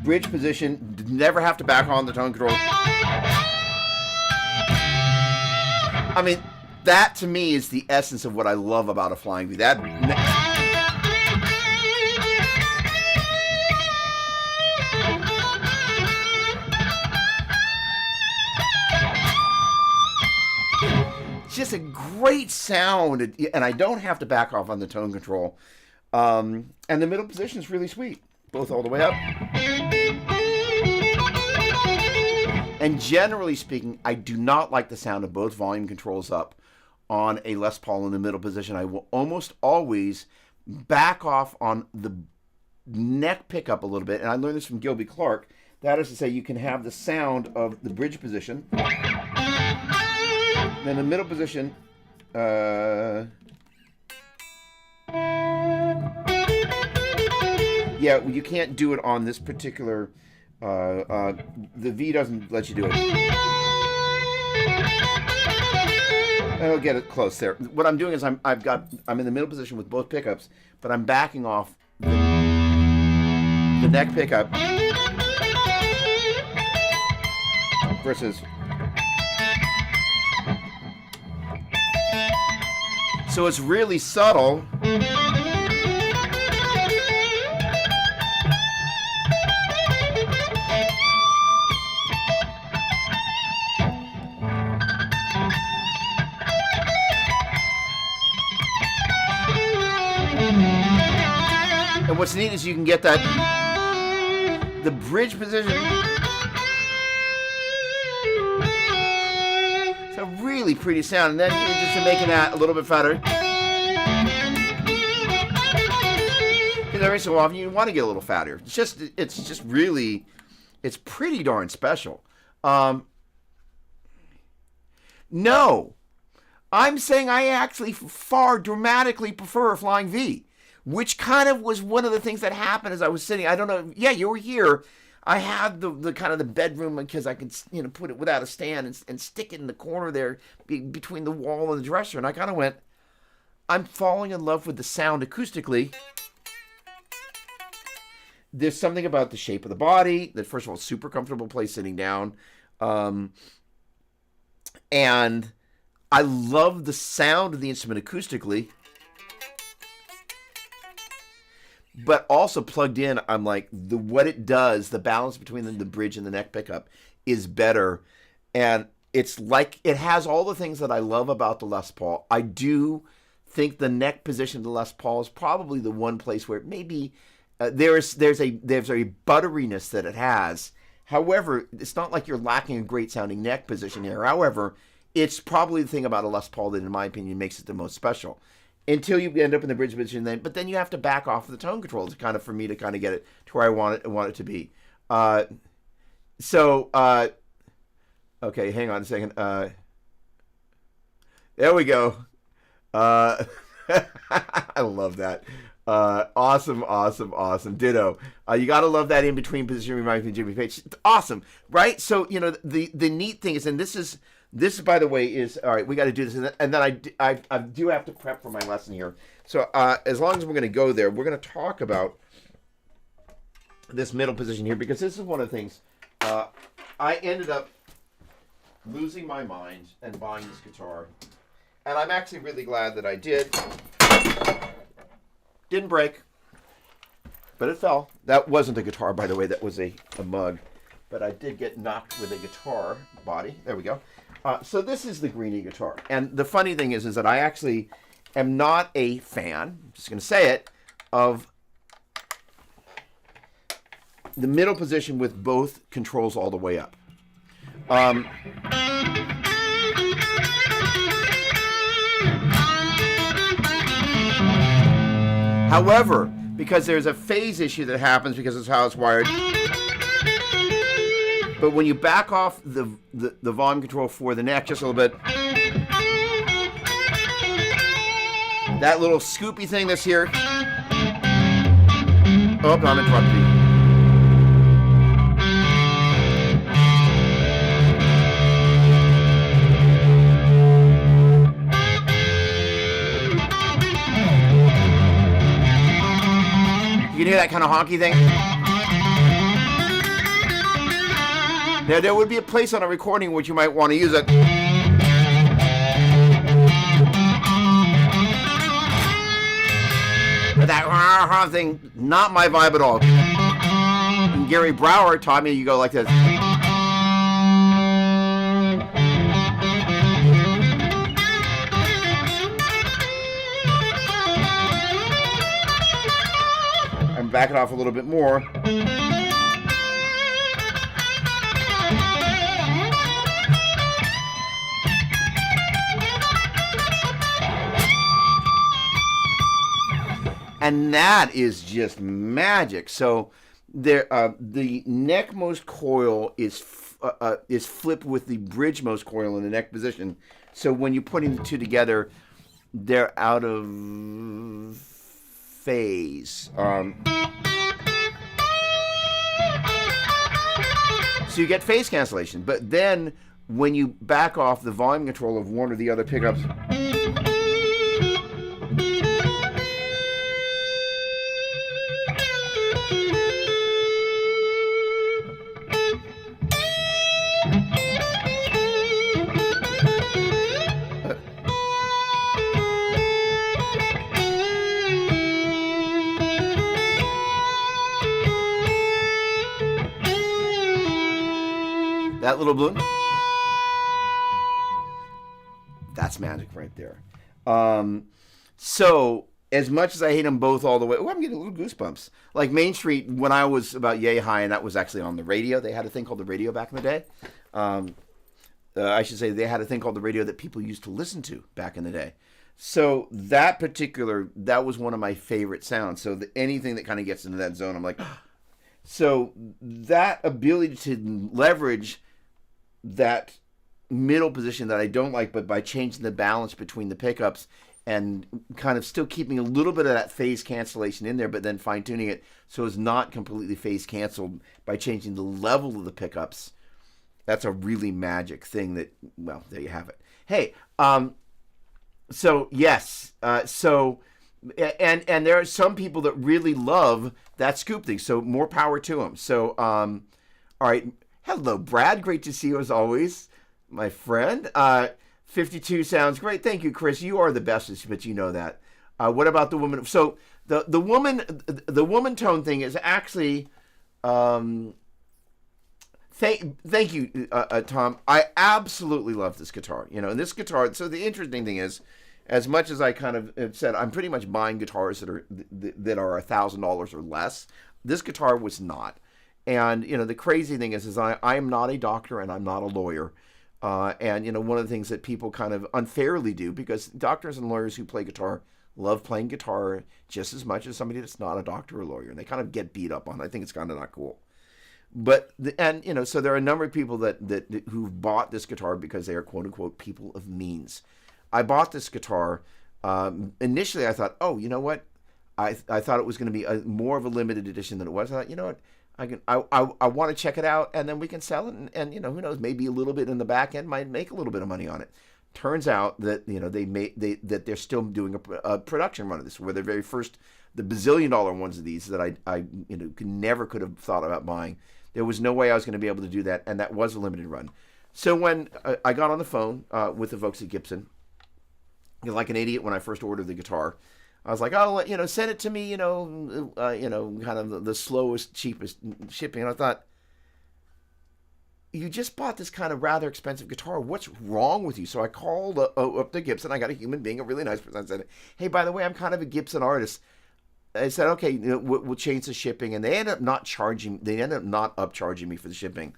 Bridge position, never have to back on the tone control. I mean, that to me is the essence of what I love about a Flying V. It's just a great sound, and I don't have to back off on the tone control. And the middle position is really sweet, both all the way up. And generally speaking, I do not like the sound of both volume controls up on a Les Paul in the middle position. I will almost always back off on the neck pickup a little bit. And I learned this from Gilby Clark. That is to say, you can have the sound of the bridge position. Then the middle position. Yeah, you can't do it on this particular... the V doesn't let you do it. I'll get it close there. What I'm doing is I'm in the middle position with both pickups, but I'm backing off the neck pickup versus. So it's really subtle. And what's neat is you can get the bridge position. It's a really pretty sound. And then just making that a little bit fatter. Because every so often you want to get a little fatter. It's just really, it's pretty darn special. No, I'm saying I actually far dramatically prefer a Flying V. Which kind of was one of the things that happened as I was sitting. I don't know. Yeah, you were here. I had the kind of the bedroom because I could put it without a stand and stick it in the corner there between the wall and the dresser. And I kind of went, I'm falling in love with the sound acoustically. There's something about the shape of the body that, first of all, super comfortable place sitting down. And I love the sound of the instrument acoustically. But also plugged in, I'm like, what it does, the balance between the bridge and the neck pickup is better. And it's like, it has all the things that I love about the Les Paul. I do think the neck position of the Les Paul is probably the one place where maybe there's a butteriness that it has. However, it's not like you're lacking a great sounding neck position here. However, it's probably the thing about a Les Paul that, in my opinion, makes it the most special. Until you end up in the bridge position, but then you have to back off the tone control for me to kind of get it to where I want it to be. Okay, hang on a second. There we go. I love that. Awesome. Ditto. You gotta love that in between position. Reminds me of Jimmy Page. Awesome, right? So the neat thing is, and this by the way is all right. We got to do this, and then I do have to prep for my lesson here. So as long as we're going to go there, we're going to talk about this middle position here, because this is one of the things. I ended up losing my mind and buying this guitar, and I'm actually really glad that I did. Didn't break, but it fell. That wasn't a guitar, by the way. That was a mug. But I did get knocked with a guitar body. There we go. So this is the Greenie guitar. And the funny thing is that I actually am not a fan, I'm just going to say it, of the middle position with both controls all the way up. However, because there's a phase issue that happens because it's how it's wired. But when you back off the volume control for the neck just a little bit, that little scoopy thing that's here. Oh, I'm interrupting you. You can hear that kind of honky thing? Now, there would be a place on a recording which you might want to use it. But that thing, not my vibe at all. And Gary Brower taught me you go like this. I'm backing off a little bit more. And that is just magic. So there, the neckmost coil is flipped with the bridgemost coil in the neck position. So when you're putting the two together, they're out of phase. So you get phase cancellation. But then when you back off the volume control of one or the other pickups, that little balloon, that's magic right there. So as much as I hate them both all the way, I'm getting little goosebumps. Like Main Street, when I was about yay high, and that was actually on the radio. They had a thing called the radio back in the day. I should say they had a thing called the radio that people used to listen to back in the day. So that was one of my favorite sounds. So anything that kind of gets into that zone, I'm like, so that ability to leverage that middle position that I don't like, but by changing the balance between the pickups and kind of still keeping a little bit of that phase cancellation in there, but then fine tuning it so it's not completely phase canceled by changing the level of the pickups. That's a really magic thing that, well, there you have it. Hey, So yes, and there are some people that really love that scoop thing. So more power to them. So all right, hello, Brad. Great to see you as always, my friend. 52 sounds great. Thank you, Chris. You are the bestest, but you know that. What about the woman? So the woman tone thing is actually. Thank you, Tom. I absolutely love this guitar. And this guitar. So the interesting thing is, as much as I kind of have said, I'm pretty much buying guitars that are $1,000 or less. This guitar was not. And the crazy thing is I am not a doctor and I'm not a lawyer. And one of the things that people kind of unfairly do, because doctors and lawyers who play guitar love playing guitar just as much as somebody that's not a doctor or lawyer, and they kind of get beat up on it. I think it's kind of not cool. But so there are a number of people that who've bought this guitar because they are quote unquote people of means. I bought this guitar. Initially, I thought, oh, you know what? I thought it was going to be more of a limited edition than it was. I thought, you know what? I want to check it out, and then we can sell it, and who knows? Maybe a little bit in the back end might make a little bit of money on it. Turns out that that they're still doing a production run of this, where the very first, the bazillion-dollar ones of these that I never could have thought about buying. There was no way I was going to be able to do that, and that was a limited run. So when I got on the phone with the folks at Gibson, like an idiot when I first ordered the guitar, I was like, oh, send it to me, kind of the slowest, cheapest shipping. And I thought, you just bought this kind of rather expensive guitar. What's wrong with you? So I called up to Gibson. I got a human being, a really nice person. I said, hey, by the way, I'm kind of a Gibson artist. I said, okay, we'll change the shipping. And they ended up not upcharging me for the shipping.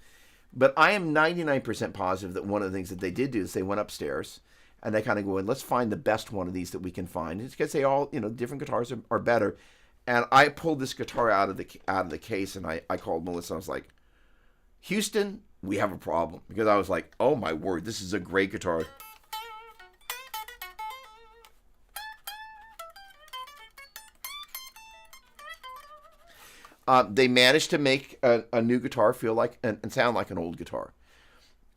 But I am 99% positive that one of the things that they did do is they went upstairs and they kind of go in, let's find the best one of these that we can find. It's because they all, different guitars are better. And I pulled this guitar out of the case, and I called Melissa. I was like, Houston, we have a problem. Because I was like, oh my word, this is a great guitar. They managed to make a new guitar feel like and sound like an old guitar.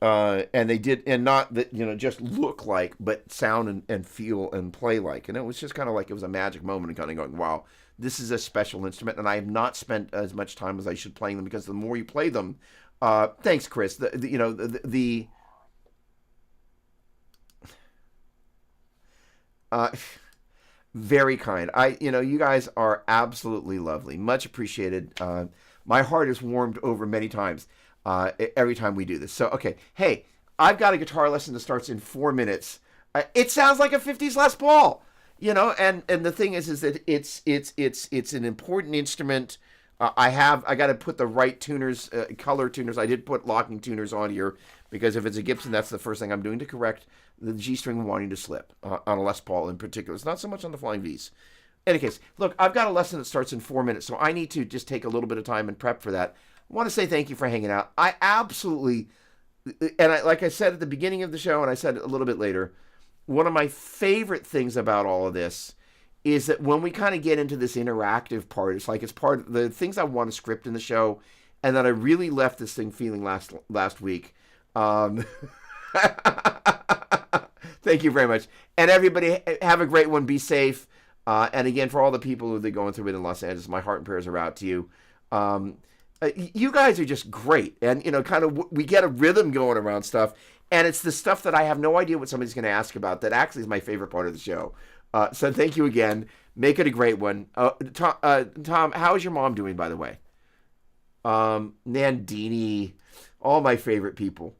And they did, and not that, just look like, but sound and feel and play like. And it was just kind of like it was a magic moment and kind of going, wow, this is a special instrument. And I have not spent as much time as I should playing them, because the more you play them, thanks, Chris. Very kind. You guys are absolutely lovely. Much appreciated. My heart is warmed over many times. Every time we do this. So, okay. Hey, I've got a guitar lesson that starts in 4 minutes. It sounds like a 50s Les Paul, and the thing is that it's an important instrument. I got to put the right tuners, color tuners. I did put locking tuners on here, because if it's a Gibson, that's the first thing I'm doing to correct the G string wanting to slip on a Les Paul in particular. It's not so much on the Flying V's. In any case, look, I've got a lesson that starts in 4 minutes, so I need to just take a little bit of time and prep for that. I want to say thank you for hanging out. I absolutely, like I said at the beginning of the show, and I said a little bit later, one of my favorite things about all of this is that when we kind of get into this interactive part, it's like it's part of the things I want to script in the show, and that I really left this thing feeling last week. Thank you very much. And everybody, have a great one. Be safe. And again, for all the people who are going through it in Los Angeles, my heart and prayers are out to you. You guys are just great, and kind of we get a rhythm going around stuff, and it's the stuff that I have no idea what somebody's going to ask about that actually is my favorite part of the show. So thank you again. Make it a great one. Tom, how is your mom doing, by the way? Nandini, all my favorite people.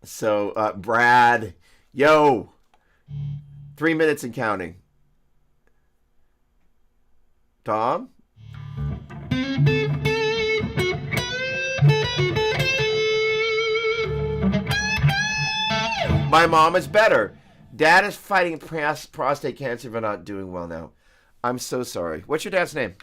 So Brad, yo, 3 minutes and counting. Tom? My mom is better. Dad is fighting prostate cancer but not doing well now. I'm so sorry. What's your dad's name?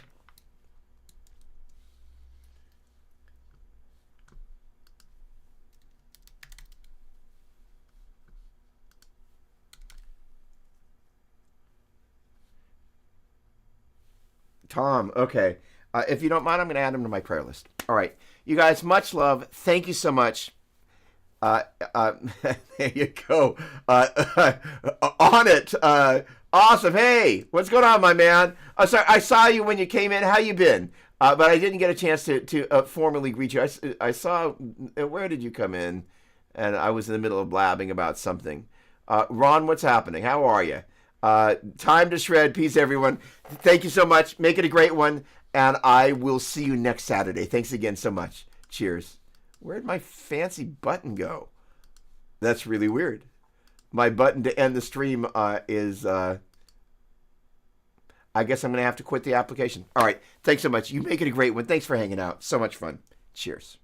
Tom. Okay. If you don't mind, I'm going to add him to my prayer list. All right. You guys, much love. Thank you so much. Uh, uh, there you go. On it. Awesome. Hey, what's going on, my man? Sorry, I saw you when you came in. How you been? But I didn't get a chance to formally greet you. I saw. Where did you come in? And I was in the middle of blabbing about something. Ron, what's happening? How are you? Time to shred. Peace, everyone. Thank you so much. Make it a great one. And I will see you next Saturday. Thanks again so much. Cheers. Where'd my fancy button go? That's really weird. My button to end the stream is, I guess I'm going to have to quit the application. All right. Thanks so much. You make it a great one. Thanks for hanging out. So much fun. Cheers.